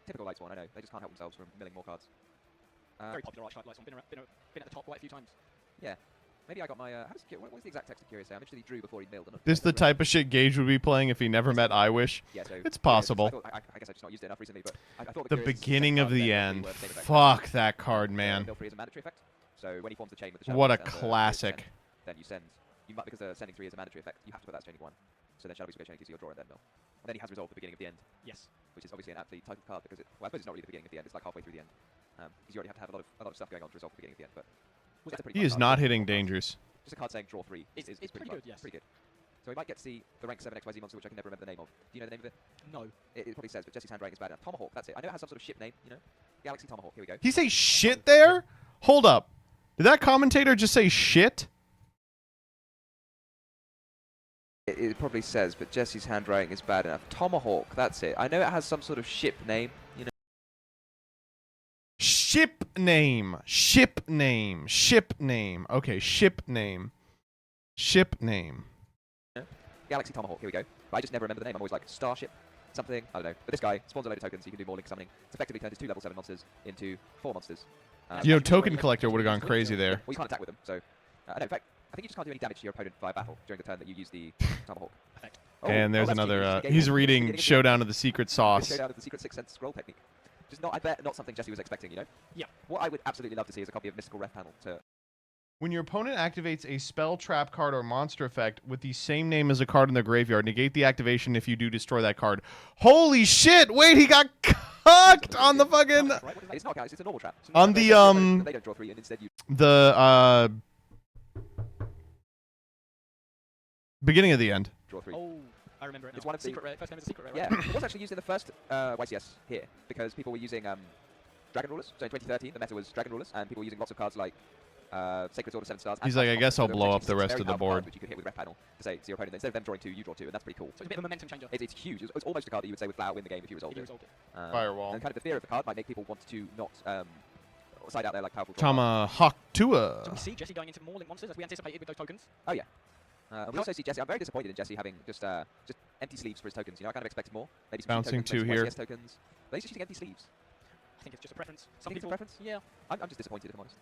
[SPEAKER 6] Typical Light Swan, I know. They just can't help themselves from milling more cards.
[SPEAKER 5] Very popular Archetype Light Swan. Been at the top quite a few times.
[SPEAKER 6] Yeah. Maybe I got my. What was the exact text of Curious say? I'm interested he drew before he milled.
[SPEAKER 1] This is the type of shit Gage would be playing if he never met I Wish.
[SPEAKER 6] Yeah, so
[SPEAKER 1] It's possible.
[SPEAKER 6] I guess I just not used it enough recently, but I thought
[SPEAKER 1] The
[SPEAKER 6] Curious
[SPEAKER 1] beginning of
[SPEAKER 6] card
[SPEAKER 1] the
[SPEAKER 6] there
[SPEAKER 1] end.
[SPEAKER 6] were the same effect.
[SPEAKER 1] Fuck that card, man.
[SPEAKER 6] Mill free is a mandatory effect. So when he forms the chain with the Shadow
[SPEAKER 1] What a
[SPEAKER 6] Beast and the
[SPEAKER 1] classic.
[SPEAKER 6] Chain, then you send. Because the sending 3 is a mandatory effect, you have to put that as chaining 1. So then Shadow Beast will go chaining 2, so you'll draw and then mill. And then he has resolved the beginning of the end.
[SPEAKER 5] Yes.
[SPEAKER 6] Which is obviously an aptly titled card because I suppose it's not really the beginning of the end. It's like halfway through the end. Because you already have to have a lot of stuff going on to resolve the beginning of the end. But it's a pretty
[SPEAKER 1] He
[SPEAKER 6] fun
[SPEAKER 1] is
[SPEAKER 6] card.
[SPEAKER 1] not hitting dangers.
[SPEAKER 6] Just a card saying draw 3 is
[SPEAKER 5] It's pretty
[SPEAKER 6] fun.
[SPEAKER 5] good, yes.
[SPEAKER 6] Pretty good. So we might get to see the rank 7 XYZ monster, which I can never remember the name of. Do you know the name of it?
[SPEAKER 5] No.
[SPEAKER 6] It probably says, but Jesse's handwriting is bad enough. Tomahawk, that's it. I know it has some sort of ship name, you know? Galaxy Tomahawk, here we go.
[SPEAKER 1] He say shit there? Hold up. Did that commentator just say shit?
[SPEAKER 6] It probably says, but Jesse's handwriting is bad enough. Tomahawk, that's it. I know it has some sort of ship name, you know?
[SPEAKER 1] Ship name. Ship name. Ship name. Okay, ship name. Ship name.
[SPEAKER 6] Galaxy Tomahawk, here we go. But I just never remember the name. I'm always like, Starship, something, I don't know. But this guy spawns a load of tokens, so you can do more link summoning. It's effectively turned his 2 level 7 monsters into 4 monsters.
[SPEAKER 1] You know, Token Collector would have gone crazy there.
[SPEAKER 6] Well, you can't attack with them, so... no, in fact, I think you just can't do any damage to your opponent via battle during the turn that you use the Tomahawk.
[SPEAKER 1] And there's
[SPEAKER 6] that's
[SPEAKER 1] another,
[SPEAKER 6] genius. He
[SPEAKER 1] he's
[SPEAKER 6] gave
[SPEAKER 1] reading
[SPEAKER 6] beginning of the-
[SPEAKER 1] Showdown of the Secret Sauce.
[SPEAKER 6] Showdown of the Secret Sixth Sense scroll technique. Just not, I bet, not something Jesse was expecting, you know?
[SPEAKER 5] Yeah.
[SPEAKER 6] What I would absolutely love to see is a copy of Mystical Ref Panel to...
[SPEAKER 1] When your opponent activates a spell, trap card, or monster effect with the same name as a card in the graveyard, negate the activation if you do destroy that card. Holy shit! Wait, he got cucked on the fucking...
[SPEAKER 6] It's not Galaxy, it's a normal trap.
[SPEAKER 1] On the,
[SPEAKER 6] They don't draw 3, and instead you...
[SPEAKER 1] The, beginning of the end.
[SPEAKER 6] Draw 3.
[SPEAKER 5] Oh, I remember it now.
[SPEAKER 6] It's one of the...
[SPEAKER 5] Secret Rare. First name is a Secret Rare,
[SPEAKER 6] Yeah,
[SPEAKER 5] right?
[SPEAKER 6] it was actually used in the first YCS here, because people were using Dragon Rulers. So in 2013, the meta was Dragon Rulers, and people were using lots of cards like Sacred Sword of 7 Stars.
[SPEAKER 1] He's like, I guess I'll blow up the rest of the
[SPEAKER 6] Cards,
[SPEAKER 1] board.
[SPEAKER 6] which you could hit with Ref Panel to say to your opponent, instead of them drawing 2, you draw 2, and that's pretty cool.
[SPEAKER 5] So it's a bit of a momentum changer.
[SPEAKER 6] It's huge. It's almost a card that you would say would flat out win the game if you resolved it.
[SPEAKER 1] Firewall.
[SPEAKER 6] And kind of the fear of the card might make people want to not side out there like powerful draw.
[SPEAKER 1] Tomahawk Tua.
[SPEAKER 5] So we see Jesse going into more link monsters as we anticipated with those tokens.
[SPEAKER 6] Oh yeah. We also see Jesse. I'm very disappointed in Jesse having just empty sleeves for his tokens. You know, I kind of expected more. Maybe some
[SPEAKER 1] Bouncing
[SPEAKER 6] tokens,
[SPEAKER 1] 2
[SPEAKER 6] maybe some
[SPEAKER 1] here.
[SPEAKER 6] YCS tokens. But he's just using empty sleeves.
[SPEAKER 5] I think it's just a preference. Some
[SPEAKER 6] Think it's a
[SPEAKER 5] people.
[SPEAKER 6] preference?
[SPEAKER 5] Yeah.
[SPEAKER 6] I'm just disappointed if I'm honest.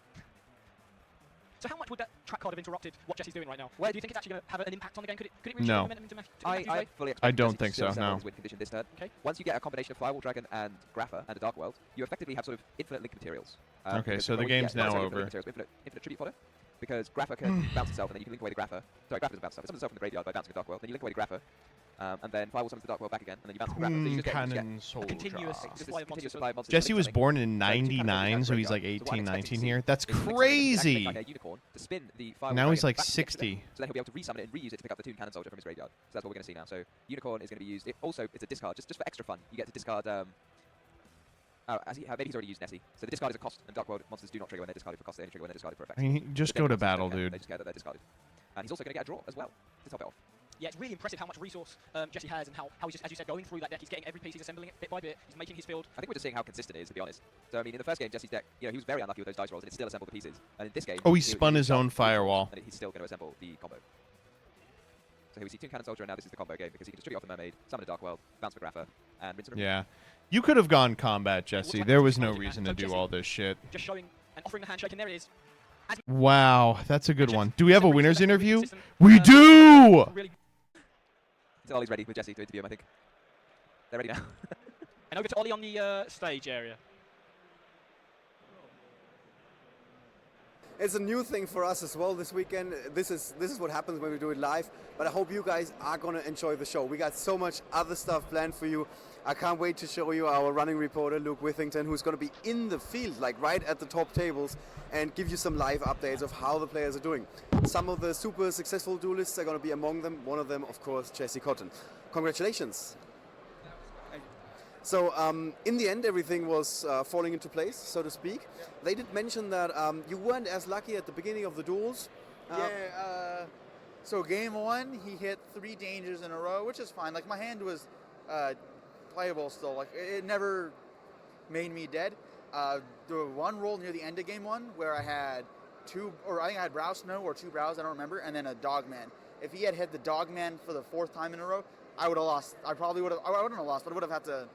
[SPEAKER 5] So how much would that track card have interrupted what Jesse's doing right now? Do you think it's actually going to have an impact on the game? Could it really
[SPEAKER 1] No.
[SPEAKER 5] momentum into Matthew's
[SPEAKER 6] I
[SPEAKER 5] way?
[SPEAKER 6] fully expect
[SPEAKER 1] I don't
[SPEAKER 6] Jesse
[SPEAKER 1] think
[SPEAKER 6] to still
[SPEAKER 1] so,
[SPEAKER 6] settle
[SPEAKER 1] no.
[SPEAKER 6] his win condition this turn.
[SPEAKER 5] Okay.
[SPEAKER 6] Once you get a combination of Firewall Dragon and Grapha and a Dark World, you effectively have sort of infinite link materials.
[SPEAKER 1] Okay,
[SPEAKER 6] because
[SPEAKER 1] so the
[SPEAKER 6] what you
[SPEAKER 1] game's
[SPEAKER 6] get- not
[SPEAKER 1] now
[SPEAKER 6] necessarily
[SPEAKER 1] over.
[SPEAKER 6] Infinite, materials, but infinite tribute fodder. Because Grapha can bounce itself, and then you can link away the Grapha. Sorry, Grapha doesn't bounce itself. It summons itself from the graveyard by bouncing a Dark World. Then you link away the Grapha, and then Firewall summons the Dark World back again, and then you bounce the Grapha. So you just get
[SPEAKER 1] Cannon Soldier.
[SPEAKER 5] continuous
[SPEAKER 6] just
[SPEAKER 5] supply of
[SPEAKER 6] continuous
[SPEAKER 5] monsters.
[SPEAKER 6] supply of monsters.
[SPEAKER 1] Jesse was
[SPEAKER 6] coming.
[SPEAKER 1] born in
[SPEAKER 6] So you kind of
[SPEAKER 1] 99, so he's like
[SPEAKER 6] graveyard. So what
[SPEAKER 1] 18,
[SPEAKER 6] I'm expecting
[SPEAKER 1] 19
[SPEAKER 6] to see
[SPEAKER 1] here. That's
[SPEAKER 6] is you link something
[SPEAKER 1] crazy.
[SPEAKER 6] like a unicorn to spin the Firewall
[SPEAKER 1] Now he's
[SPEAKER 6] Dragon
[SPEAKER 1] like
[SPEAKER 6] back into the
[SPEAKER 1] 60.
[SPEAKER 6] deck, so then he'll be able to resummon it and reuse it to pick up the Toon Cannon Soldier from his graveyard. So that's what we're going to see now. So Unicorn is going to be used. It's a discard, just for extra fun. You get to discard. Maybe he's already used Nessie. So the discard is a cost, and Dark World monsters do not trigger when they're discarded for cost. They only trigger when they're discarded for effect.
[SPEAKER 1] I mean, just
[SPEAKER 6] The
[SPEAKER 1] go
[SPEAKER 6] deck
[SPEAKER 1] to
[SPEAKER 6] monsters
[SPEAKER 1] battle,
[SPEAKER 6] don't care.
[SPEAKER 1] dude.
[SPEAKER 6] They just care that they're discarded. And he's also going to get a draw as well to top it off.
[SPEAKER 5] yeah, it's really impressive how much resource Jesse has and how he's just, as you said, going through that deck. He's getting every piece, he's assembling it bit by bit, he's making his field.
[SPEAKER 6] I think we're just seeing how consistent it is, to be honest. So, I mean, in the first game, Jesse's deck, you know, he was very unlucky with those dice rolls, and it still assembled the pieces. And in this game...
[SPEAKER 1] Oh, he spun his own firewall.
[SPEAKER 6] And he's still going to assemble the combo. So here we see Toon Cannon Soldier, and now this is the combo game, because he can distribute off the Mermaid, summon a Dark World, bounce for Grapha, and rinse and repeat.
[SPEAKER 1] Yeah. You could have gone combat, Jesse. There was no reason to do all this shit.
[SPEAKER 5] Just showing and offering the handshake, and there it is.
[SPEAKER 1] Wow, that's a good one. Do we have a winner's interview? We do!
[SPEAKER 6] Ollie's ready with Jesse to interview him, I think. They're ready now.
[SPEAKER 5] And over to Ollie on the stage area.
[SPEAKER 4] It's a new thing for us as well this weekend. This is what happens when we do it live. But I hope you guys are gonna enjoy the show. We got so much other stuff planned for you. I can't wait to show you our running reporter, Luke Withington, who's gonna be in the field, like right at the top tables, and give you some live updates of how the players are doing. Some of the super successful duelists are gonna be among them. One of them, of course, Jesse Cotton. Congratulations. So in the end, everything was falling into place, so to speak. They did mention that you weren't as lucky at the beginning of the duels.
[SPEAKER 7] So game one, he hit 3 dangers in a row, which is fine. Like, my hand was playable still. Like, it never made me dead. There was one roll near the end of game one where I had I think I had Brow Snow or 2 Brows, I don't remember, and then a Dogman. If he had hit the Dogman for the 4th time in a row, I would have lost. I wouldn't have lost, but I would have had to.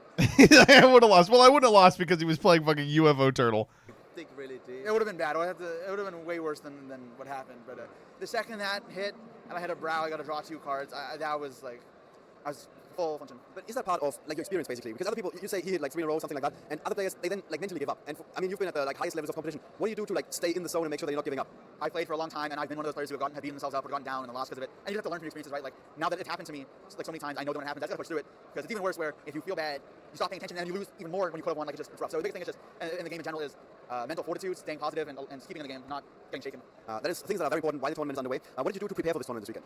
[SPEAKER 1] I would have lost. Well, I wouldn't have lost because he was playing fucking UFO Turtle.
[SPEAKER 7] I think really deep. It would have been bad. It would have been way worse than what happened. But the second that hit, and I had a Brow, I got to draw 2 cards. I was full function.
[SPEAKER 4] But is that part of like your experience basically? Because other people, you say he hit like 3 in a row, something like that, and other players, they then like mentally give up. And I mean, you've been at the like highest levels of competition. What do you do to like stay in the zone and make sure that you're not giving up?
[SPEAKER 7] I played for a long time, and I've been one of those players who have beaten themselves up or gone down and lost because of it. And you have to learn from your experiences, right? Like, now that it happened to me like so many times, I know that when it happens, I just gotta push through it. Because it's even worse where if you feel bad, you stop paying attention and you lose even more when you could have won. Like, it's rough. So the biggest thing is just in the game in general is mental fortitude, staying positive, and keeping in the game, not getting shaken.
[SPEAKER 4] That is things that are very important while the tournament is underway. What did you do to prepare for this tournament this weekend?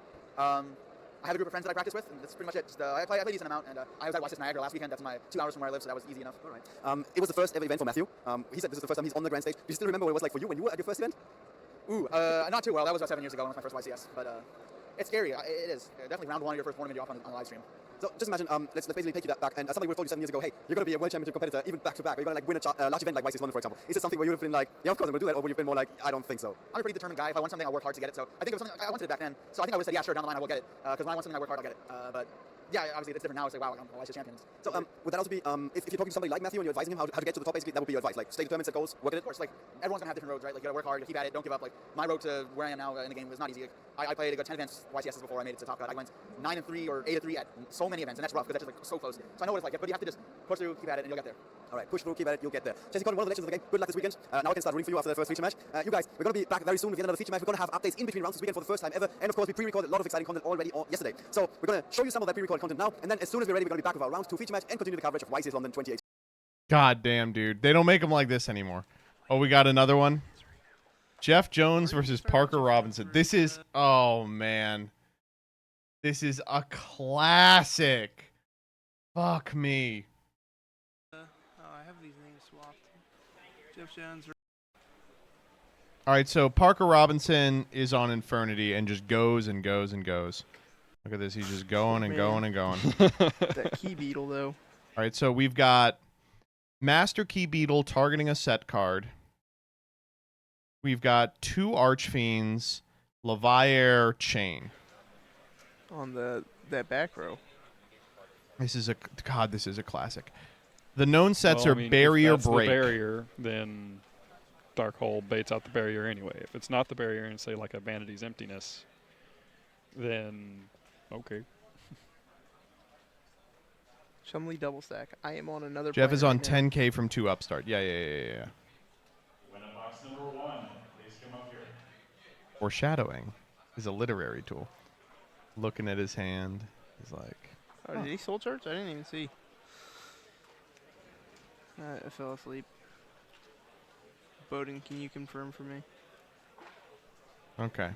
[SPEAKER 7] I have a group of friends that I practice with, and that's pretty much it. Just, I play a decent amount, and I was at Washington Niagara last weekend. That's my 2 hours from where I live, so that was easy enough. All
[SPEAKER 4] right. It was the first ever event for Matthew. He said this is the first time he's on the grand stage. Do you still remember what it was like for you when you were at your first event?
[SPEAKER 7] Not too well. That was about 7 years ago. That was my first YCS, but it's scary. It is. Definitely round 1 of your first tournament you're off on the live stream.
[SPEAKER 4] So just imagine, let's basically take you back, and somebody would have told you 7 years ago, hey, you're going to be a world championship competitor, even back to back. You're going to like win a large event like YCS London, for example. Is it something where you would have been like, yeah, of course I'm going to do that, or would you have been more like, I don't think so?
[SPEAKER 7] I'm a pretty determined guy. If I want something, I'll work hard to get it. So I think it was something I wanted it back then. So I think I would have said, yeah, sure, down the line I will get it. Because when I want something, I work hard, I'll get it. But yeah, obviously it's different now. It's like, wow, I'm a YCS champion.
[SPEAKER 4] So would that also be, if you're talking to somebody like Matthew and you're advising him how to get to the top, basically, that would be your advice. Like, stay determined, set goals, work at it.
[SPEAKER 7] Of course, like everyone's gonna have different roads, right? Like, you gotta work hard, you gotta keep at it, don't give up. Like, my road to where I am now in the game was not easy. I played 10 events YCSs before I made it to top cut. I went 9-3 or 8-3 at so many events, and that's rough because that's just like so close. So I know what it's like, but you have to just push through, keep at it, and you'll get there.
[SPEAKER 4] All right, push through, keep at it, you'll get there. Jesse Cotton, one of the legends of the game. Good luck this weekend. Now I can start rooting for you after the first feature match. You guys, we're going to be back very soon with another feature match. We're going to have updates in between rounds this weekend for the first time ever. And of course, we pre-recorded a lot of exciting content already yesterday. So we're going to show you some of that pre-recorded content now. And then as soon as we're ready, we're going to be back with our round 2 feature match and continue the coverage of YCS London 2018.
[SPEAKER 1] God damn, dude. They don't make them like this anymore. Oh, we got another one. Jeff Jones versus Parker Robinson. This is, oh man. This is a classic. Fuck me.
[SPEAKER 8] I have these names swapped. Jeff Jones.
[SPEAKER 1] All right, so Parker Robinson is on Infernity and just goes and goes and goes. Look at this. He's just going and going and going.
[SPEAKER 8] That Key Beetle, though.
[SPEAKER 1] All right, so we've got Master Key Beetle targeting a set card. We've got 2 Archfiends, Leviair Chain.
[SPEAKER 8] On that back row.
[SPEAKER 1] This is a classic. The known sets
[SPEAKER 9] well,
[SPEAKER 1] are
[SPEAKER 9] I mean,
[SPEAKER 1] Barrier
[SPEAKER 9] if that's
[SPEAKER 1] Break.
[SPEAKER 9] The barrier, then Darkhold baits out the barrier anyway. If it's not the barrier and say like a Vanity's Emptiness, then okay.
[SPEAKER 8] Chumley double stack. I am on another.
[SPEAKER 1] Jeff is on
[SPEAKER 8] right now.
[SPEAKER 1] 10K from 2 upstart. Yeah.
[SPEAKER 10] Win a box number 1. Please come up here.
[SPEAKER 1] Foreshadowing is a literary tool. Looking at his hand, he's like,
[SPEAKER 8] Oh, did he soul charge? I didn't even see. I fell asleep. Bowden, can you confirm for me?
[SPEAKER 1] okay.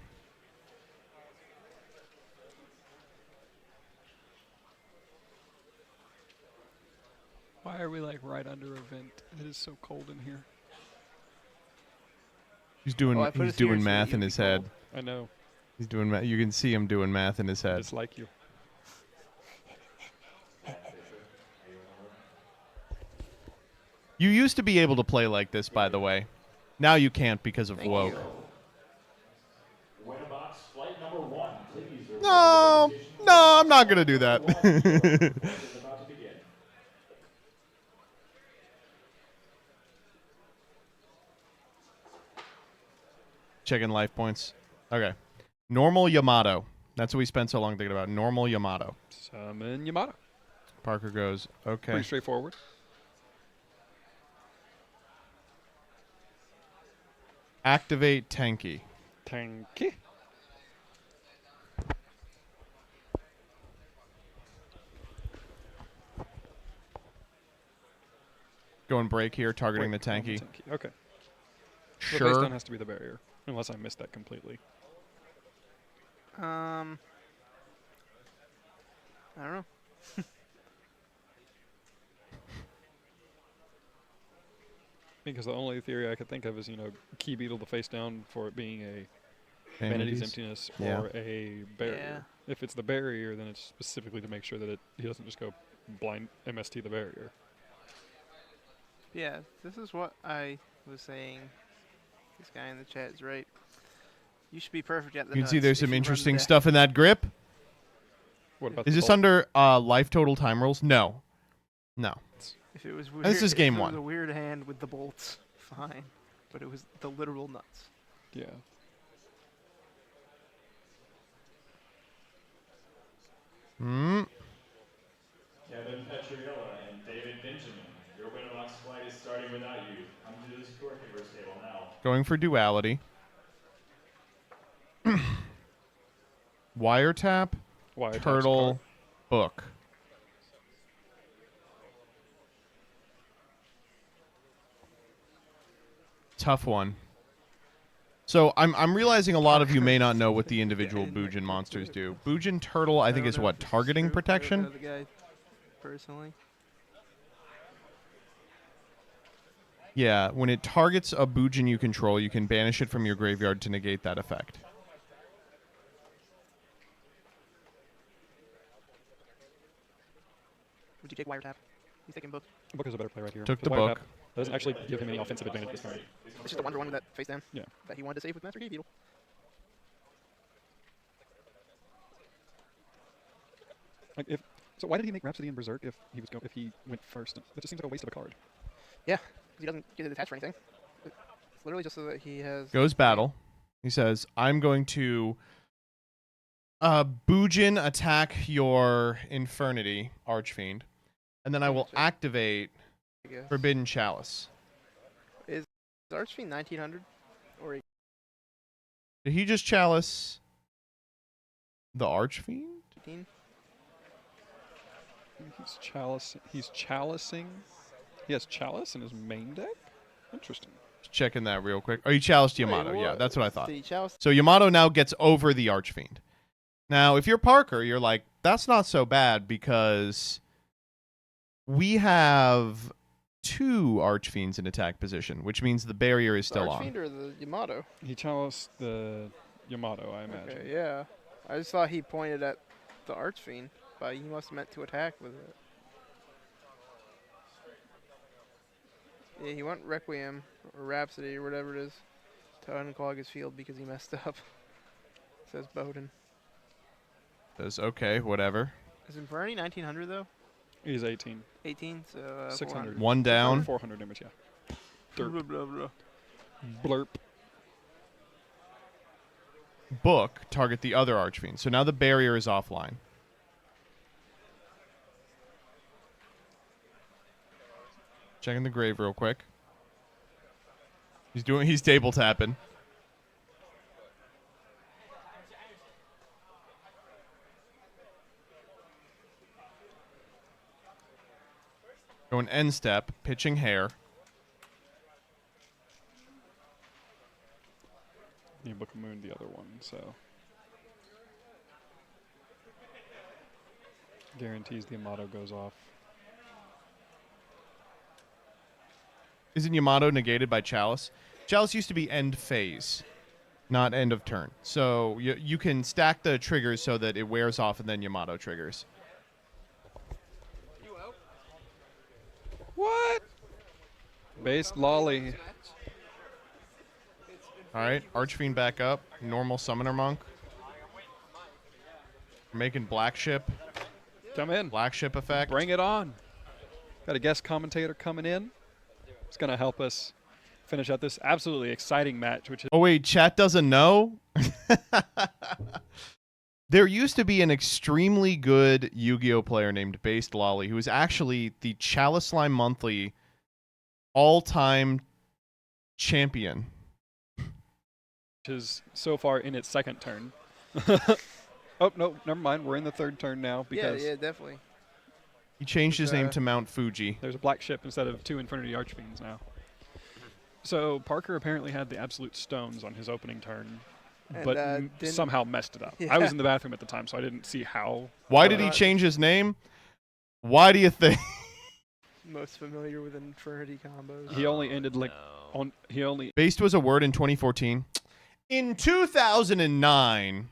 [SPEAKER 22] Why are we like right under a vent? It is so cold in here.
[SPEAKER 1] He's doing math in his head.
[SPEAKER 9] I know.
[SPEAKER 1] He's doing math. You can see him doing math in his head.
[SPEAKER 9] Just like you.
[SPEAKER 1] You used to be able to play like this, by the way. Now you can't because of woke.
[SPEAKER 10] Winterbox flight number 1, please.
[SPEAKER 1] No, I'm not gonna do that.
[SPEAKER 10] Is about to begin.
[SPEAKER 1] Checking life points. Okay. Normal Yamato. That's what we spent so long thinking about. Normal Yamato.
[SPEAKER 9] Summon Yamato.
[SPEAKER 1] Parker goes, okay.
[SPEAKER 9] Pretty straightforward.
[SPEAKER 1] Activate Tenki.
[SPEAKER 9] Tenki.
[SPEAKER 1] Going break here, targeting
[SPEAKER 9] Break
[SPEAKER 1] the
[SPEAKER 9] on
[SPEAKER 1] Tenki.
[SPEAKER 9] Okay. The
[SPEAKER 1] Sure.
[SPEAKER 9] face down has to be the barrier, unless I missed that completely.
[SPEAKER 8] I don't know.
[SPEAKER 9] Because the only theory I could think of is, key beetle the face down for it being a
[SPEAKER 1] Vanities.
[SPEAKER 9] Vanity's Emptiness
[SPEAKER 1] Yeah.
[SPEAKER 9] or a barrier.
[SPEAKER 8] Yeah.
[SPEAKER 9] If it's the barrier, then it's specifically to make sure that he doesn't just go blind MST the barrier.
[SPEAKER 8] Yeah, this is what I was saying. This guy in the chat is right. You should be perfect at the
[SPEAKER 1] You can see
[SPEAKER 8] nuts
[SPEAKER 1] there's
[SPEAKER 8] if
[SPEAKER 1] some
[SPEAKER 8] you run
[SPEAKER 1] interesting
[SPEAKER 8] deck.
[SPEAKER 1] stuff in that grip.
[SPEAKER 9] What about
[SPEAKER 1] Is
[SPEAKER 9] the
[SPEAKER 1] this
[SPEAKER 9] bolt?
[SPEAKER 1] under life total time rules? No. No.
[SPEAKER 8] If it was weird,
[SPEAKER 1] This is game
[SPEAKER 8] if it was
[SPEAKER 1] one.
[SPEAKER 8] a weird hand with the bolts, fine. But it was the literal nuts.
[SPEAKER 9] Yeah.
[SPEAKER 1] Hmm.
[SPEAKER 10] Kevin Petriola and David Benjamin. Your Winterbox flight is starting without you. Come to the scorekeeper's table now.
[SPEAKER 1] Going for duality. Wiretap.
[SPEAKER 9] Wiretap's
[SPEAKER 1] Turtle.
[SPEAKER 9] card.
[SPEAKER 1] Book. Tough one. So I'm realizing a lot of you may not know what the individual Boojin monsters do. Boojin Turtle, I think,
[SPEAKER 8] don't
[SPEAKER 1] is
[SPEAKER 8] know
[SPEAKER 1] what?
[SPEAKER 8] if this is
[SPEAKER 1] Targeting
[SPEAKER 8] true. I
[SPEAKER 1] protection?
[SPEAKER 8] don't know the guy personally.
[SPEAKER 1] Yeah, when it targets a Boojin you control, you can banish it from your graveyard to negate that effect.
[SPEAKER 8] Would you take wiretap? He's taking book.
[SPEAKER 9] Book is a better play right here.
[SPEAKER 1] Took the
[SPEAKER 9] Wiretap
[SPEAKER 1] book.
[SPEAKER 9] doesn't actually give him any offensive advantage this turn.
[SPEAKER 8] It's just a 1/1 with that face down.
[SPEAKER 9] Yeah.
[SPEAKER 8] That he wanted to save with Master Key Beetle.
[SPEAKER 9] Like so why did he make Rhapsody and Berserk if he went first? That just seems like a waste of a card.
[SPEAKER 8] Yeah, because he doesn't get it attached for anything. It's literally just so that he has.
[SPEAKER 1] Goes battle. He says, I'm going to Boojin attack your Infernity, Archfiend, and then I will activate
[SPEAKER 8] I guess.
[SPEAKER 1] Forbidden Chalice.
[SPEAKER 8] Is Archfiend 1900? Or
[SPEAKER 1] Did he just chalice the Archfiend?
[SPEAKER 8] 18?
[SPEAKER 9] He's chalicing. He has Chalice in his main deck? Interesting.
[SPEAKER 1] Just checking that real quick. Oh, he chaliced Yamato. Yeah,
[SPEAKER 8] what?
[SPEAKER 1] that's what I thought.
[SPEAKER 8] Did he chalice?
[SPEAKER 1] So Yamato now gets over the Archfiend. Now, if you're Parker, you're like, that's not so bad because we have 2 Archfiends in attack position, which means the barrier is
[SPEAKER 8] The
[SPEAKER 1] still
[SPEAKER 8] Archfiend
[SPEAKER 1] on.
[SPEAKER 8] or the Yamato?
[SPEAKER 9] He chaliced the Yamato, I imagine.
[SPEAKER 8] Okay, yeah. I just thought he pointed at the Archfiend, but he must have meant to attack with it. Yeah, he went Requiem or Rhapsody or whatever it is to unclog his field because he messed up. Says Bowden.
[SPEAKER 1] Says, okay, whatever.
[SPEAKER 8] Is Infernity 1900 though?
[SPEAKER 9] He's 18.
[SPEAKER 8] 18, so
[SPEAKER 9] 600.
[SPEAKER 1] 1 down.
[SPEAKER 9] 400 damage, yeah.
[SPEAKER 8] Blah, blah, blah.
[SPEAKER 9] Blurp.
[SPEAKER 1] Book, target the other Archfiend. So now the barrier is offline. Checking the grave real quick. He's table tapping. Going end step, pitching hair.
[SPEAKER 9] Yeah, Book of Moon, the other one, so. Guarantees the Yamato goes off.
[SPEAKER 1] Isn't Yamato negated by Chalice? Chalice used to be end phase. not end of turn. So you can stack the triggers so that it wears off and then Yamato triggers.
[SPEAKER 9] What? Based lolly.
[SPEAKER 1] All right, Archfiend back up. Normal Summoner Monk. We're making Black Ship.
[SPEAKER 9] Come in.
[SPEAKER 1] Black Ship effect.
[SPEAKER 9] Bring it on. Got a guest commentator coming in. It's going to help us finish out this absolutely exciting match. Which is
[SPEAKER 1] Oh, wait, chat doesn't know? There used to be an extremely good Yu-Gi-Oh player named Based Lolly who was actually the Chalice Slime Monthly all-time champion.
[SPEAKER 9] which is so far in its second turn. Oh, no, never mind. We're in the third turn now because
[SPEAKER 8] yeah, definitely.
[SPEAKER 1] He changed his name to Mount Fuji.
[SPEAKER 9] There's a black ship instead of 2 Infinity Archfiends now. So Parker apparently had the absolute stones on his opening turn,
[SPEAKER 8] And,
[SPEAKER 9] but
[SPEAKER 8] didn't-
[SPEAKER 9] somehow messed it up.
[SPEAKER 8] Yeah.
[SPEAKER 9] I was in the bathroom at the time, so I didn't see how.
[SPEAKER 1] Why did he change his name? Why do you think?
[SPEAKER 8] Most familiar with Infernity combos.
[SPEAKER 9] He only ended like on. He only.
[SPEAKER 1] Based was a word in 2014. In 2009,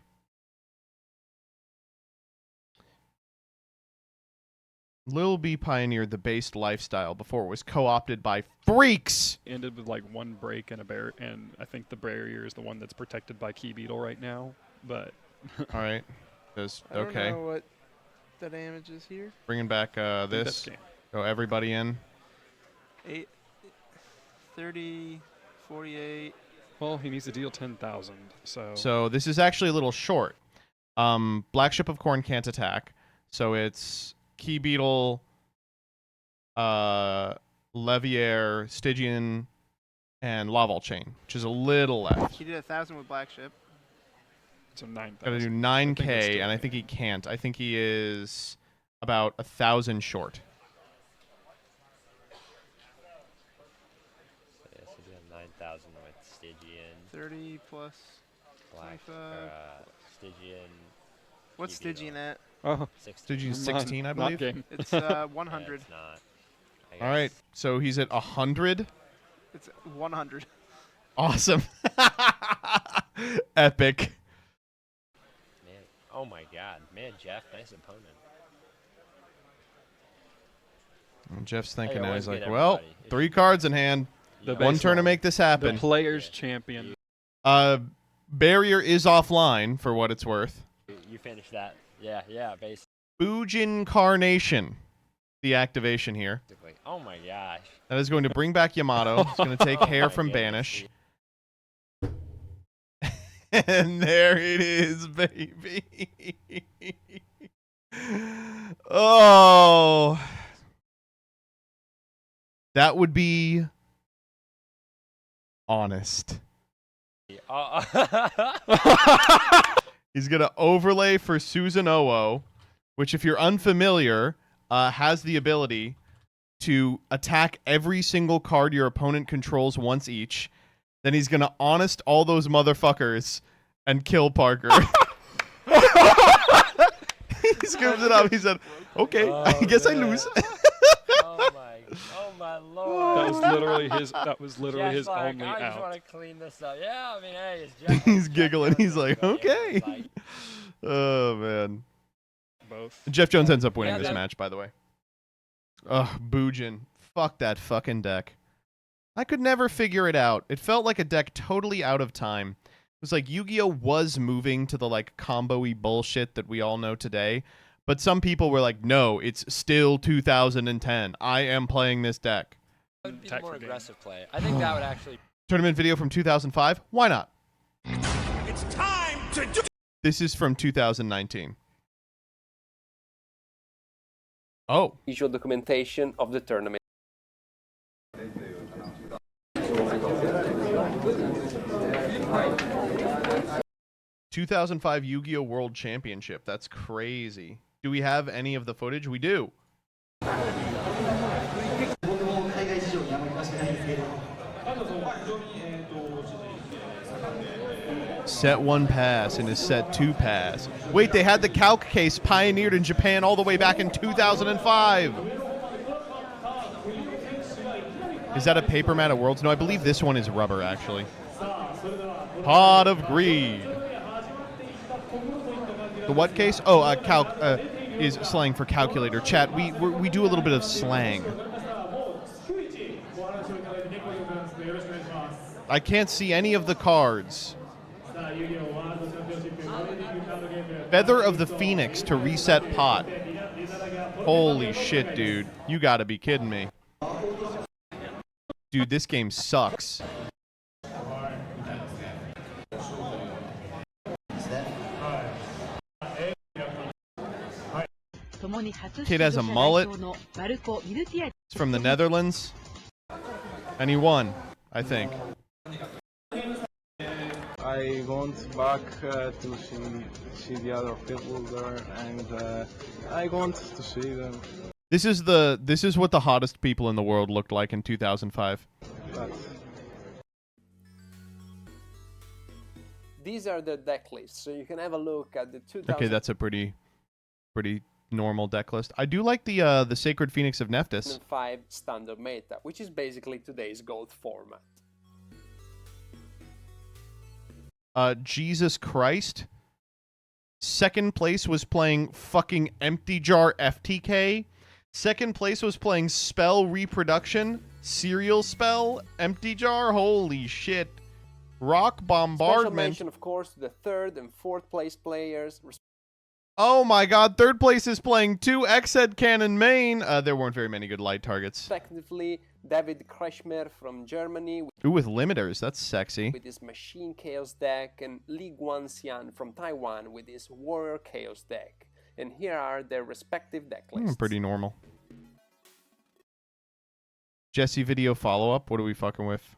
[SPEAKER 1] Lil B pioneered the based lifestyle before it was co-opted by freaks.
[SPEAKER 9] Ended with like 1 break and a bear, and I think the barrier is the one that's protected by Key Beetle right now. But
[SPEAKER 1] all right, just
[SPEAKER 8] I don't
[SPEAKER 1] okay.
[SPEAKER 8] know what the damage is here.
[SPEAKER 1] Bringing back this. Go everybody in.
[SPEAKER 8] 8, 30, 48.
[SPEAKER 9] Well, he needs to deal 10,000.
[SPEAKER 1] So this is actually a little short. Black Ship of Corn can't attack, so it's Key Beetle, Leviair, Stygian, and Laval Chain, which is a little left.
[SPEAKER 8] He did 1,000 with Black Ship.
[SPEAKER 9] So 9,000.
[SPEAKER 1] Gotta do 9K, and I think he can't. I think he is about 1,000 short.
[SPEAKER 3] Yeah, so doing 9,000 with Stygian.
[SPEAKER 8] 30 plus
[SPEAKER 3] Black,
[SPEAKER 8] 25.
[SPEAKER 3] Stygian.
[SPEAKER 8] What's Stygian at?
[SPEAKER 9] Oh,
[SPEAKER 1] Stygian 16, I believe.
[SPEAKER 8] It's 100.
[SPEAKER 3] Yeah, it's not.
[SPEAKER 1] All right, so he's at 100.
[SPEAKER 8] It's 100.
[SPEAKER 1] Awesome. Epic.
[SPEAKER 3] Man, oh my God, man, Jeff, nice opponent.
[SPEAKER 1] And Jeff's thinking
[SPEAKER 3] Hey,
[SPEAKER 1] now,
[SPEAKER 3] always
[SPEAKER 1] he's like,
[SPEAKER 3] get
[SPEAKER 1] well,
[SPEAKER 3] everybody.
[SPEAKER 1] 3 cards in hand.
[SPEAKER 9] The
[SPEAKER 1] One turn to
[SPEAKER 9] baseline.
[SPEAKER 1] make this happen.
[SPEAKER 9] The player's champion.
[SPEAKER 1] Barrier is offline for what it's worth.
[SPEAKER 3] You finished that. Yeah, basically.
[SPEAKER 1] Boojin Carnation, the activation here.
[SPEAKER 3] Oh my gosh.
[SPEAKER 1] That is going to bring back Yamato. It's going to take hair from Banish. And there it is, baby. Oh. That would be honest. He's going to overlay for Susan Oo, which, if you're unfamiliar, has the ability to attack every single card your opponent controls once each. Then he's going to honest all those motherfuckers and kill Parker. He scoops it up. He said, okay, I guess I lose.
[SPEAKER 3] Oh my lord.
[SPEAKER 9] That was literally his
[SPEAKER 3] like,
[SPEAKER 9] only
[SPEAKER 3] I just
[SPEAKER 9] out.
[SPEAKER 3] want to clean this up. Yeah, I mean, hey, it's Jeff.
[SPEAKER 1] He's giggling. He's like, okay. Oh, man.
[SPEAKER 9] Both.
[SPEAKER 1] Jeff Jones ends up winning this match, by the way. Ugh, Boojin. Fuck that fucking deck. I could never figure it out. It felt like a deck totally out of time. It was like Yu-Gi-Oh! Was moving to the like combo-y bullshit that we all know today. But some people were like, no, it's still 2010. I am playing this deck.
[SPEAKER 3] That would be the more aggressive play. I think that would actually.
[SPEAKER 1] Tournament video from 2005? Why not?
[SPEAKER 14] It's time to do.
[SPEAKER 1] This is from 2019. Oh.
[SPEAKER 11] Visual documentation of the tournament.
[SPEAKER 1] 2005 Yu-Gi-Oh! World Championship. That's crazy. Do we have any of the footage? We do. Set 1 pass and a set 2 pass. Wait, they had the calc case pioneered in Japan all the way back in 2005. Is that a paper mat at Worlds? No, I believe this one is rubber, actually. Pot of greed. The what case? Oh, is slang for calculator. Chat, we do a little bit of slang. I can't see any of the cards. Feather of the Phoenix to reset pot. Holy shit, dude. You gotta be kidding me. Dude, this game sucks. Kid has a mullet. It's from the Netherlands. And he won, I think.
[SPEAKER 12] I went back to see the other people there, and I want to see them.
[SPEAKER 1] This is what the hottest people in the world looked like in 2005.
[SPEAKER 12] But
[SPEAKER 11] These are the deck lists, so you can have a look at the 2000.
[SPEAKER 1] Okay, that's a pretty normal deck list. I do like the Sacred Phoenix of Nephthys.
[SPEAKER 11] 5 standard meta, which is basically today's gold format.
[SPEAKER 1] Jesus Christ. Second place was playing fucking Empty Jar FTK. Second place was playing Spell Reproduction, Serial Spell, Empty Jar. Holy shit. Rock Bombardment.
[SPEAKER 11] Special mention, of course, to the 3rd and 4th place players.
[SPEAKER 1] Oh my god, 3rd place is playing 2 X-Head Cannon main. There weren't very many good light targets.
[SPEAKER 11] Respectively, David Kretschmer from Germany.
[SPEAKER 1] Ooh, with limiters, that's sexy.
[SPEAKER 11] With his Machine Chaos deck, and Li Guanxian from Taiwan with his Warrior Chaos deck. And here are their respective deck lists.
[SPEAKER 1] Pretty normal. Jesse video follow-up, what are we fucking with?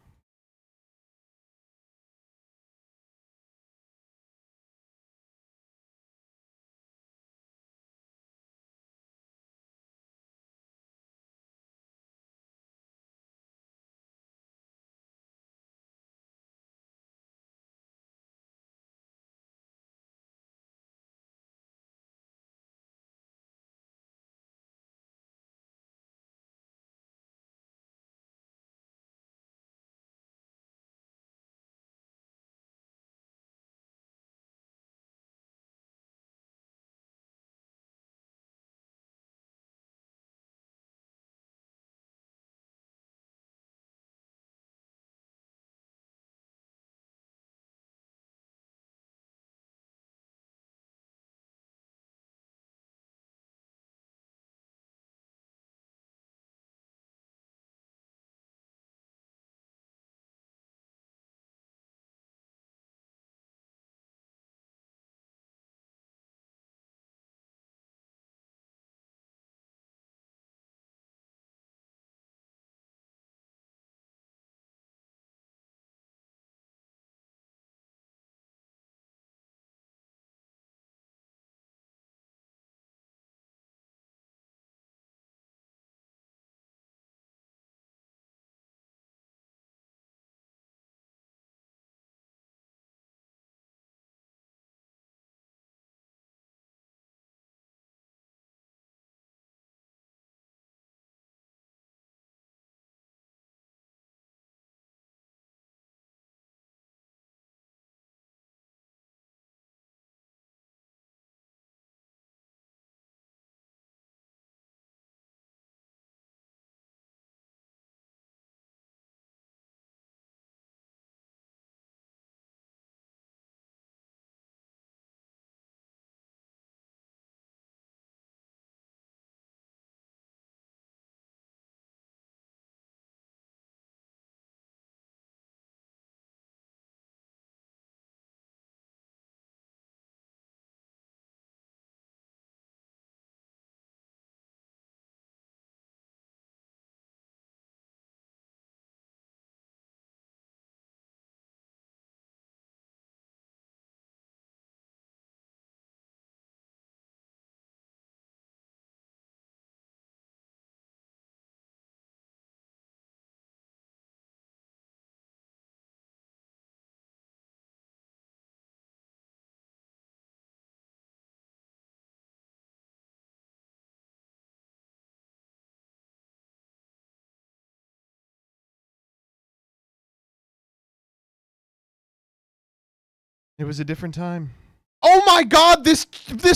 [SPEAKER 1] It was a different time. Oh my god, this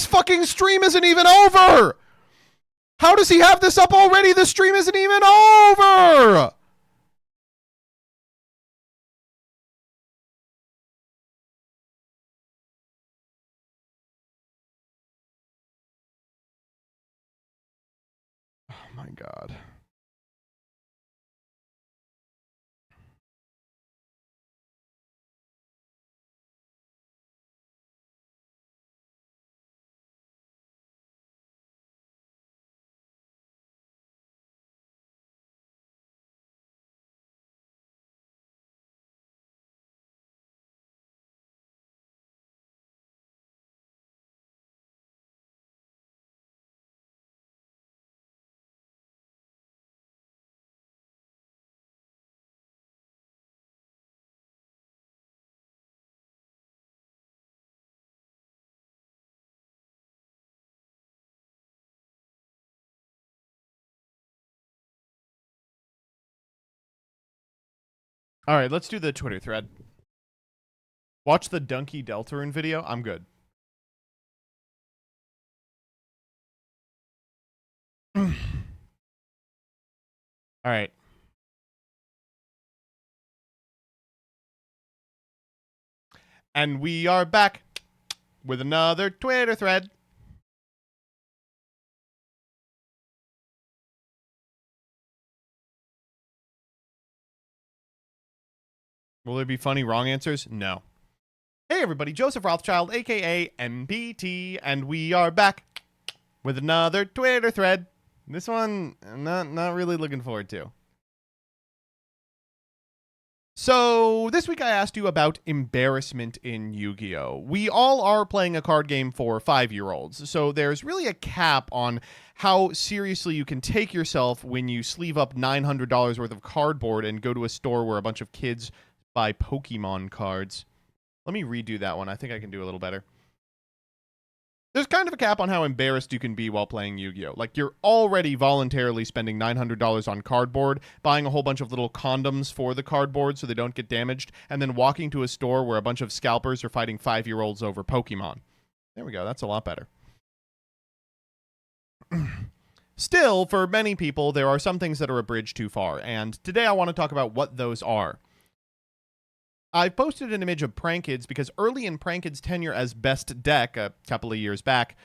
[SPEAKER 1] fucking stream isn't even over! How does he have this up already? The stream isn't even over! Oh my god. All right, let's do the Twitter thread. Watch the Donkey Deltarune video. I'm good. All right. And we are back with another Twitter thread. Will there be funny wrong answers? No. Hey everybody, Joseph Rothschild, aka MBT, and we are back with another Twitter thread. This one, I'm not really looking forward to. So, this week I asked you about embarrassment in Yu-Gi-Oh! We all are playing a card game for 5-year-olds, so there's really a cap on how seriously you can take yourself when you sleeve up $900 worth of cardboard and go to a store where a bunch of kids buy Pokemon cards. Let me redo that one. I think I can do a little better. There's kind of a cap on how embarrassed you can be while playing Yu-Gi-Oh! Like, you're already voluntarily spending $900 on cardboard, buying a whole bunch of little condoms for the cardboard so they don't get damaged, and then walking to a store where a bunch of scalpers are fighting 5-year-olds over Pokemon. There we go. That's a lot better. Still, for many people, there are some things that are a bridge too far, and today I want to talk about what those are. I posted an image of Prankids because early in Prankid's tenure as best deck a couple of years back,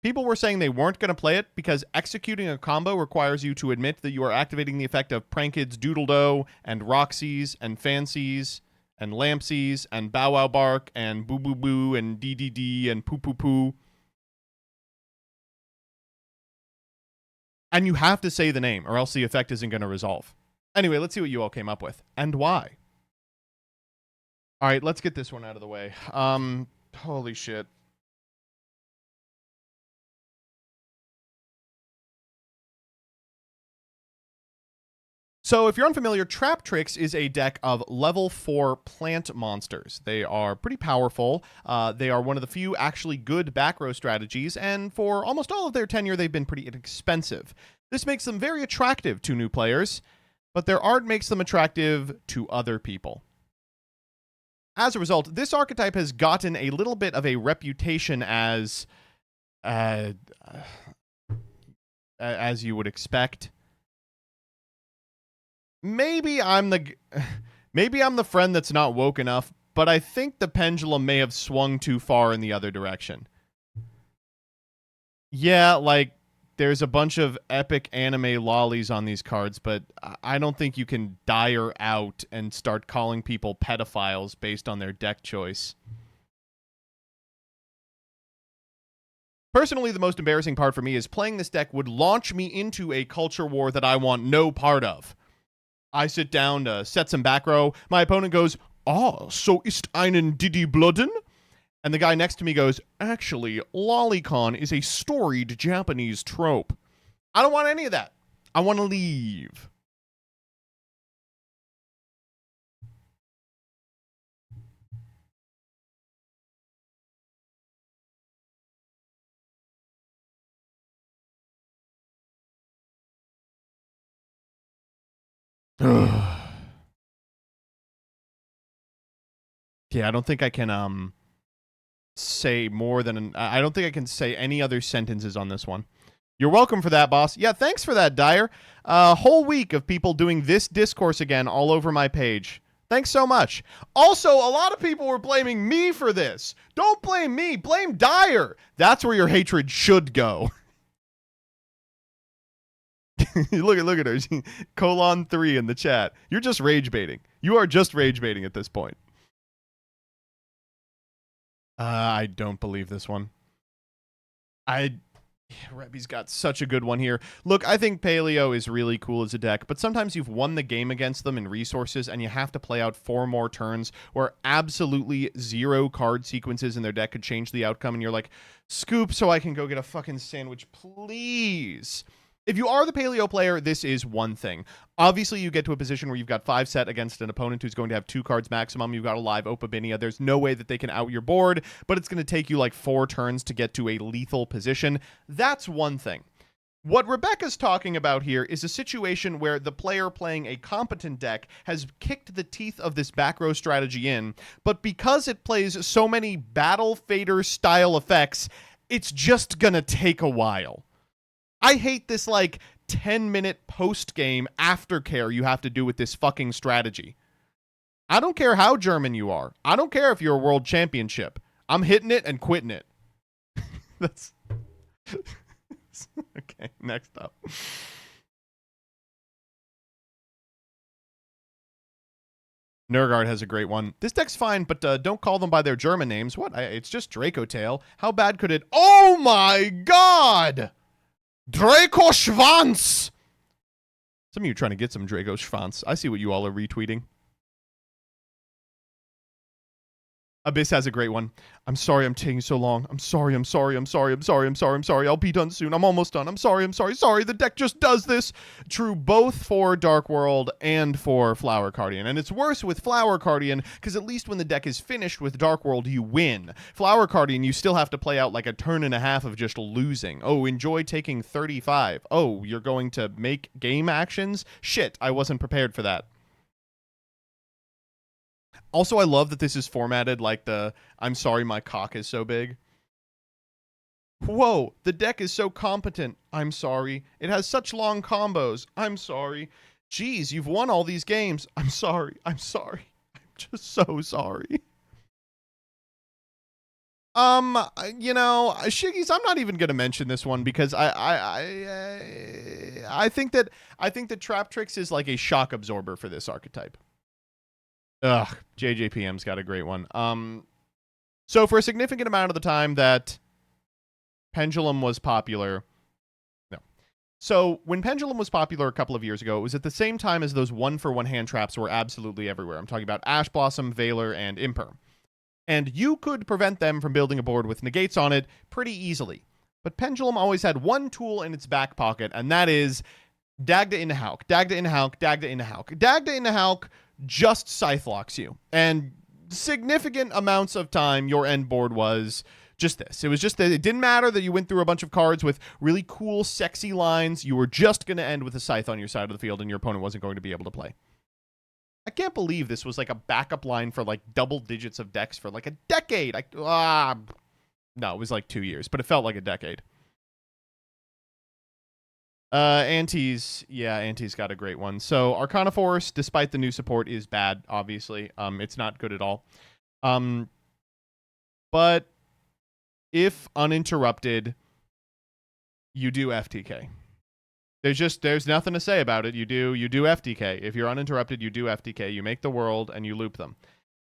[SPEAKER 1] people were saying they weren't going to play it because executing a combo requires you to admit that you are activating the effect of Prankid's Doodle-Do and Roxy's and Fancy's and Lampsies and Bow Wow Bark and Boo Boo Boo and DDD and Poo Poo Poo. And you have to say the name or else the effect isn't going to resolve. Anyway, let's see what you all came up with and why. All right, let's get this one out of the way. Holy shit. So if you're unfamiliar, Trap Tricks is a deck of level 4 plant monsters. They are pretty powerful. They are one of the few actually good back row strategies, and for almost all of their tenure, they've been pretty inexpensive. This makes them very attractive to new players, but their art makes them attractive to other people. As a result, this archetype has gotten a little bit of a reputation as you would expect. Maybe I'm the friend that's not woke enough, but I think the pendulum may have swung too far in the other direction. Yeah, like, there's a bunch of epic anime lollies on these cards, but I don't think you can dire out and start calling people pedophiles based on their deck choice. Personally, the most embarrassing part for me is playing this deck would launch me into a culture war that I want no part of. I sit down to set some back row. My opponent goes, "Ah, so ist einen Didi Blooden?" And the guy next to me goes, "Actually, lolicon is a storied Japanese trope." I don't want any of that. I want to leave. Yeah, I don't think I can say more than I don't think I can say any other sentences on this one. You're welcome for that, boss. Yeah, thanks for that, Dyer. A whole week of people doing this discourse again all over my page. Thanks so much. Also, a lot of people were blaming me for this. Don't blame me. Blame Dyer. That's where your hatred should go. look at her. Colon 3 in the chat. You're just rage baiting. You are just rage baiting at this point. I don't believe this one. Rebby's got such a good one here. Look, I think Paleo is really cool as a deck, but sometimes you've won the game against them in resources and you have to play out 4 more turns where absolutely 0 card sequences in their deck could change the outcome, and you're like, scoop so I can go get a fucking sandwich, please. If you are the Paleo player, this is one thing. Obviously, you get to a position where you've got 5 set against an opponent who's going to have 2 cards maximum. You've got a live Opabinia. There's no way that they can out your board, but it's going to take you like 4 turns to get to a lethal position. That's one thing. What Rebecca's talking about here is a situation where the player playing a competent deck has kicked the teeth of this back row strategy in, but because it plays so many Battle Fader style effects, it's just going to take a while. I hate this, like, 10-minute post-game aftercare you have to do with this fucking strategy. I don't care how German you are. I don't care if you're a world championship. I'm hitting it and quitting it. That's... Okay, next up. Nergard has a great one. This deck's fine, but don't call them by their German names. What? It's just Draco Tail. How bad could it... Oh my god! Draco Schwanz! Some of you trying to get some Draco Schwanz. I see what you all are retweeting. Abyss has a great one. I'm sorry I'm taking so long. I'm sorry. I'll be done soon. I'm almost done. I'm sorry. The deck just does this. True both for Dark World and for Flower Guardian. And it's worse with Flower Guardian because at least when the deck is finished with Dark World, you win. Flower Guardian, you still have to play out like a turn and a half of just losing. Oh, enjoy taking 35. Oh, you're going to make game actions? Shit, I wasn't prepared for that. Also, I love that this is formatted like the I'm sorry my cock is so big. Whoa, the deck is so competent. I'm sorry. It has such long combos. I'm sorry. Geez, you've won all these games. I'm sorry. I'm just so sorry. You know, Shiggies, I'm not even going to mention this one because I think that Trap Tricks is like a shock absorber for this archetype. Ugh, JJPM's got a great one. So for a significant amount of the time that Pendulum was popular... No. So when Pendulum was popular a couple of years ago, it was at the same time as those 1-for-1 hand traps were absolutely everywhere. I'm talking about Ash Blossom, Valor, and Imperm. And you could prevent them from building a board with negates on it pretty easily. But Pendulum always had one tool in its back pocket, and that is Dagda in Hauk, Dagda in Hauk, Dagda in Hauk. Dagda in Hauk just scythe locks you. And significant amounts of time, your end board was just this. It was just that it didn't matter that you went through a bunch of cards with really cool, sexy lines. You were just going to end with a scythe on your side of the field, and your opponent wasn't going to be able to play. I can't believe this was like a backup line for like double digits of decks for like a decade. No, it was like 2 years, but it felt like a decade. Auntie's got a great one. So Arcana Force, despite the new support, is bad, obviously. It's not good at all. But if uninterrupted, you do FTK. There's nothing to say about it. You do FTK. If you're uninterrupted, you do FTK. You make the world and you loop them.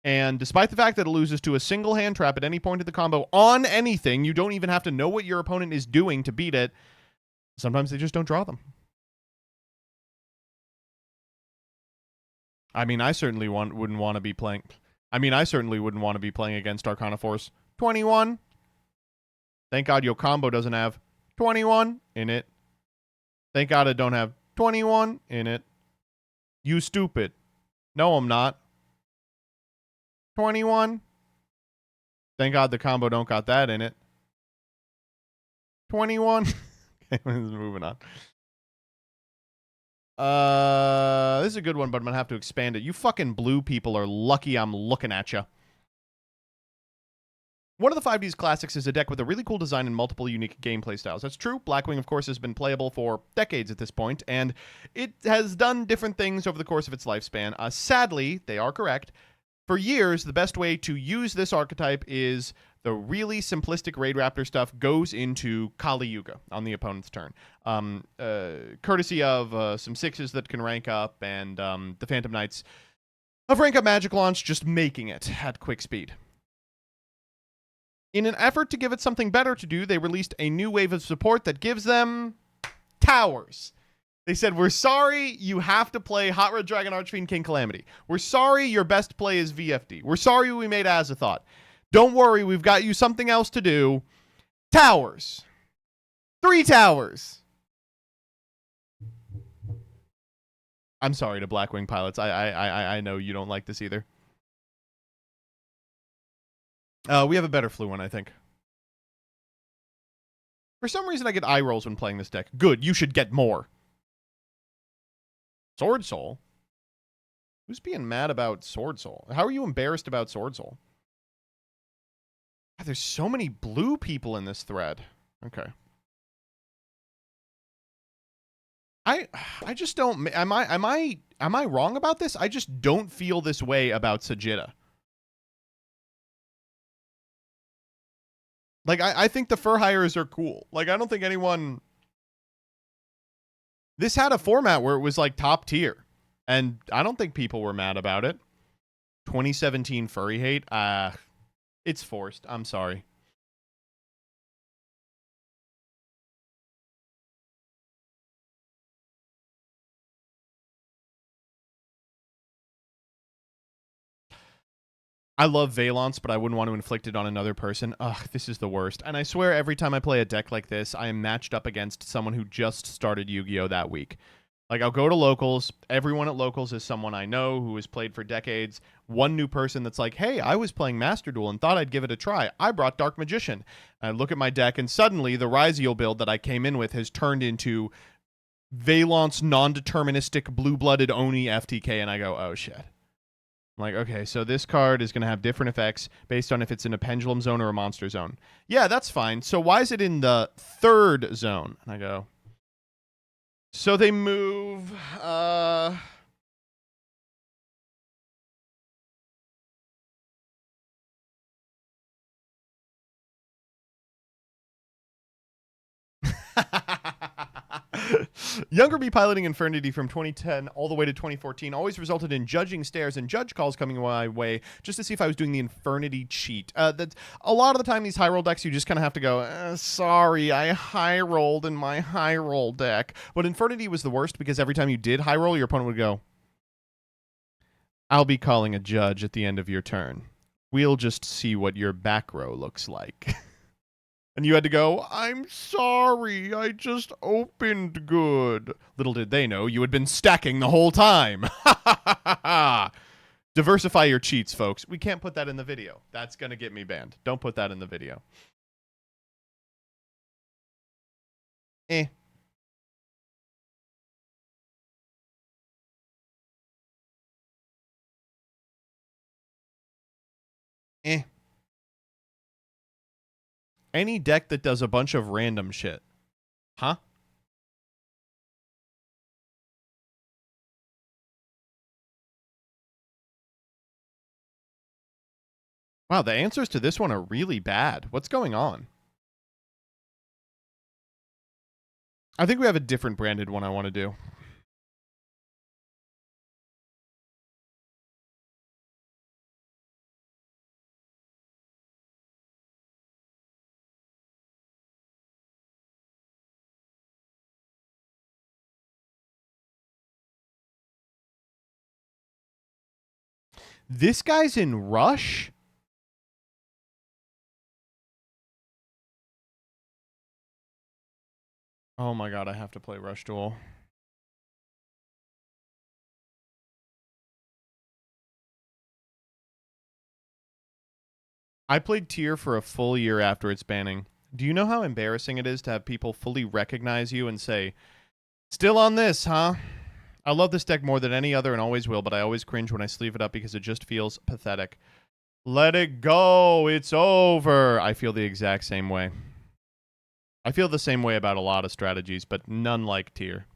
[SPEAKER 1] And despite the fact that it loses to a single hand trap at any point of the combo on anything, you don't even have to know what your opponent is doing to beat it. Sometimes they just don't draw them. I mean, I certainly wouldn't want to be playing against Arcana Force. 21. Thank God your combo doesn't have 21 in it. Thank God I don't have 21 in it. You stupid. No, I'm not. 21. Thank God the combo don't got that in it. 21. Okay, moving on. This is a good one, but I'm going to have to expand it. You fucking blue people are lucky I'm looking at you. One of the 5D's classics is a deck with a really cool design and multiple unique gameplay styles. That's true. Blackwing, of course, has been playable for decades at this point, and it has done different things over the course of its lifespan. Sadly, they are correct. For years, the best way to use this archetype is the really simplistic Raid Raptor stuff goes into Kali Yuga on the opponent's turn. Courtesy of some 6s that can rank up, and the Phantom Knights of Rank Up Magic Launch just making it at quick speed. In an effort to give it something better to do, they released a new wave of support that gives them towers. They said, we're sorry you have to play Hot Red Dragon Archfiend King Calamity. We're sorry your best play is VFD. We're sorry we made Azathoth. Don't worry, we've got you something else to do. Towers. 3 towers. I'm sorry to Blackwing pilots. I know you don't like this either. We have a better flu one, I think. For some reason, I get eye rolls when playing this deck. Good, you should get more. Sword Soul? Who's being mad about Sword Soul? How are you embarrassed about Sword Soul? God, there's so many blue people in this thread. Okay. I just don't... Am I wrong about this? I just don't feel this way about Sagitta. Like, I think the Fur Hires are cool. Like, I don't think anyone... This had a format where it was, like, top tier. And I don't think people were mad about it. 2017 furry hate? It's forced. I'm sorry. I love Valence, but I wouldn't want to inflict it on another person. Ugh, this is the worst. And I swear every time I play a deck like this, I am matched up against someone who just started Yu-Gi-Oh! That week. Like, I'll go to locals. Everyone at locals is someone I know who has played for decades. One new person that's like, hey, I was playing Master Duel and thought I'd give it a try. I brought Dark Magician. And I look at my deck, and suddenly the Ryziel build that I came in with has turned into Valence non-deterministic blue-blooded Oni FTK, and I go, oh, shit. I'm like, okay, so this card is going to have different effects based on if it's in a pendulum zone or a monster zone. Yeah, that's fine. So why is it in the 3rd zone? And I go, so they move, Younger me piloting Infernity from 2010 all the way to 2014 always resulted in judging stares and judge calls coming my way just to see if I was doing the Infernity cheat. That's a lot of the time these high roll decks, you just kind of have to go, sorry, I high rolled in my high roll deck. But Infernity was the worst because every time you did high roll, your opponent would go, I'll be calling a judge at the end of your turn. We'll just see what your back row looks like. And you had to go, I'm sorry, I just opened good. Little did they know you had been stacking the whole time. Diversify your cheats, folks. We can't put that in the video. That's going to get me banned. Don't put that in the video. Eh. Eh. Any deck that does a bunch of random shit. Huh? Wow, the answers to this one are really bad. What's going on? I think we have a different branded one I want to do. This guy's in Rush? Oh my god, I have to play Rush Duel. I played Tier for a full year after its banning. Do you know how embarrassing it is to have people fully recognize you and say, still on this, huh? I love this deck more than any other and always will, but I always cringe when I sleeve it up because it just feels pathetic. Let it go. It's over. I feel the exact same way. I feel the same way about a lot of strategies, but none like tier.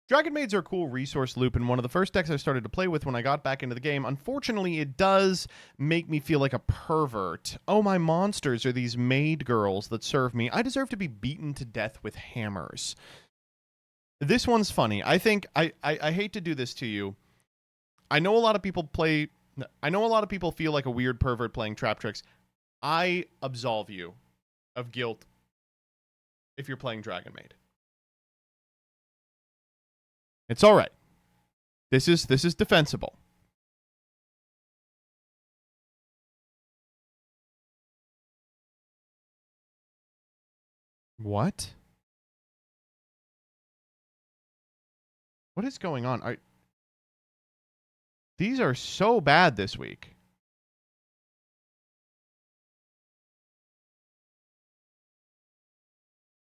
[SPEAKER 1] Dragon Maids are a cool resource loop, and one of the first decks I started to play with when I got back into the game. Unfortunately, it does make me feel like a pervert. Oh, my monsters are these maid girls that serve me. I deserve to be beaten to death with hammers. This one's funny. I think, I hate to do this to you. I know a lot of people feel like a weird pervert playing trap tricks. I absolve you of guilt if you're playing Dragon Maid. It's all right. This is defensible. What? What is going on? These are so bad this week.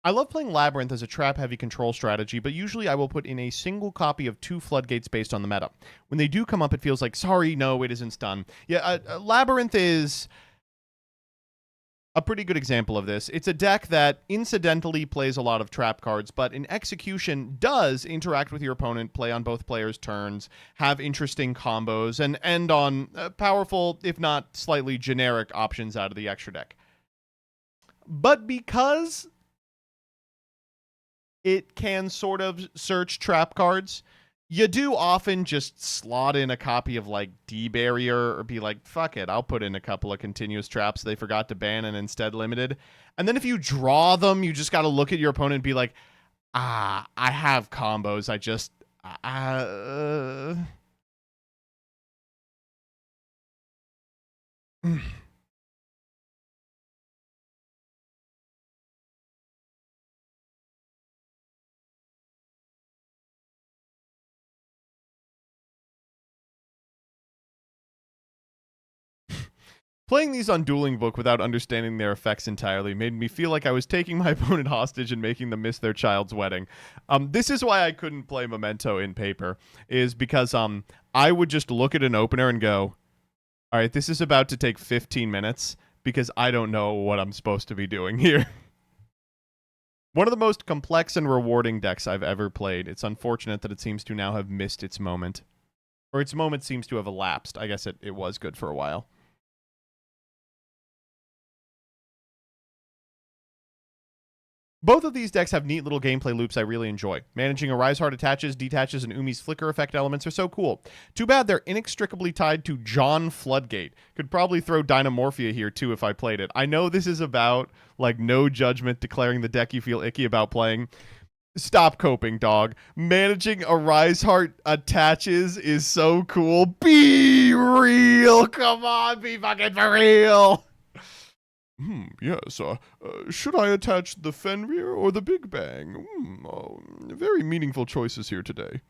[SPEAKER 1] I love playing Labyrinth as a trap-heavy control strategy, but usually I will put in a single copy of 2 Floodgates based on the meta. When they do come up, it feels like, sorry, no, it isn't done. Yeah, Labyrinth is a pretty good example of this. It's a deck that incidentally plays a lot of trap cards, but in execution does interact with your opponent, play on both players' turns, have interesting combos, and end on powerful, if not slightly generic, options out of the extra deck. But because it can sort of search trap cards, you do often just slot in a copy of, like, D-Barrier or be like, fuck it, I'll put in a couple of continuous traps they forgot to ban and instead limited. And then if you draw them, you just got to look at your opponent and be like, I have combos, I just... Playing these on Dueling Book without understanding their effects entirely made me feel like I was taking my opponent hostage and making them miss their child's wedding. This is why I couldn't play Memento in paper, is because I would just look at an opener and go, all right, this is about to take 15 minutes because I don't know what I'm supposed to be doing here. One of the most complex and rewarding decks I've ever played. It's unfortunate that it seems to now have missed its moment. Or its moment seems to have elapsed. I guess it was good for a while. Both of these decks have neat little gameplay loops I really enjoy. Managing Arise Heart attaches, detaches, and Umi's flicker effect elements are so cool. Too bad they're inextricably tied to John Floodgate. Could probably throw Dynamorphia here too if I played it. I know this is about, like, no judgment, declaring the deck you feel icky about playing. Stop coping, dog. Managing Arise Heart attaches is so cool. Be real. Come on, be fucking for real. Yes, should I attach the Fenrir or the Big Bang? Very meaningful choices here today.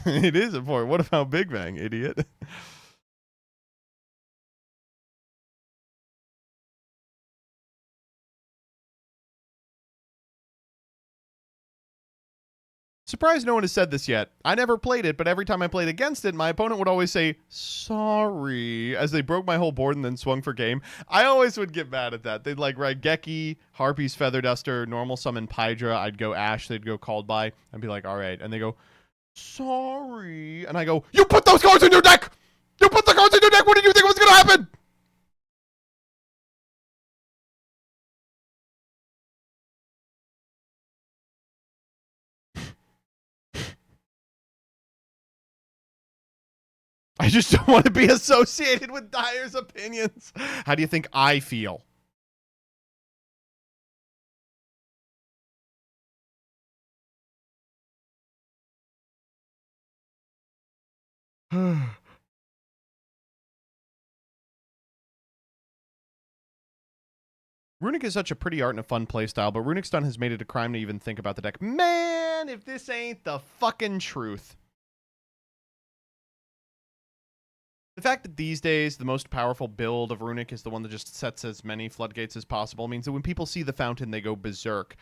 [SPEAKER 1] It is important. What about Big Bang, idiot? Surprised no one has said this yet. I never played it, but every time I played against it, my opponent would always say, sorry, as they broke my whole board and then swung for game. I always would get mad at that. They'd like write Geki, Harpy's Feather Duster, normal summon Pydra. I'd go Ash, they'd go Called By. I'd be like, all right. And they go, sorry. And I go, you put those cards in your deck! You put the cards in your deck! What did you think was going to happen? I just don't want to be associated with Dyer's opinions. How do you think I feel? Runic is such a pretty art and a fun playstyle, but Runic Stun has made it a crime to even think about the deck. Man, if this ain't the fucking truth. The fact that these days the most powerful build of Runic is the one that just sets as many floodgates as possible means that when people see the fountain, they go berserk.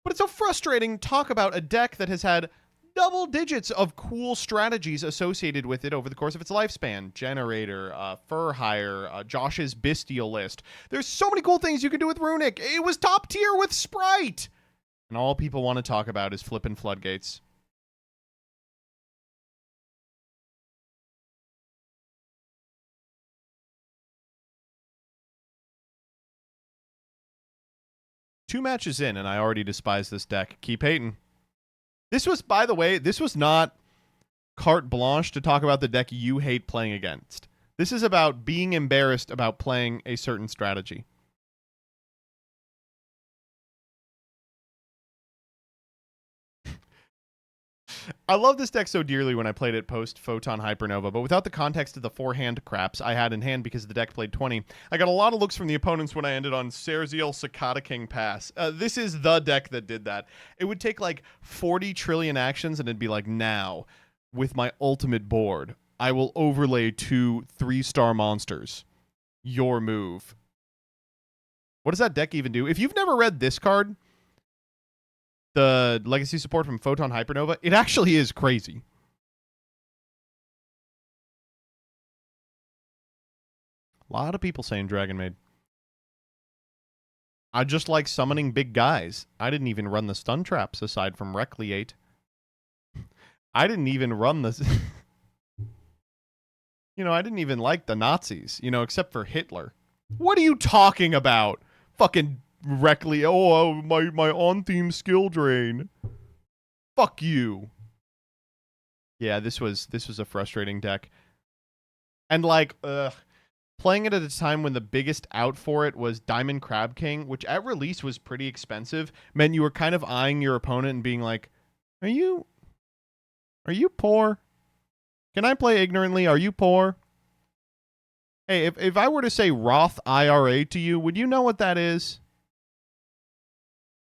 [SPEAKER 1] But it's so frustrating to talk about a deck that has had double digits of cool strategies associated with it over the course of its lifespan. Generator, Fur Hire, Josh's Bestial List. There's so many cool things you can do with Runic. It was top tier with Sprite. And all people want to talk about is flipping floodgates. Two matches in, and I already despise this deck. Keep hating. This was, by the way, this was not carte blanche to talk about the deck you hate playing against. This is about being embarrassed about playing a certain strategy. I love this deck so dearly when I played it post Photon Hypernova, but without the context of the 4-hand craps I had in hand because the deck played 20, I got a lot of looks from the opponents when I ended on Serziel Cicada King Pass. This is the deck that did that. It would take like 40 trillion actions and it'd be like, now, with my ultimate board, I will overlay 2 3-star monsters. Your move. What does that deck even do? If you've never read this card, the legacy support from Photon Hypernova, it actually is crazy. A lot of people saying Dragon Maid. I just like summoning big guys. I didn't even run the stun traps aside from Recreate. I didn't even run the... You know, I didn't even like the Nazis, you know, except for Hitler. What are you talking about? Fucking Reckley. Oh, my on-theme skill drain. Fuck you. Yeah, this was a frustrating deck. And like, playing it at a time when the biggest out for it was Diamond Crab King, which at release was pretty expensive, meant you were kind of eyeing your opponent and being like, Are you poor? Can I play ignorantly? Are you poor? Hey, if I were to say Roth IRA to you, would you know what that is?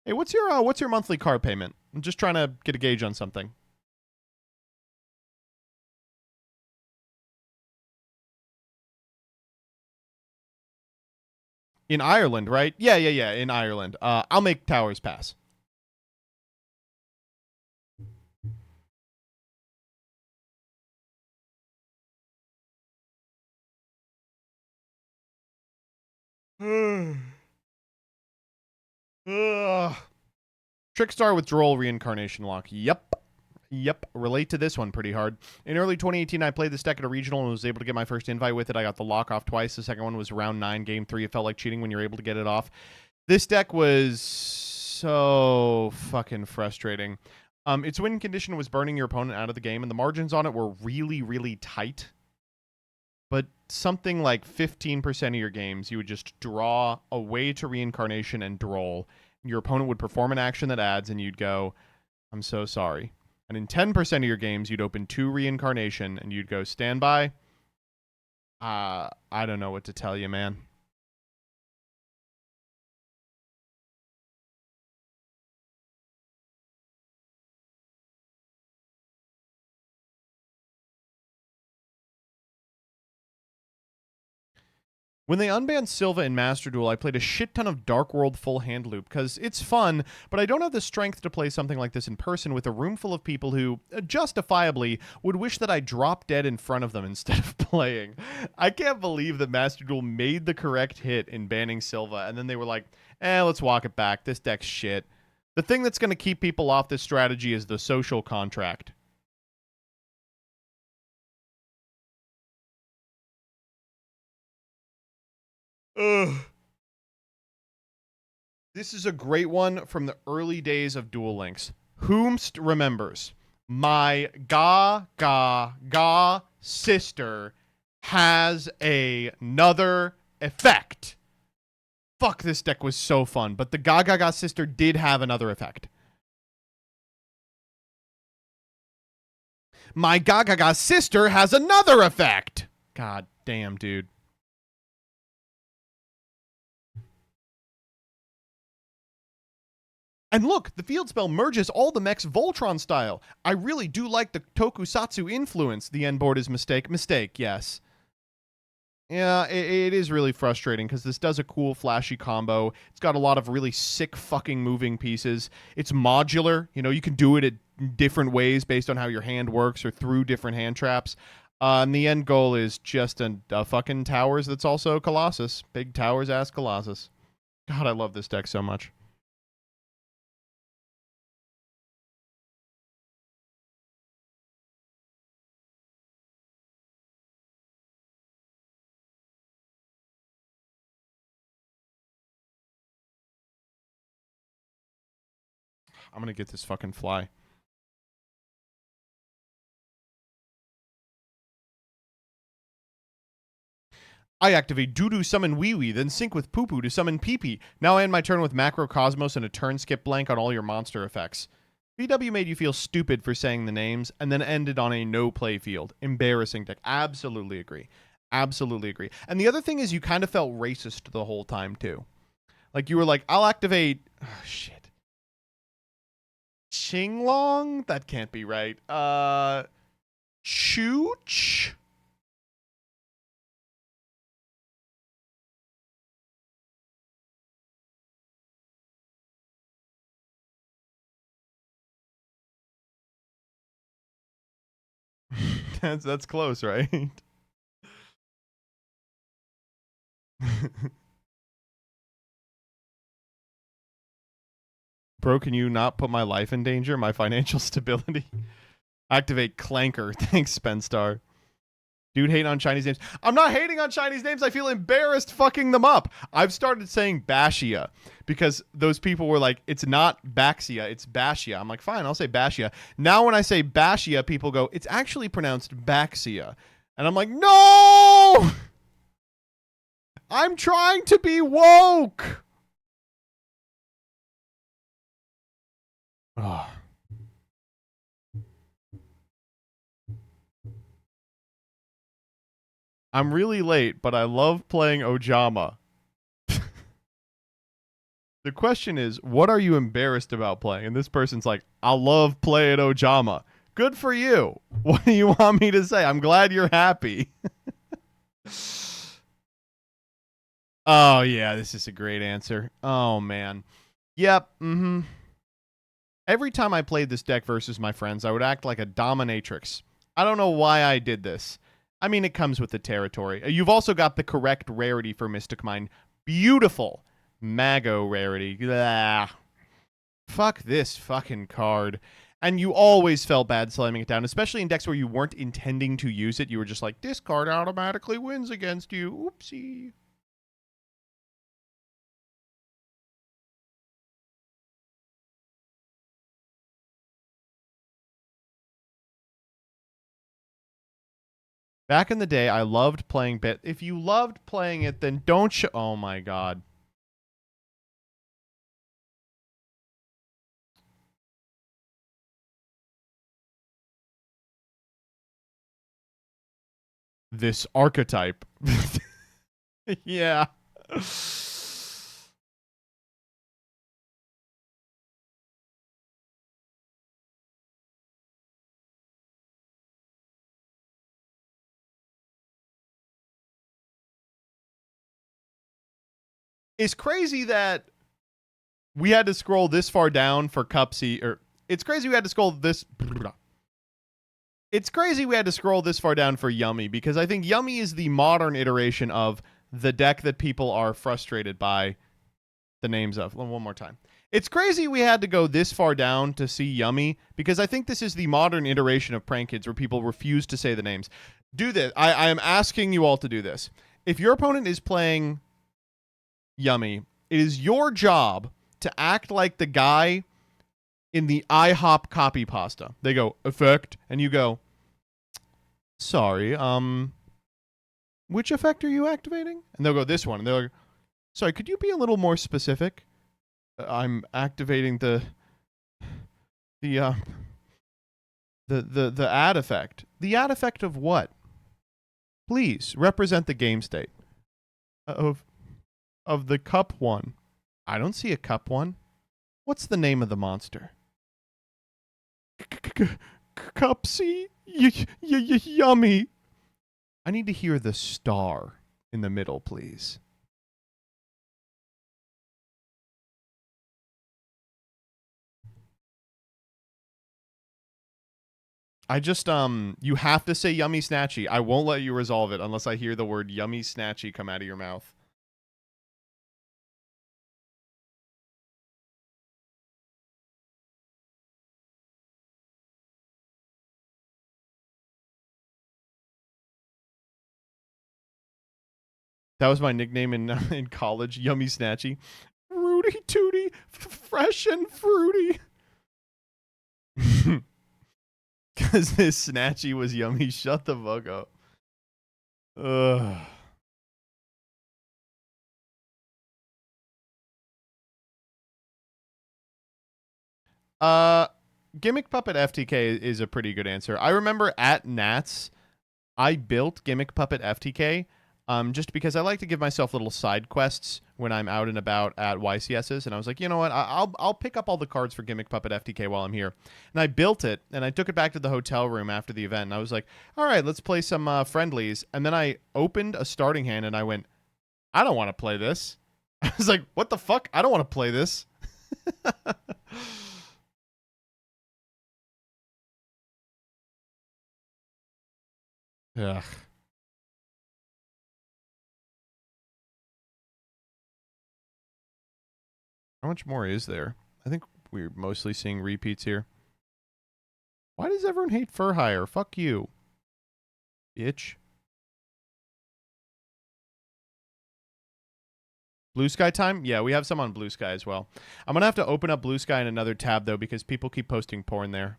[SPEAKER 1] Hey, what's your monthly car payment? I'm just trying to get a gauge on something. In Ireland, right? Yeah, in Ireland. I'll make Towers pass. Trickstar with Droll Reincarnation Lock. Yep. Relate to this one pretty hard. In early 2018, I played this deck at a regional and was able to get my first invite with it. I got the lock off twice. The second one was round 9, game 3. It felt like cheating when you're able to get it off. This deck was so fucking frustrating. Its win condition was burning your opponent out of the game, and the margins on it were really, really tight. But something like 15% of your games, you would just draw away to Reincarnation and Droll. Your opponent would perform an action that adds, and you'd go, I'm so sorry. And in 10% of your games, you'd open 2 Reincarnation, and you'd go, stand by. I don't know what to tell you, man. When they unbanned Silva in Master Duel, I played a shit ton of Dark World full hand loop because it's fun, but I don't have the strength to play something like this in person with a room full of people who, justifiably, would wish that I dropped dead in front of them instead of playing. I can't believe that Master Duel made the correct hit in banning Silva, and then they were like, let's walk it back. This deck's shit. The thing that's going to keep people off this strategy is the social contract. Ugh. This is a great one from the early days of Duel Links. Whomst remembers? My ga sister has another effect. Fuck, this deck was so fun, but the ga sister did have another effect. My ga sister has another effect. God damn, dude. And look, the field spell merges all the mechs Voltron style. I really do like the tokusatsu influence. The end board is mistake. Mistake, yes. Yeah, it is really frustrating because this does a cool flashy combo. It's got a lot of really sick fucking moving pieces. It's modular. You know, you can do it in different ways based on how your hand works or through different hand traps. And the end goal is just a fucking towers that's also Colossus. Big towers ass Colossus. God, I love this deck so much. I'm gonna get this fucking fly. I activate Doo-Doo summon Wee-Wee, then sync with Poo-Poo to summon Pee-Pee. Now I end my turn with Macro Cosmos and a turn skip blank on all your monster effects. VW made you feel stupid for saying the names and then ended on a no-play field. Embarrassing deck. Absolutely agree. Absolutely agree. And the other thing is you kind of felt racist the whole time, too. Like, you were like, I'll activate... Oh, shit. Qinglong? That can't be right. Chooch? That's close, right? Bro, can you not put my life in danger? My financial stability? Activate Clanker. Thanks, Spenstar. Dude hating on Chinese names. I'm not hating on Chinese names. I feel embarrassed fucking them up. I've started saying Bashia because those people were like, it's not Baxia, it's Bashia. I'm like, fine, I'll say Bashia. Now when I say Bashia, people go, it's actually pronounced Baxia. And I'm like, no! I'm trying to be woke! Oh. I'm really late, but I love playing Ojama. The question is, what are you embarrassed about playing? And this person's like, I love playing Ojama. Good for you. What do you want me to say? I'm glad you're happy. Oh, yeah, this is a great answer. Oh, man. Yep, Every time I played this deck versus my friends, I would act like a dominatrix. I don't know why I did this. I mean, it comes with the territory. You've also got the correct rarity for Mystic Mine. Beautiful. Mago rarity. Blah. Fuck this fucking card. And you always felt bad slamming it down, especially in decks where you weren't intending to use it. You were just like, this card automatically wins against you. Oopsie. Back in the day, I loved playing Bit. If you loved playing it, then don't show... Oh, my God. This archetype. Yeah. It's crazy that we had to scroll this far down for Cupsy, or it's crazy we had to scroll this. It's crazy we had to scroll this far down for Yummy, because I think Yummy is the modern iteration of the deck that people are frustrated by the names of. One more time. It's crazy we had to go this far down to see Yummy, because I think this is the modern iteration of Prank Kids where people refuse to say the names. Do this. I am asking you all to do this. If your opponent is playing Yummy, it is your job to act like the guy in the IHOP copy pasta. They go, effect, and you go, sorry, which effect are you activating? And they'll go, this one. And they're like, sorry, could you be a little more specific? I'm activating the add effect. The add effect of what? Please represent the game state of the cup one. I don't see a cup one. What's the name of the monster? Cupsy? Yummy. I need to hear the star in the middle, please. I just, you have to say yummy snatchy. I won't let you resolve it unless I hear the word yummy snatchy come out of your mouth. That was my nickname in college, Yummy Snatchy. Fruity Tooty, fresh and fruity. Because this Snatchy was yummy. Shut the fuck up. Ugh. Gimmick Puppet FTK is a pretty good answer. I remember at Nats, I built Gimmick Puppet FTK just because I like to give myself little side quests when I'm out and about at YCSs. And I was like, you know what? I'll pick up all the cards for Gimmick Puppet FTK while I'm here. And I built it, and I took it back to the hotel room after the event. And I was like, all right, let's play some friendlies. And then I opened a starting hand, and I went, I don't want to play this. I was like, what the fuck? I don't want to play this. Ugh. How much more is there? I think we're mostly seeing repeats here. Why does everyone hate Fur Hire? Fuck you, bitch. Blue Sky time? Yeah, we have some on Blue Sky as well. I'm going to have to open up Blue Sky in another tab, though, because people keep posting porn there.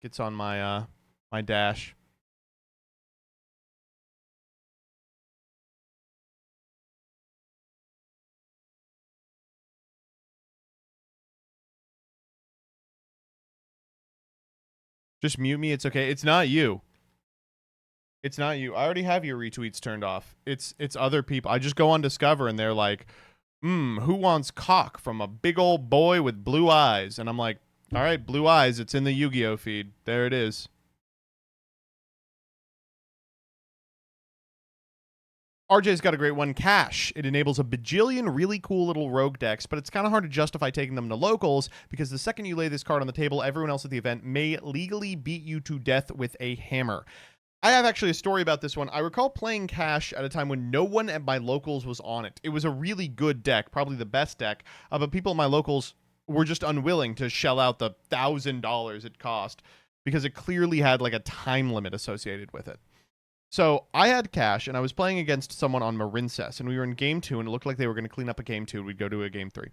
[SPEAKER 1] Gets on my, my dash. Just mute me. It's okay. It's not you. It's not you. I already have your retweets turned off. It's other people. I just go on Discover and they're like, who wants cock from a big old boy with blue eyes? And I'm like, all right, blue eyes. It's in the Yu-Gi-Oh feed. There it is. RJ's got a great one. Cash. It enables a bajillion really cool little rogue decks, but it's kind of hard to justify taking them to locals because the second you lay this card on the table, everyone else at the event may legally beat you to death with a hammer. I have actually a story about this one. I recall playing Cash at a time when no one at my locals was on it. It was a really good deck, probably the best deck, but people at my locals were just unwilling to shell out the $1,000 it cost because it clearly had like a time limit associated with it. So I had Cash, and I was playing against someone on Marincess, and we were in Game 2, and it looked like they were going to clean up a Game 2, and we'd go to a Game 3.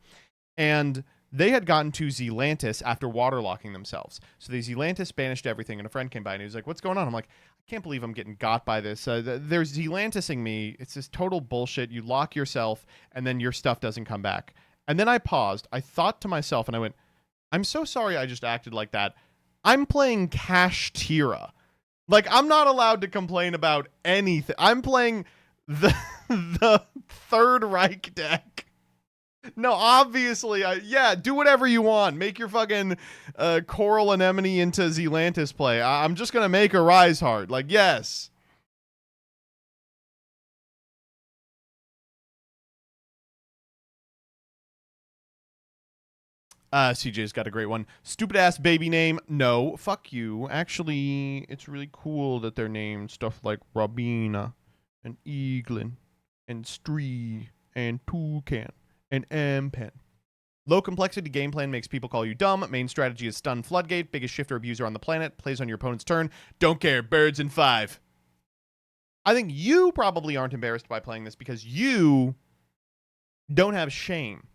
[SPEAKER 1] And they had gotten to Zealantis after waterlocking themselves. So they Zealantis banished everything, and a friend came by, and he was like, what's going on? I'm like, I can't believe I'm getting got by this. They're Zealantising me. It's this total bullshit. You lock yourself, and then your stuff doesn't come back. And then I paused. I thought to myself, and I went, I'm so sorry I just acted like that. I'm playing Cash Tira. Like, I'm not allowed to complain about anything. I'm playing the Third Reich deck. No, obviously, yeah, do whatever you want. Make your fucking Coral Anemone into Zealantis play. I'm just going to make a Rise Heart. Like, yes. CJ's got a great one. Stupid ass baby name. No, fuck you. Actually, it's really cool that they're named stuff like Robina and Eaglin and Stree and Toucan and Ampen. Low complexity game plan makes people call you dumb. Main strategy is stun Floodgate. Biggest shifter abuser on the planet. Plays on your opponent's turn. Don't care. Birds in 5. I think you probably aren't embarrassed by playing this because you don't have shame.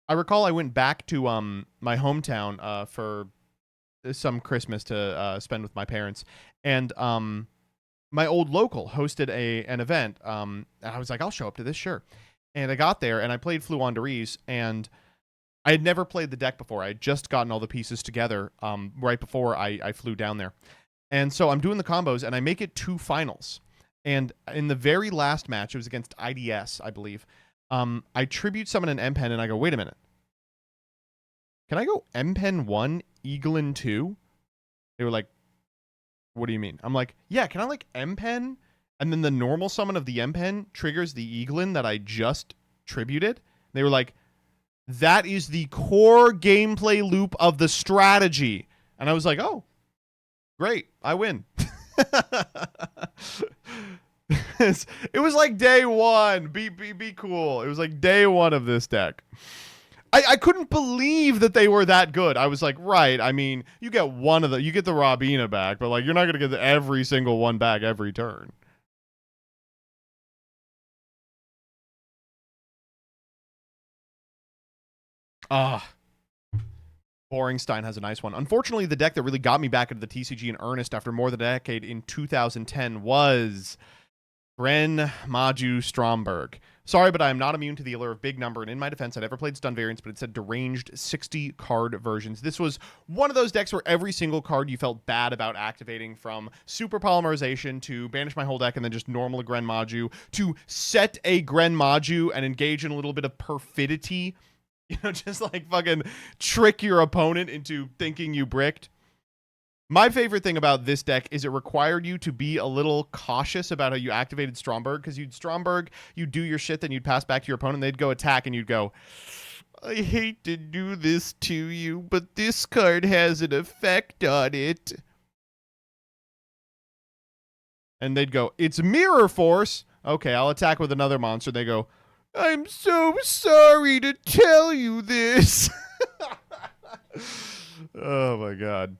[SPEAKER 1] I recall I went back to my hometown for some Christmas to spend with my parents, and my old local hosted an event. And I was like, I'll show up to this, sure. And I got there, and I played Fluandereeze, and I had never played the deck before. I had just gotten all the pieces together right before I flew down there. And so I'm doing the combos, and I make it to finals. And in the very last match, it was against IDS, I believe. I tribute summon an M-Pen, and I go, wait a minute. can I go M-Pen 1, Eaglin 2? They were like, what do you mean? I'm like, yeah, can I like M-Pen? And then the normal summon of the M-Pen triggers the Eaglin that I just tributed. They were like, that is the core gameplay loop of the strategy. And I was like, oh, great, I win. It was like day one. Be cool. It was like day one of this deck. I couldn't believe that they were that good. I was like, right, I mean, you get one of the, you get the Robina back, but like, you're not going to get every single one back every turn. Boringstein has a nice one. Unfortunately, the deck that really got me back into the TCG in earnest after more than a decade in 2010 was Gren Maju Stromberg. Sorry, but I am not immune to the allure of big number, and in my defense, I never played stun variants, but it said deranged 60-card versions. This was one of those decks where every single card you felt bad about activating, from Super Polymerization to banish my whole deck and then just normal Gren Maju to set a Gren Maju and engage in a little bit of perfidity. You know, just like fucking trick your opponent into thinking you bricked. My favorite thing about this deck is it required you to be a little cautious about how you activated Stromberg, because you'd Stromberg, you'd do your shit, then you'd pass back to your opponent, they'd go attack, and you'd go, I hate to do this to you, but this card has an effect on it. And they'd go, it's Mirror Force. Okay, I'll attack with another monster. They go, I'm so sorry to tell you this. Oh my god.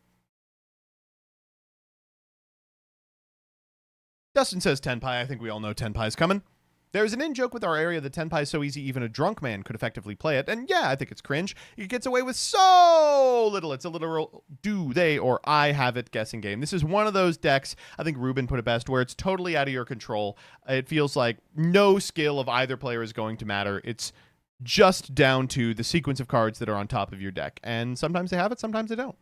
[SPEAKER 1] Dustin says Tenpai. I think we all know Tenpai's coming. There's an in-joke with our area that Tenpai is so easy even a drunk man could effectively play it. And yeah, I think it's cringe. It gets away with so little. It's a literal do they or I have it guessing game. This is one of those decks, I think Ruben put it best, where it's totally out of your control. It feels like no skill of either player is going to matter. It's just down to the sequence of cards that are on top of your deck. And sometimes they have it, sometimes they don't.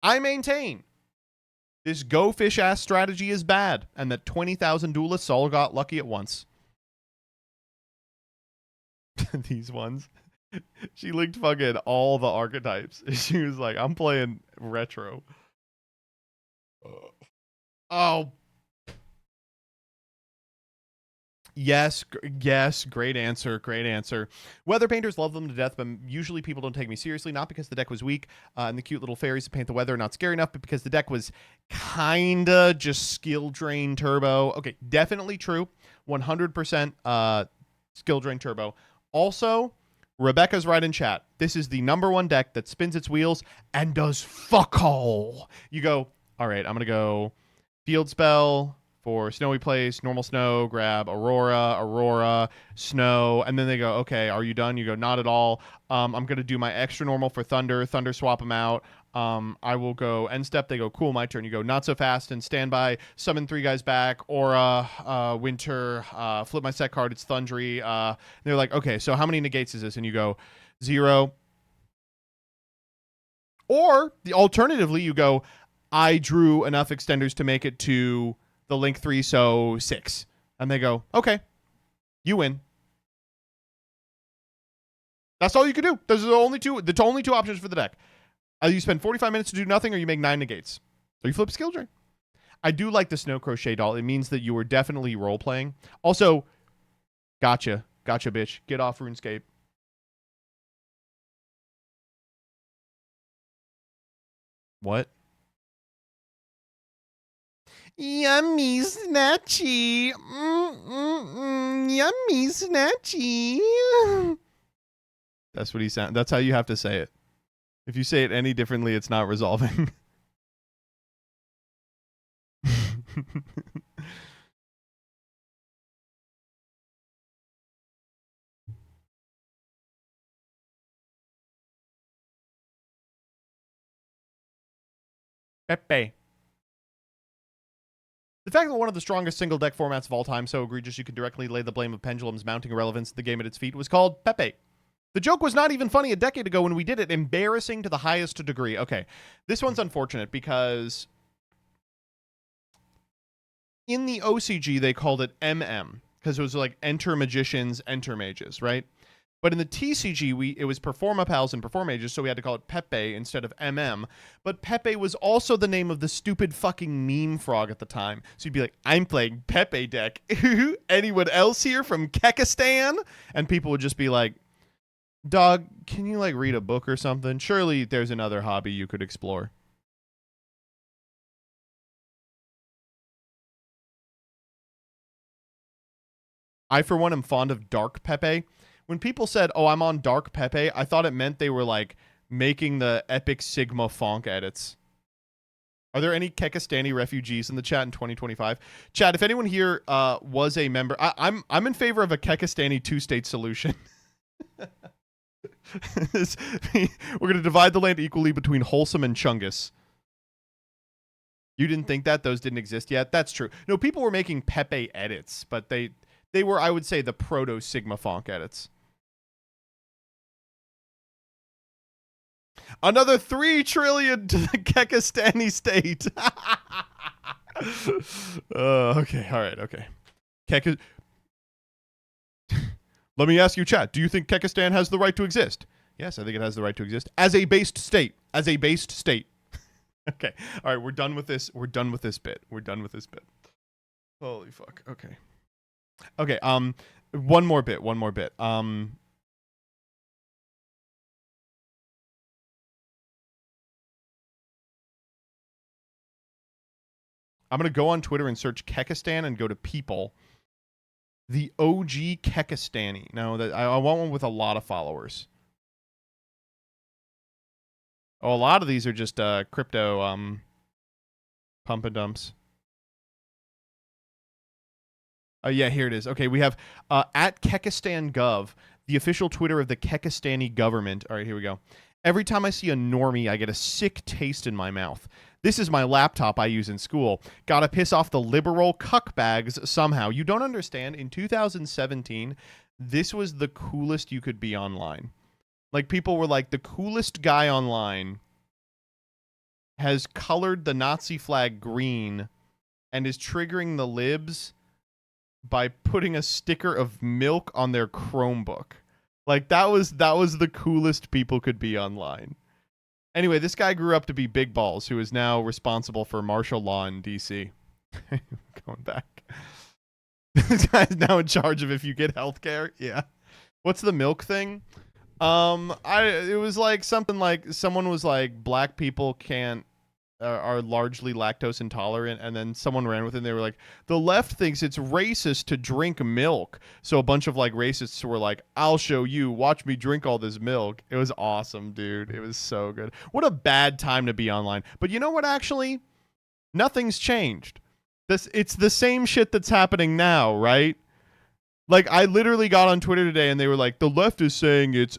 [SPEAKER 1] I maintain this go fish ass strategy is bad, and that 20,000 duelists all got lucky at once. These ones. She linked fucking all the archetypes. She was like, I'm playing retro. Oh. Yes, great answer, great answer. Weather painters love them to death, but usually people don't take me seriously, not because the deck was weak and the cute little fairies to paint the weather are not scary enough, but because the deck was kinda just skill drain turbo. Okay, definitely true. 100% skill drain turbo. Also, Rebecca's right in chat. This is the #1 deck that spins its wheels and does fuck all. You go, all right, I'm going to go field spell for Snowy Place, normal snow, grab Aurora, snow, and then they go, okay, are you done? You go, not at all. I'm going to do my extra normal for Thunder swap them out. I will go end step. They go, cool, my turn. You go, not so fast, and standby, summon 3 guys back, Aura, Winter, flip my set card, it's Thundry. They're like, okay, so how many negates is this? And you go, 0. Or, alternatively, you go, I drew enough extenders to make it to the link 3, so 6. And they go, okay, you win. That's all you can do. Those are the only two options for the deck. Either you spend 45 minutes to do nothing, or you make 9 negates. Or you flip skill drain. I do like the Snow Crochet doll. It means that you were definitely role-playing. Also, gotcha, bitch. Get off RuneScape. What? Yummy snatchy. Yummy snatchy. That's what he sounds. That's how you have to say it. If you say it any differently, it's not resolving. Pepe. The fact that one of the strongest single deck formats of all time, so egregious you can directly lay the blame of Pendulum's mounting irrelevance to the game at its feet, was called Pepe. The joke was not even funny a decade ago when we did it. Embarrassing to the highest degree. Okay, this one's unfortunate because in the OCG they called it MM because it was like Enter Magicians, Enter Mages, right? But in the TCG, it was Performa Pals and Perform Ages, so we had to call it Pepe instead of MM. But Pepe was also the name of the stupid fucking meme frog at the time. So you'd be like, I'm playing Pepe deck. Anyone else here from Kekistan? And people would just be like, dog, can you like read a book or something? Surely there's another hobby you could explore. I, for one, am fond of Dark Pepe. When people said, oh, I'm on Dark Pepe, I thought it meant they were, like, making the Epic Sigma Fonk edits. Are there any Kekistani refugees in the chat in 2025? Chat, if anyone here was a member... I'm in favor of a Kekistani two-state solution. We're going to divide the land equally between Wholesome and Chungus. You didn't think that? Those didn't exist yet? That's true. No, people were making Pepe edits, but they were, I would say, the proto-Sigma Fonk edits. Another 3 trillion to the Kekistani state. Okay, all right, okay. Let me ask you, chat. Do you think Kekistan has the right to exist? Yes, I think it has the right to exist as a based state. As a based state. Okay, all right, we're done with this. We're done with this bit. We're done with this bit. Holy fuck. Okay. Okay. One more bit. I'm going to go on Twitter and search Kekistan and go to people. The OG Kekistani. No, I want one with a lot of followers. Oh, a lot of these are just crypto pump and dumps. Yeah, here it is. Okay, we have at Kekistan Gov, the official Twitter of the Kekistani government. All right, here we go. Every time I see a normie, I get a sick taste in my mouth. This is my laptop I use in school. Gotta piss off the liberal cuckbags somehow. You don't understand. In 2017, this was the coolest you could be online. Like, people were like, the coolest guy online has colored the Nazi flag green and is triggering the libs by putting a sticker of milk on their Chromebook. Like, that was the coolest people could be online. Anyway, this guy grew up to be Big Balls, who is now responsible for martial law in D.C. Going back. This guy's now in charge of if you get healthcare. Yeah. What's the milk thing? It was like something like someone was like, black people are largely lactose intolerant, and then someone ran with it and they were like, the left thinks it's racist to drink milk. So a bunch of like racists were like, I'll show you, watch me drink all this milk. It was awesome, dude. It was so good. What a bad time to be online. But you know what, actually? Nothing's changed. It's the same shit that's happening now, right? Like, I literally got on Twitter today and they were like, the left is saying it's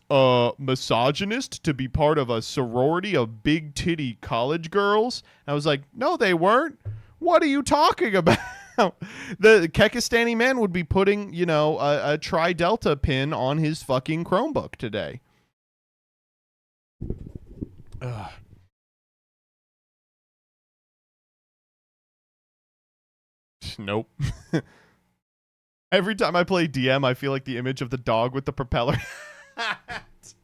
[SPEAKER 1] misogynist to be part of a sorority of big titty college girls. And I was like, no, they weren't. What are you talking about? The Kekistani man would be putting, you know, a Tri-Delta pin on his fucking Chromebook today. Ugh. Nope. Every time I play DM, I feel like the image of the dog with the propeller hat.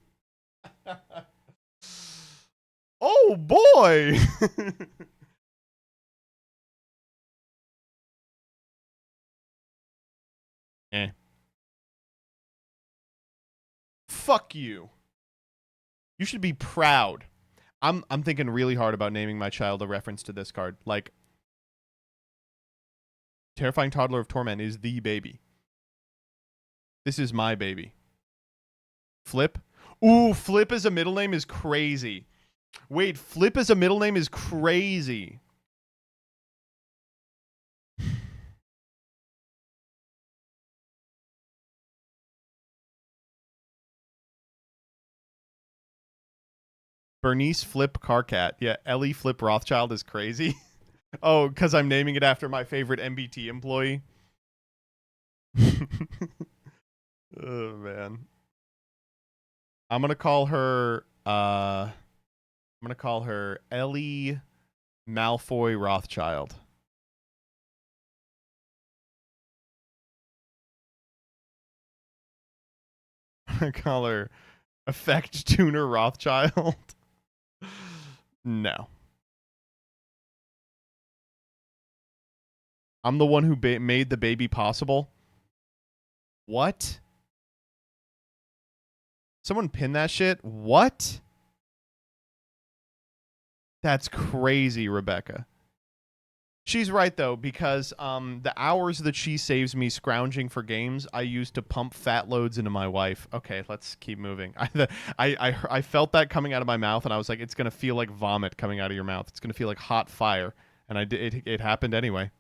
[SPEAKER 1] Oh, boy! Fuck you. You should be proud. I'm thinking really hard about naming my child a reference to this card. Like, Terrifying Toddler of Torment is the baby. This is my baby. Flip? Ooh, Flip as a middle name is crazy. Wait, Flip as a middle name is crazy. Bernice Flip Carcat. Yeah, Ellie Flip Rothschild is crazy. Oh, because I'm naming it after my favorite MBT employee. Oh, man. I'm going to call her Ellie Malfoy Rothschild. Color effect tuner Rothschild. No. I'm the one who made the baby possible. What? Someone pin that shit? What? That's crazy, Rebecca. She's right, though, because the hours that she saves me scrounging for games, I use to pump fat loads into my wife. Okay, let's keep moving. I felt that coming out of my mouth, and I was like, it's going to feel like vomit coming out of your mouth. It's going to feel like hot fire. And it happened anyway.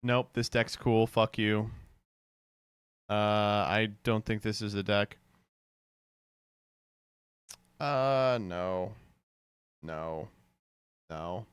[SPEAKER 1] Nope, this deck's cool. Fuck you. I don't think this is the deck. No. No. No.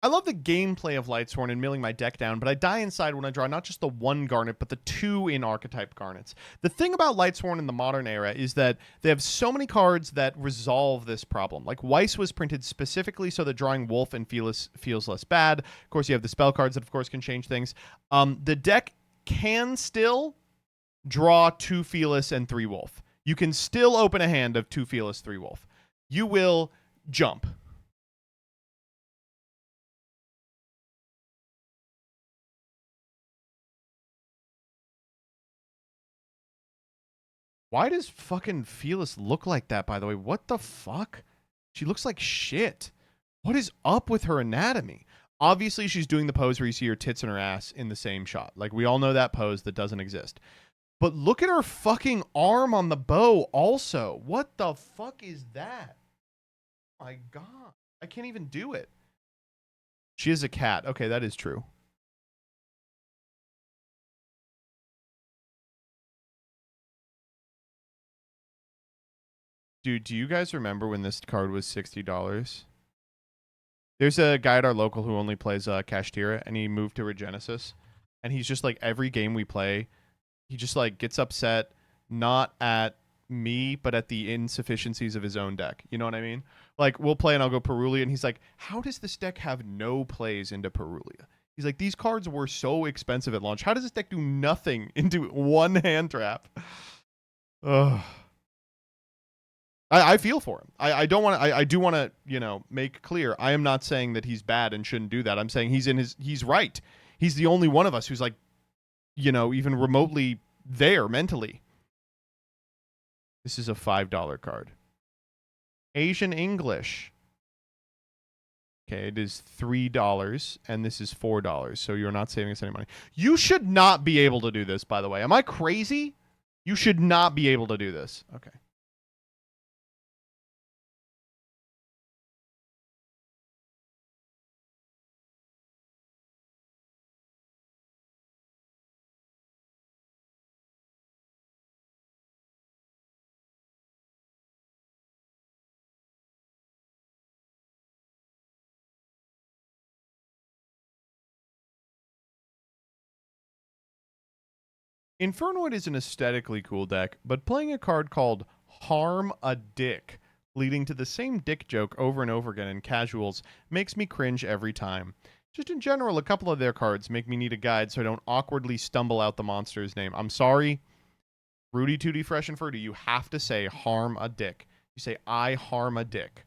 [SPEAKER 1] I love the gameplay of Lightsworn and milling my deck down, but I die inside when I draw not just the one Garnet, but the two in archetype Garnets. The thing about Lightsworn in the modern era is that they have so many cards that resolve this problem. Like Weiss was printed specifically so that drawing Wolf and feels less bad. Of course, you have the spell cards that, of course, can change things. The deck can still draw 2 Fearless and 3 Wolf. You can still open a hand of 2 Fearless, 3 Wolf. You will jump. Why does fucking Fearless look like that, by the way? What the fuck? She looks like shit. What is up with her anatomy? Obviously, she's doing the pose where you see her tits and her ass in the same shot. Like, we all know that pose that doesn't exist. But look at her fucking arm on the bow also. What the fuck is that? Oh my God. I can't even do it. She is a cat. Okay, that is true. Dude, do you guys remember when this card was $60? There's a guy at our local who only plays Kashtira, and he moved to Regenesis. And he's just like, every game we play, he just like gets upset, not at me, but at the insufficiencies of his own deck. You know what I mean? Like, we'll play and I'll go Perulia, and he's like, how does this deck have no plays into Perulia? He's like, these cards were so expensive at launch. How does this deck do nothing into one hand trap? Ugh. I feel for him. I don't want to. I do want to, you know, make clear. I am not saying that he's bad and shouldn't do that. I'm saying he's right. He's the only one of us who's like, you know, even remotely there mentally. This is a $5 card. Asian English. Okay, it is $3 and this is $4. So you're not saving us any money. You should not be able to do this, by the way. Am I crazy? You should not be able to do this. Okay. Infernoid is an aesthetically cool deck, but playing a card called Harm a Dick, leading to the same dick joke over and over again in casuals, makes me cringe every time. Just in general, a couple of their cards make me need a guide so I don't awkwardly stumble out the monster's name. I'm sorry, Rudy Tooty Fresh and Fruity, you have to say Harm a Dick. You say, I harm a dick.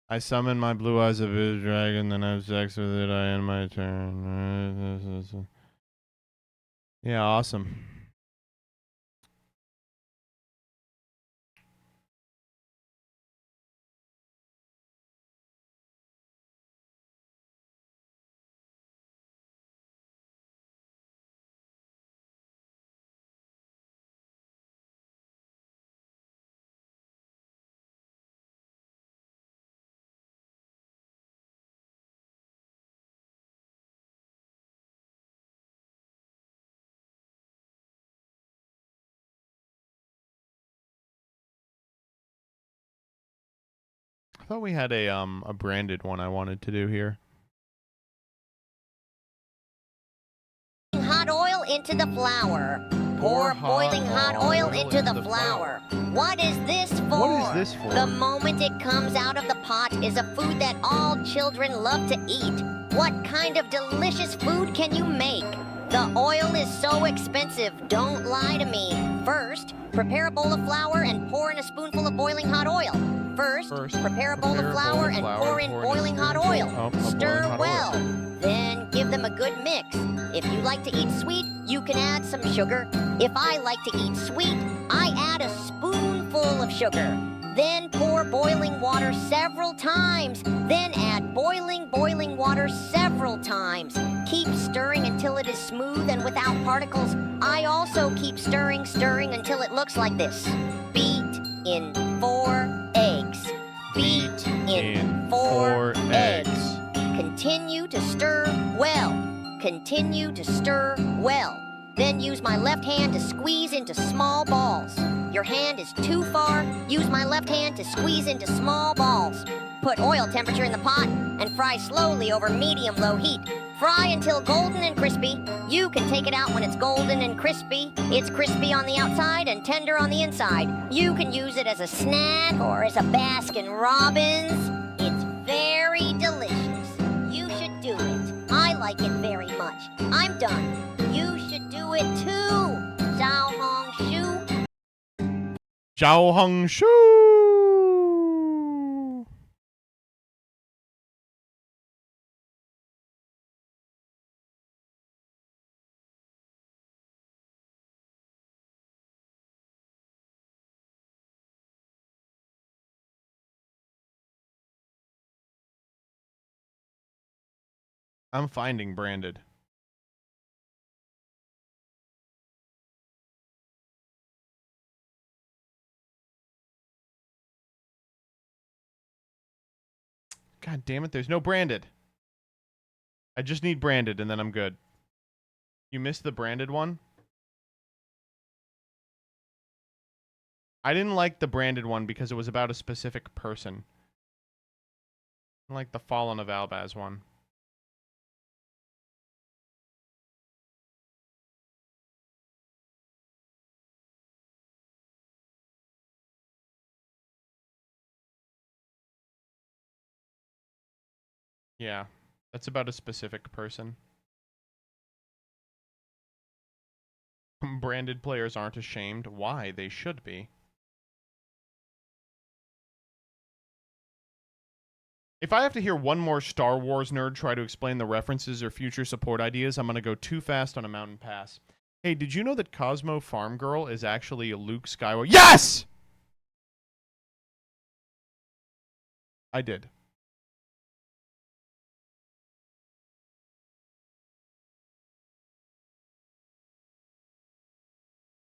[SPEAKER 1] I summon my blue eyes of a dragon, then have sex with it. I end my turn. Yeah, awesome. thought we had a branded one I wanted to do here.
[SPEAKER 13] Hot oil into the flour. Pour boiling hot oil into the flour. What is this for?
[SPEAKER 1] What is this for?
[SPEAKER 13] The moment it comes out of the pot is a food that all children love to eat. What kind of delicious food can you make? The oil is so expensive, don't lie to me. First, prepare a bowl of flour and pour in a spoonful of boiling hot oil. First, prepare a bowl of flour and pour in boiling hot oil. Stir well. Then give them a good mix. If you like to eat sweet, you can add some sugar. If I like to eat sweet, I add a spoonful of sugar. Then pour boiling water several times. Then add boiling water several times. Keep stirring until it is smooth and without particles. I also keep stirring until it looks like this. Beat in 4 eggs. Beat in 4 eggs. Continue to stir well. Continue to stir well. Then use my left hand to squeeze into small balls. Your hand is too far. Use my left hand to squeeze into small balls. Put oil temperature in the pot and fry slowly over medium-low heat. Fry until golden and crispy. You can take it out when it's golden and crispy. It's crispy on the outside and tender on the inside. You can use it as a snack or as a Baskin Robbins. It's very delicious. You should do it. I like it very much. I'm done. You should do it too. Zhao Hong Shu.
[SPEAKER 1] Zhao Hong Shu. I'm finding branded. God damn it, there's no branded. I just need branded and then I'm good. You missed the branded one? I didn't like the branded one because it was about a specific person. I like the Fallen of Albaz one. Yeah, that's about a specific person. Branded players aren't ashamed. Why? They should be. If I have to hear one more Star Wars nerd try to explain the references or future support ideas, I'm going to go too fast on a mountain pass. Hey, did you know that Cosmo Farm Girl is actually a Luke Skywalker? Yes! I did.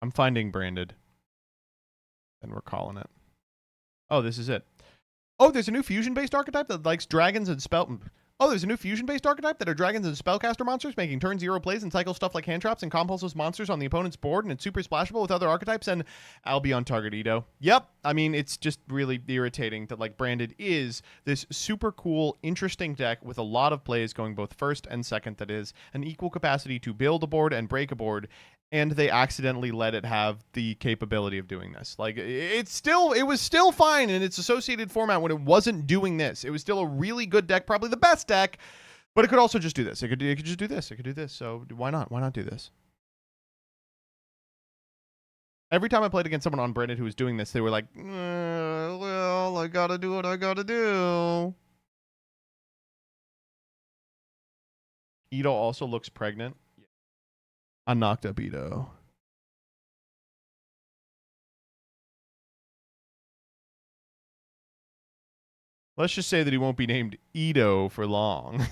[SPEAKER 1] I'm finding branded. And we're calling it. Oh, this is it. Oh, there's a new fusion-based archetype that likes dragons and spell... Oh, there's a new fusion-based archetype that are dragons and spellcaster monsters, making turn 0 plays and cycle stuff like hand traps and compulseless monsters on the opponent's board, and it's super splashable with other archetypes, and I'll be on target, Ito. Yep, I mean, it's just really irritating that, like, branded is this super cool, interesting deck with a lot of plays going both first and second that is an equal capacity to build a board and break a board, and they accidentally let it have the capability of doing this. Like, it was still fine in its associated format when it wasn't doing this. It was still a really good deck, probably the best deck, but it could also just do this. It could just do this. It could do this. So why not? Why not do this? Every time I played against someone on Branded who was doing this, they were like, well, I gotta do what I gotta do. Ito also looks pregnant. I knocked up Ito. Let's just say that he won't be named Ito for long.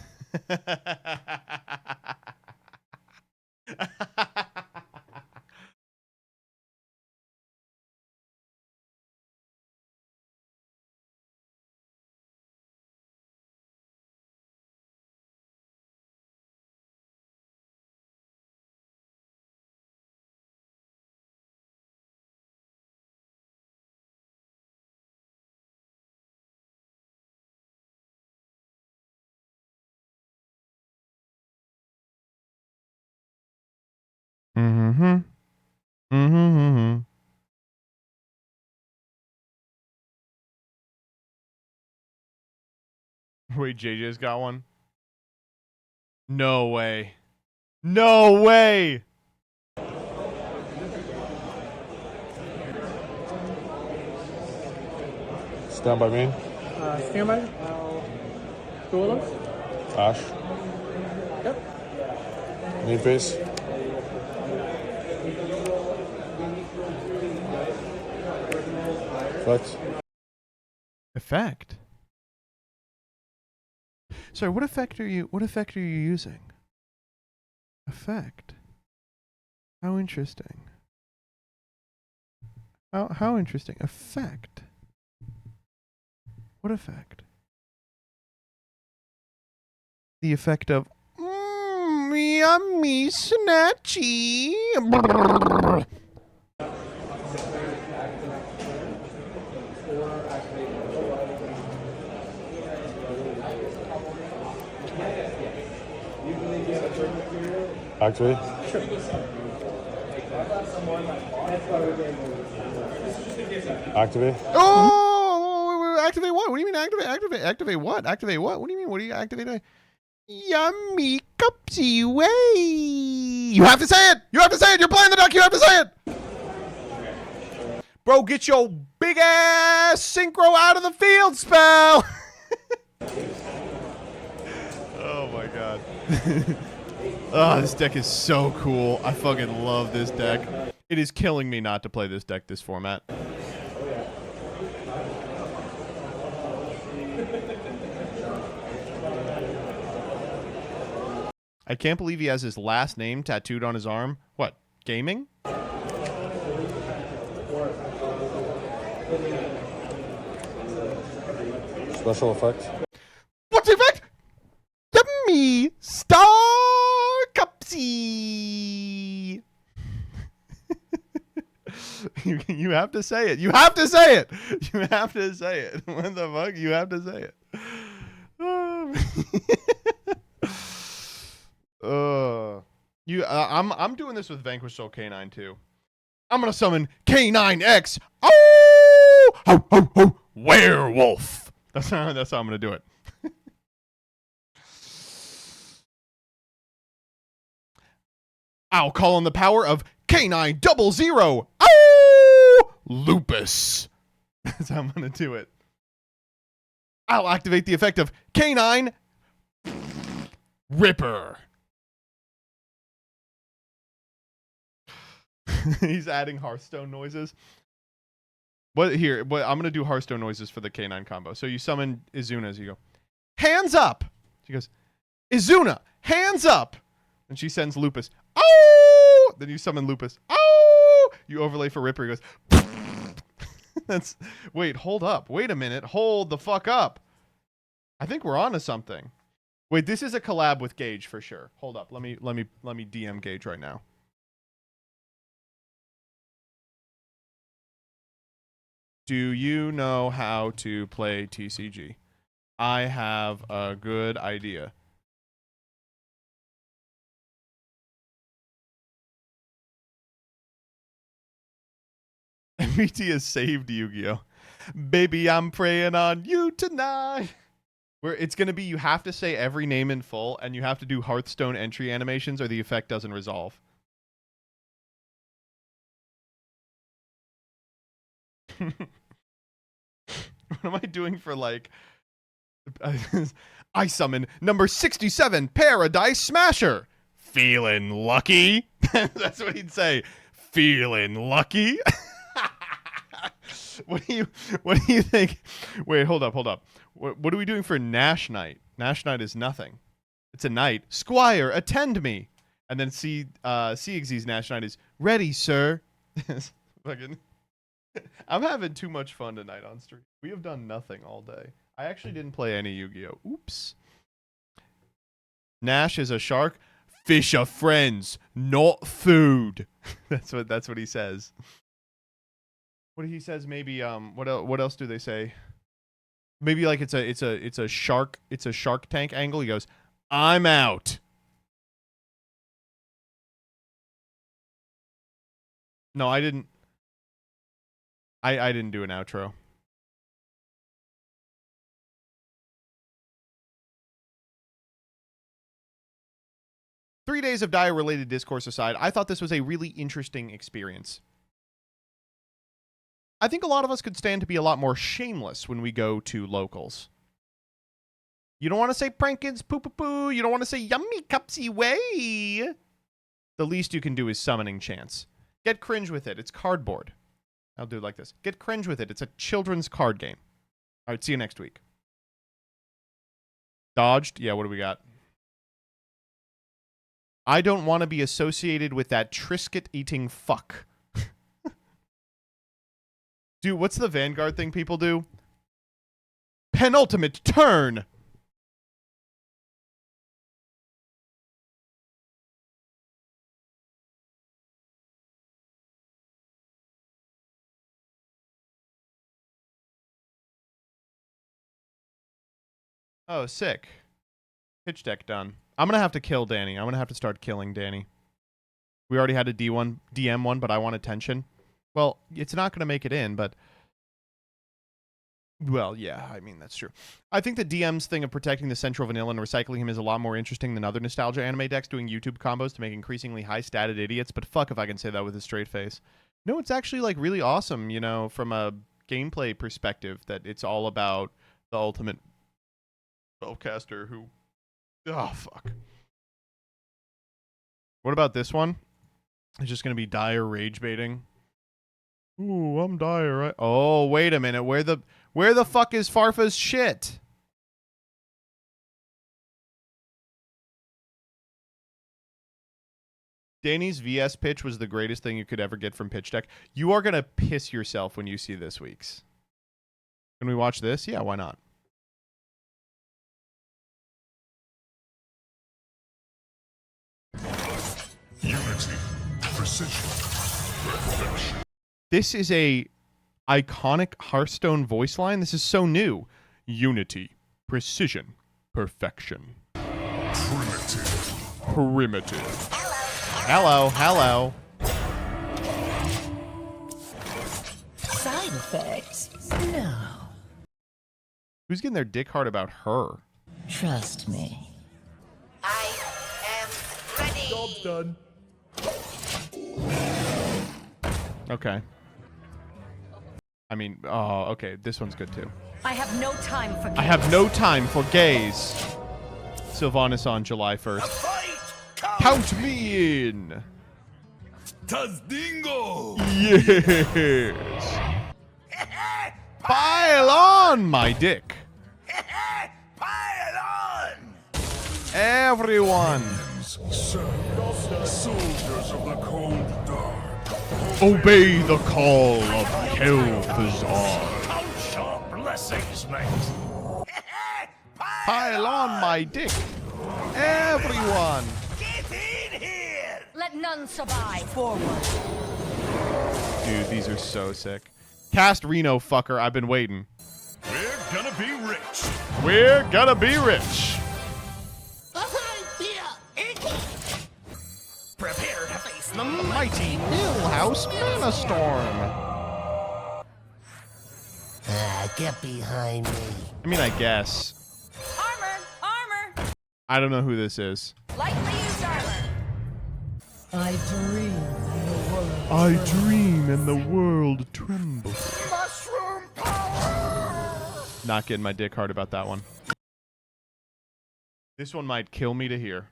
[SPEAKER 1] Wait, JJ's got one? No way. No way!
[SPEAKER 15] Stand by me.
[SPEAKER 24] Stand by. Duel.
[SPEAKER 15] Ash.
[SPEAKER 24] Yep.
[SPEAKER 15] Main phase. Effect.
[SPEAKER 1] Effect? Sorry, what effect are you using? Effect. How interesting. How interesting. Effect. What effect? The effect of yummy snatchy.
[SPEAKER 15] Activate. Activate.
[SPEAKER 1] Oh, activate what? What do you mean activate? Activate what? Activate what? What do you mean? What do you activate? Yummy cupsy way. You have to say it. You have to say it. You're playing the duck. You have to say it. Bro, get your big ass synchro out of the field spell. Oh my god. Oh, this deck is so cool. I fucking love this deck. It is killing me not to play this deck this format. I can't believe he has his last name tattooed on his arm. What? Gaming?
[SPEAKER 15] Special effect.
[SPEAKER 1] What's the effect? Yummy Star Cupsy. You have to say it. You have to say it. You have to say it. What the fuck? You have to say it. I'm doing this with Vanquish Soul K9 too. I'm gonna summon K9X. Oh, ho, ho, ho, werewolf. That's how I'm gonna do it. I'll call on the power of K900. Oh, lupus. That's how I'm gonna do it. I'll activate the effect of K9 Ripper. He's adding Hearthstone noises. What here? What I'm gonna do Hearthstone noises for the K9 combo. So you summon Izuna as you go. Hands up. She goes, Izuna, hands up. And she sends Lupus. Oh! Then you summon Lupus. Oh! You overlay for Ripper. He goes. That's. Wait, hold up. Wait a minute. Hold the fuck up. I think we're on to something. Wait, this is a collab with Gage for sure. Hold up. Let me DM Gage right now. Do you know how to play TCG? I have a good idea. MBT has saved Yu-Gi-Oh! Baby, I'm praying on you tonight. Where it's going to be you have to say every name in full and you have to do Hearthstone entry animations or the effect doesn't resolve. What am I doing for like... I summon number 67, Paradise Smasher. Feeling lucky? That's what he'd say. Feeling lucky? What do you think? Wait, hold up. What are we doing for Nash Knight? Nash Knight is nothing. It's a knight. Squire, attend me. And then CXZ's Nash Knight is ready, sir. Fucking... I'm having too much fun tonight on stream. We have done nothing all day. I actually didn't play any Yu-Gi-Oh! Oops. Nash is a shark. Fish are friends, not food. That's what he says. What he says maybe what else do they say? Maybe like it's a shark tank angle. He goes, "I'm out." No, I didn't. I didn't do an outro. 3 days of Dire-related discourse aside, I thought this was a really interesting experience. I think a lot of us could stand to be a lot more shameless when we go to locals. You don't want to say prankins, poo-poo-poo. You don't want to say yummy cupsy way. The least you can do is summoning chance. Get cringe with it. It's cardboard. I'll do it like this. Get cringe with it. It's a children's card game. All right, see you next week. Dodged? Yeah, what do we got? I don't want to be associated with that Triscuit-eating fuck. Dude, what's the Vanguard thing people do? Penultimate turn! Oh, sick. Pitch deck done. I'm going to have to kill Danny. I'm going to have to start killing Danny. We already had a DM one, but I want attention. Well, it's not going to make it in, but... Well, yeah, I mean, that's true. I think the DM's thing of protecting the central vanilla and recycling him is a lot more interesting than other nostalgia anime decks doing YouTube combos to make increasingly high-statted idiots, but fuck if I can say that with a straight face. No, it's actually, like, really awesome, you know, from a gameplay perspective, that it's all about the ultimate spellcaster who... Oh, fuck. What about this one? It's just going to be Dire rage baiting. Ooh, I'm Dire, right? Oh, wait a minute. Where the fuck is Farfa's shit? Danny's VS pitch was the greatest thing you could ever get from Pitch Deck. You are going to piss yourself when you see this week's. Can we watch this? Yeah, why not?
[SPEAKER 16] Unity, precision, perfection.
[SPEAKER 1] This is a iconic Hearthstone voice line. This is so new. Unity, precision, perfection. Primitive. Hello.
[SPEAKER 18] Side effects? No.
[SPEAKER 1] Who's getting their dick hard about her?
[SPEAKER 18] Trust me.
[SPEAKER 13] I am ready.
[SPEAKER 1] Job's done. Okay. I mean, oh, okay. This one's good too.
[SPEAKER 18] I have no time for gays.
[SPEAKER 1] I have no time for gays. Sylvanas on July 1st. Count me in.
[SPEAKER 16] Tazdingo.
[SPEAKER 1] Yes. Pile on my dick.
[SPEAKER 16] Pile on.
[SPEAKER 1] Everyone.
[SPEAKER 16] Soldiers of the cold dark.
[SPEAKER 1] Obey the call of Kel'Thuzad.
[SPEAKER 16] Count your blessings, mate.
[SPEAKER 1] Pile on my dick. Everyone.
[SPEAKER 18] Let none survive. Forward.
[SPEAKER 1] Dude, these are so sick. Cast Reno, fucker. I've been waiting.
[SPEAKER 16] We're gonna be rich.
[SPEAKER 1] We're gonna be rich.
[SPEAKER 16] Prepare to face
[SPEAKER 1] The mighty Millhouse Mana Storm.
[SPEAKER 18] Get behind me.
[SPEAKER 1] I mean, I guess.
[SPEAKER 18] Armor!
[SPEAKER 1] I don't know who this is.
[SPEAKER 18] Lightly used armor. I dream and the world.
[SPEAKER 1] I dream and the world trembles.
[SPEAKER 16] mushroom power.
[SPEAKER 1] Not getting my dick hard about that one. This one might kill me to hear.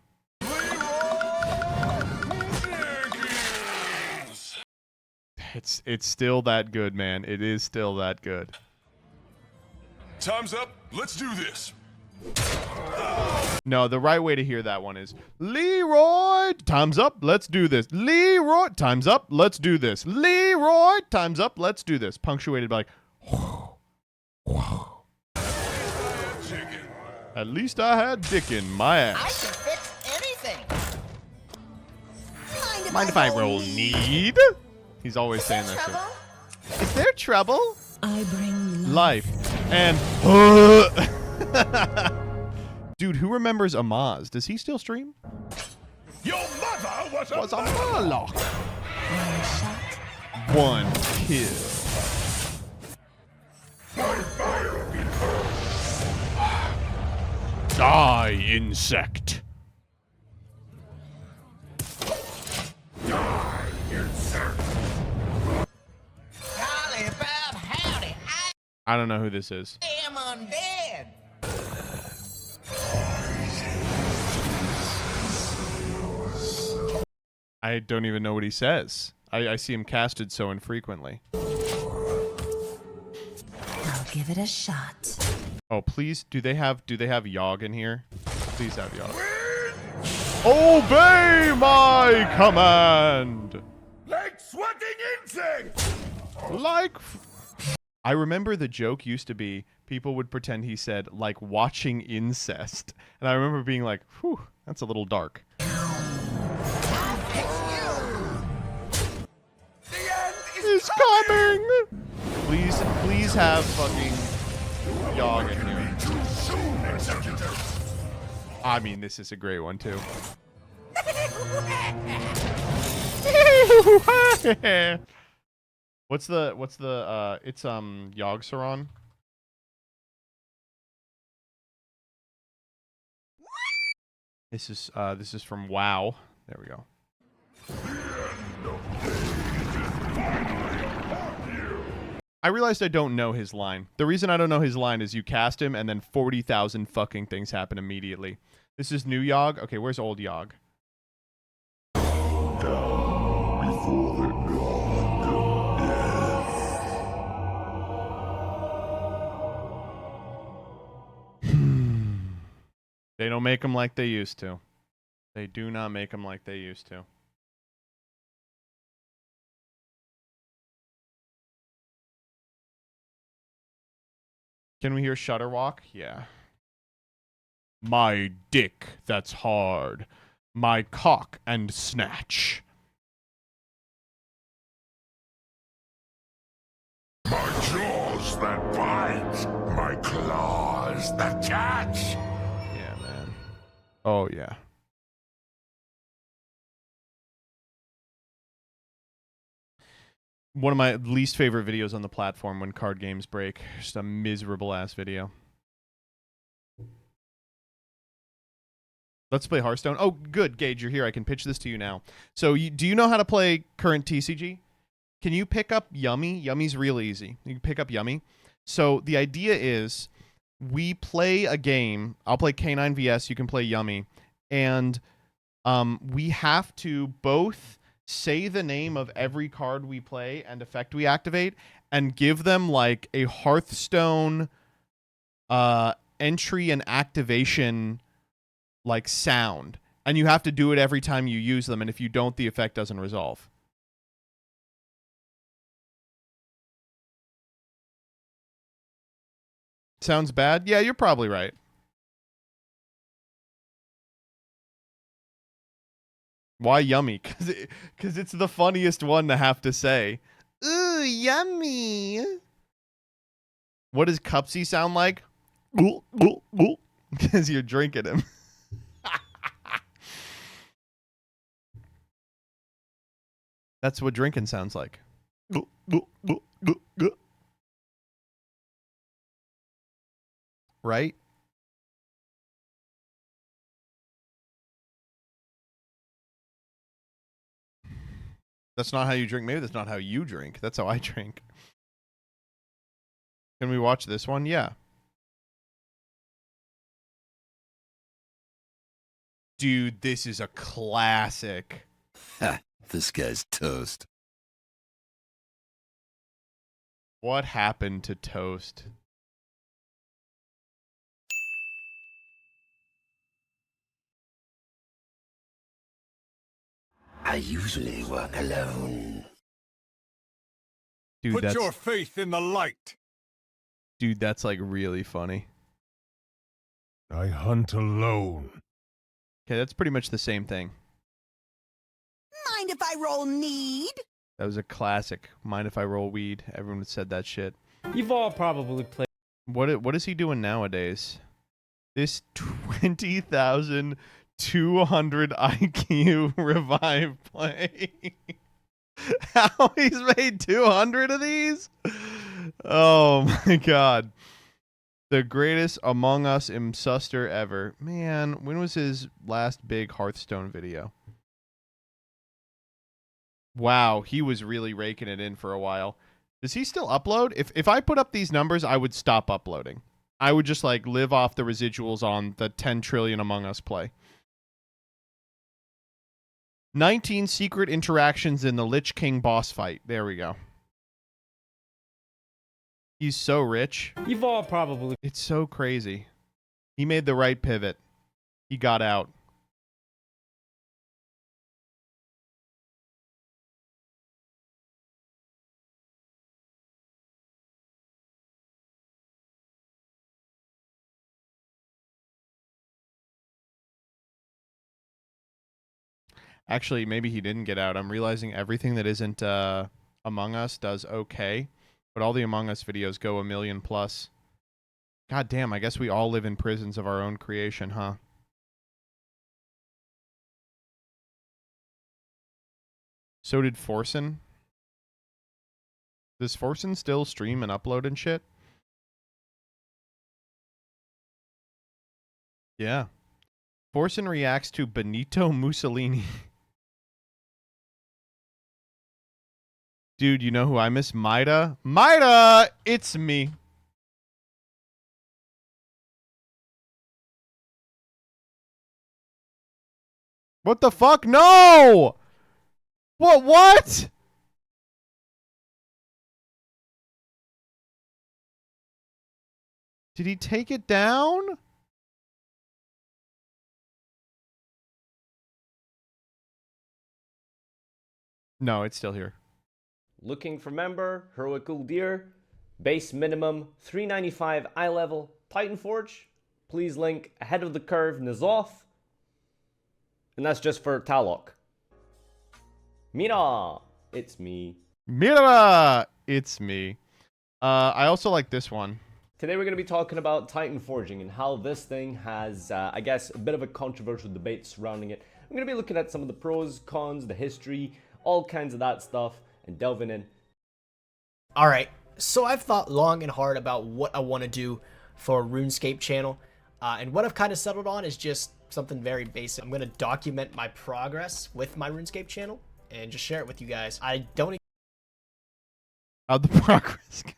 [SPEAKER 1] It's still that good, man. It is still that good.
[SPEAKER 16] Time's up. Let's do this.
[SPEAKER 1] No, the right way to hear that one is Leroy, time's up, let's do this. Leroy, time's up, let's do this. Leroy, time's up, let's do this. Punctuated by At least I had dick in my
[SPEAKER 18] I
[SPEAKER 1] ass.
[SPEAKER 18] can fix anything.
[SPEAKER 1] Mind if I roll need? He's always saying that shit. Is there trouble?
[SPEAKER 18] I bring
[SPEAKER 1] Life. And dude, who remembers Amaz? Does he still stream?
[SPEAKER 16] Your mother was
[SPEAKER 1] a Murloc. One kill. Die, insect. I don't know who this is.
[SPEAKER 14] I'm undead.
[SPEAKER 1] I don't even know what he says. I see him casted so infrequently.
[SPEAKER 18] I'll give it a shot.
[SPEAKER 1] Oh, please, do they have Yogg in here? Please have Yogg. Obey my command!
[SPEAKER 16] Like sweating insects!
[SPEAKER 1] Like... I remember the joke used to be, people would pretend he said, like watching incest. And I remember being like, whew, that's a little dark. He's coming! Please have fucking Yogg in here. I mean, this is a great one too. What's the it's Yogg Saron? This is from WoW. There we go. I realized I don't know his line. The reason I don't know his line is you cast him and then 40,000 fucking things happen immediately. This is new Yogg. Okay, where's old Yogg? They don't make them like they used to. They do not make them like they used to. Can we hear Shutterwalk? Yeah. My dick, that's hard. My cock and snatch.
[SPEAKER 16] My jaws that bite, my claws that catch.
[SPEAKER 1] Yeah, man. Oh, yeah. One of my least favorite videos on the platform when card games break. Just a miserable ass video. Let's play Hearthstone. Oh, good, Gage, you're here. I can pitch this to you now. So, do you know how to play current TCG? Can you pick up Yummy? Yummy's real easy. You can pick up Yummy. So, the idea is we play a game. I'll play K9 VS. You can play Yummy. And we have to both say the name of every card we play and effect we activate and give them like a Hearthstone entry and activation like sound, and you have to do it every time you use them, and if you don't, the effect doesn't resolve. Sounds bad? Yeah, you're probably right. Why Yummy? Because it's the funniest one to have to say. Ooh, yummy. What does Cupsy sound like? Because you're drinking him. That's what drinking sounds like. Right? That's not how you drink. Maybe that's not how you drink. That's how I drink. Can we watch this one? Yeah. Dude, this is a classic.
[SPEAKER 2] Ha, this guy's toast.
[SPEAKER 1] What happened to Toast?
[SPEAKER 2] I usually work alone.
[SPEAKER 1] Dude,
[SPEAKER 16] Put your faith in the light.
[SPEAKER 1] Dude, that's like really funny.
[SPEAKER 16] I hunt alone.
[SPEAKER 1] Okay, that's pretty much the same thing.
[SPEAKER 14] Mind if I roll need?
[SPEAKER 1] That was a classic. Mind if I roll weed? Everyone said that shit.
[SPEAKER 19] You've all probably played.
[SPEAKER 1] What is he doing nowadays? This 20,200 IQ revive play. How he's made 200 of these? Oh my god. The greatest Among Us imsuster ever. Man, when was his last big Hearthstone video? Wow, he was really raking it in for a while. Does he still upload? If I put up these numbers, I would stop uploading. I would just like live off the residuals on the 10 trillion Among Us play. 19 secret interactions in the Lich King boss fight. There we go. He's so rich.
[SPEAKER 19] You've all probably...
[SPEAKER 1] It's so crazy. He made the right pivot. He got out. Actually, maybe he didn't get out. I'm realizing everything that isn't Among Us does okay, but all the Among Us videos go 1 million plus. God damn, I guess we all live in prisons of our own creation, huh? So did Forsen. Does Forsen still stream and upload and shit? Yeah. Forsen reacts to Benito Mussolini. Dude, you know who I miss? Maida. Maida! It's me. What the fuck? No! What? Did he take it down? No, it's still here.
[SPEAKER 17] Looking for member, heroic deer, base minimum 395 eye level, Titan Forge. Please link ahead of the curve Nazoth. And that's just for Talok. Mira, it's me.
[SPEAKER 1] Mira, it's me. I also like this one.
[SPEAKER 17] Today we're going to be talking about Titan Forging and how this thing has, I guess, a bit of a controversial debate surrounding it. I'm going to be looking at some of the pros, cons, the history, all kinds of that stuff, and delving in.
[SPEAKER 20] Alright, so I've thought long and hard about what I want to do for a RuneScape channel, and what I've kind of settled on is just something very basic. I'm going to document my progress with my RuneScape channel, and just share it with you guys. I don't...
[SPEAKER 1] How'd the progress go?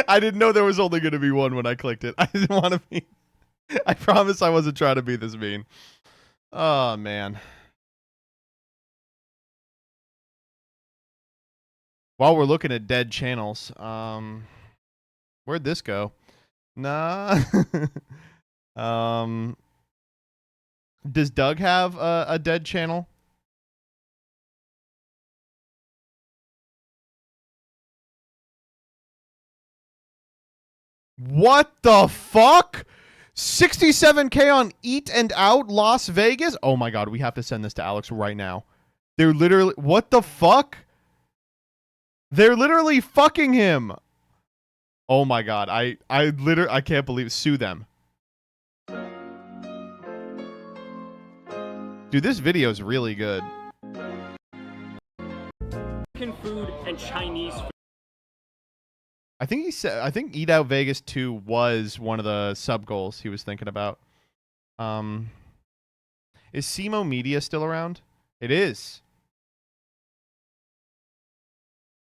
[SPEAKER 1] I didn't know there was only going to be one when I clicked it. I didn't want to be... I promise I wasn't trying to be this mean. Oh, man. While we're looking at dead channels, where'd this go? Nah. Does Doug have a dead channel? What the fuck? 67K on Eat and Out Las Vegas? Oh my god, we have to send this to Alex right now. They're literally... What the fuck? They're literally fucking him. Oh my god, I can't believe it. Sue them. Dude, this video is really good.
[SPEAKER 21] American food and Chinese food.
[SPEAKER 1] I think he said, I think Eat Out Vegas 2 was one of the sub goals he was thinking about. Is Simo Media still around? It is.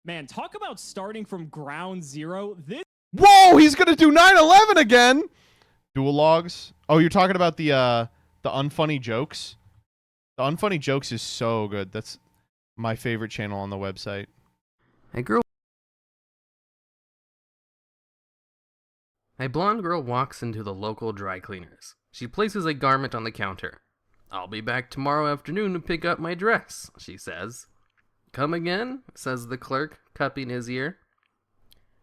[SPEAKER 23] Man, talk about starting from ground zero. This...
[SPEAKER 1] Whoa, he's gonna do 9/11 again. Dual logs. Oh, you're talking about the unfunny jokes. The unfunny jokes is so good. That's my favorite channel on the website.
[SPEAKER 25] A blonde girl walks into the local dry cleaners. She places a garment on the counter. "I'll be back tomorrow afternoon to pick up my dress," she says. "Come again?" says the clerk, cupping his ear.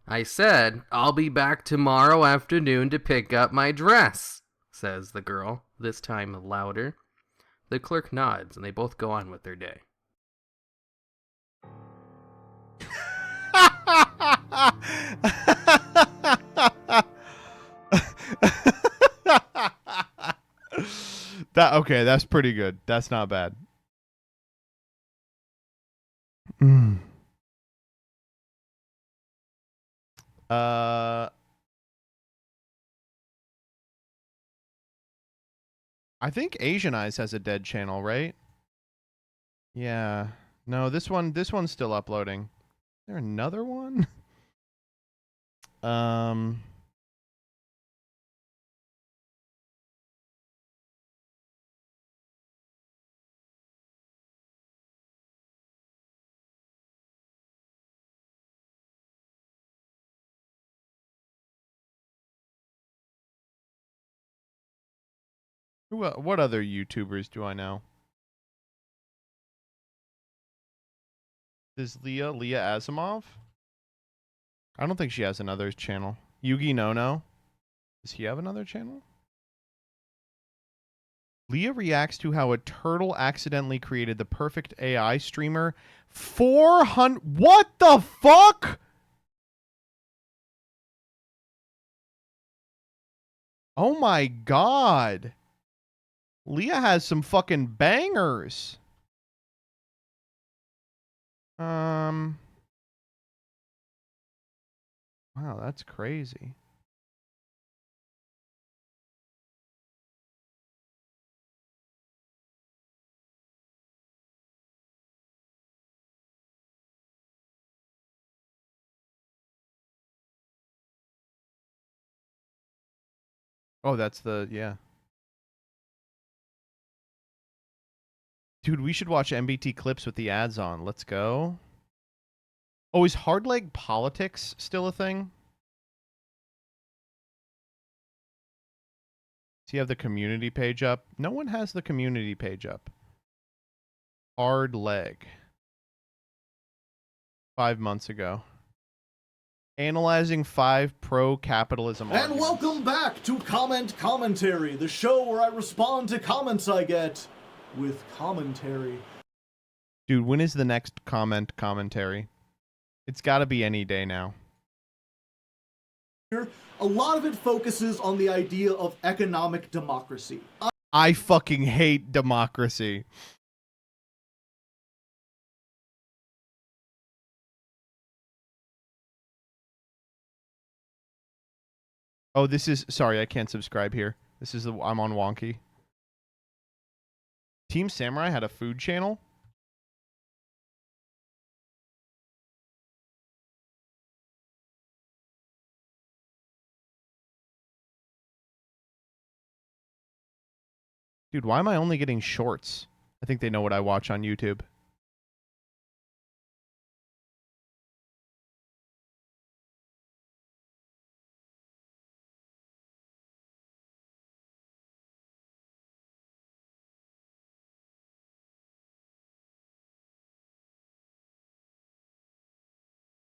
[SPEAKER 25] "I said, I'll be back tomorrow afternoon to pick up my dress," says the girl, this time louder. The clerk nods, and they both go on with their day.
[SPEAKER 1] Okay, that's pretty good. That's not bad. I think Asian Eyes has a dead channel, right? Yeah. No, this one's still uploading. there another one? Um. What other YouTubers do I know? Is Leah Asimov? I don't think she has another channel. Yugi No. Does he have another channel? Leah reacts to how a turtle accidentally created the perfect AI streamer. 400. What the fuck? Oh my god. Leah has some fucking bangers. Wow, that's crazy. Oh, that's the, yeah. Dude, we should watch MBT clips with the ads on. Let's go. Oh, is hard leg politics still a thing? Does he have the community page up? No one has the community page up. Hard leg. 5 months ago. Analyzing 5 pro-capitalism
[SPEAKER 4] And
[SPEAKER 1] arguments.
[SPEAKER 4] welcome back to Comment Commentary, the show where I respond to comments I get with commentary.
[SPEAKER 1] Dude, when is the next commentary? It's got to be any day now.
[SPEAKER 4] Here, a lot of it focuses on the idea of economic democracy.
[SPEAKER 1] I fucking hate democracy. Oh, this is... Sorry, I can't subscribe here. This is the... I'm on Wonky. Team Samurai had a food channel? Dude, why am I only getting shorts? I think they know what I watch on YouTube.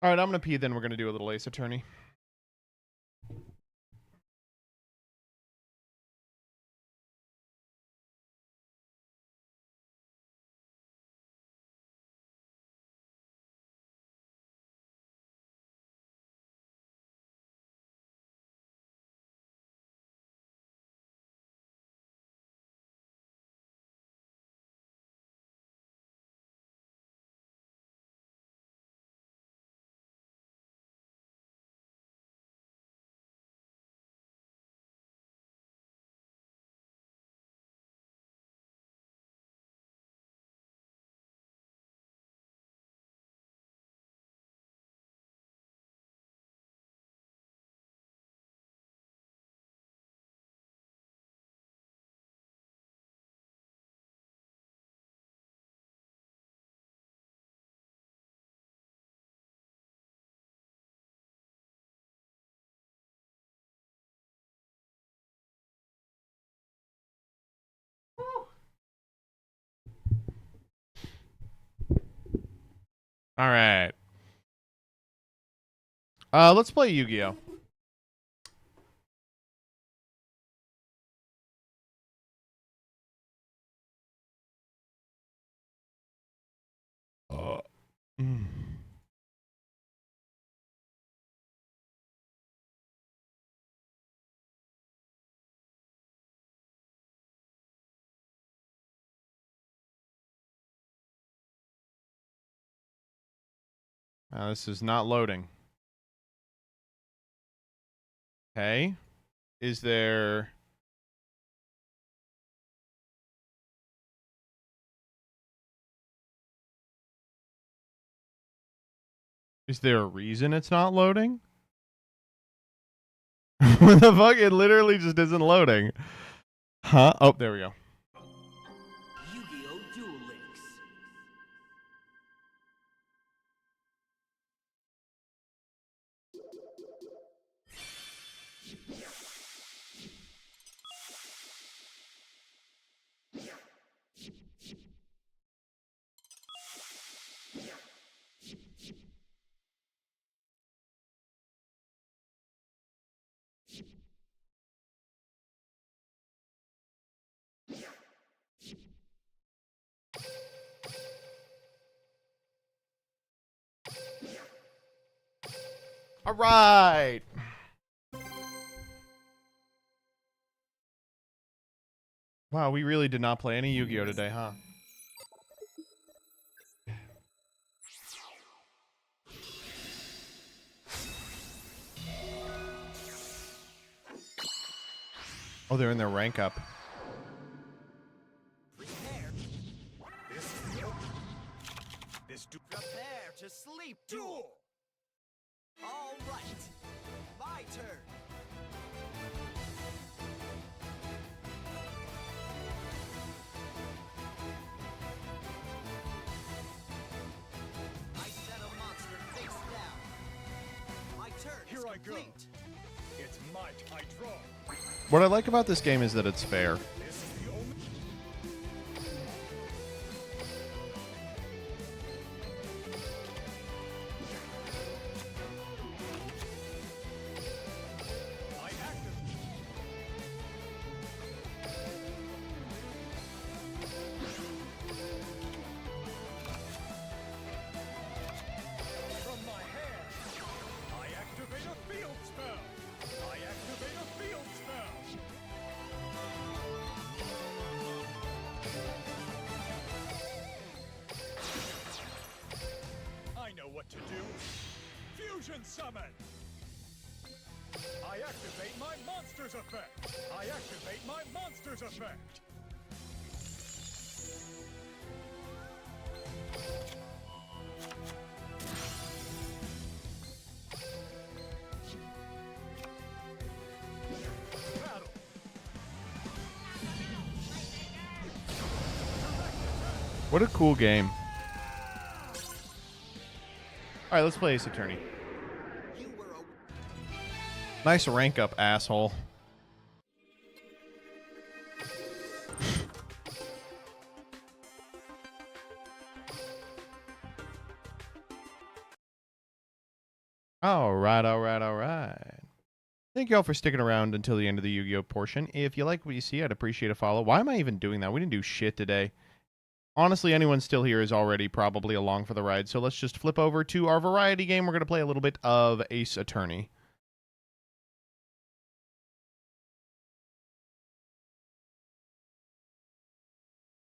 [SPEAKER 1] All right, I'm going to pee, then we're going to do a little Ace Attorney. All right. Let's play Yu-Gi-Oh. Mm. This is not loading. Okay. Is there... Is there a reason it's not loading? What the fuck? It literally just isn't loading. Huh? Oh, there we go.
[SPEAKER 5] Yu-Gi-Oh! Duel Links.
[SPEAKER 1] All right. Wow, we really did not play any Yu-Gi-Oh today, huh? Oh, they're in their rank up.
[SPEAKER 5] Prepare to sleep, duel. All right, my turn. I set a monster face down. My turn is complete.
[SPEAKER 16] It's might I draw.
[SPEAKER 1] What I like about this game is that it's fair.
[SPEAKER 16] From my hand, I activate a field spell. I activate a field spell. I know what to do. Fusion summon. I activate my monster's effect. I activate my monster's effect.
[SPEAKER 1] What a cool game. All right, let's play Ace Attorney. Nice rank up, asshole. All right, all right, all right. Thank you all for sticking around until the end of the Yu-Gi-Oh portion. If you like what you see, I'd appreciate a follow. Why am I even doing that? We didn't do shit today. Honestly, anyone still here is already probably along for the ride, so let's just flip over to our variety game. We're going to play a little bit of Ace Attorney.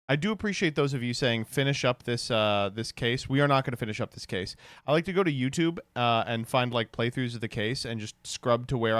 [SPEAKER 1] I do appreciate those of you saying finish up this this case. We are not going to finish up this case. I like to go to YouTube and find like playthroughs of the case and just scrub to where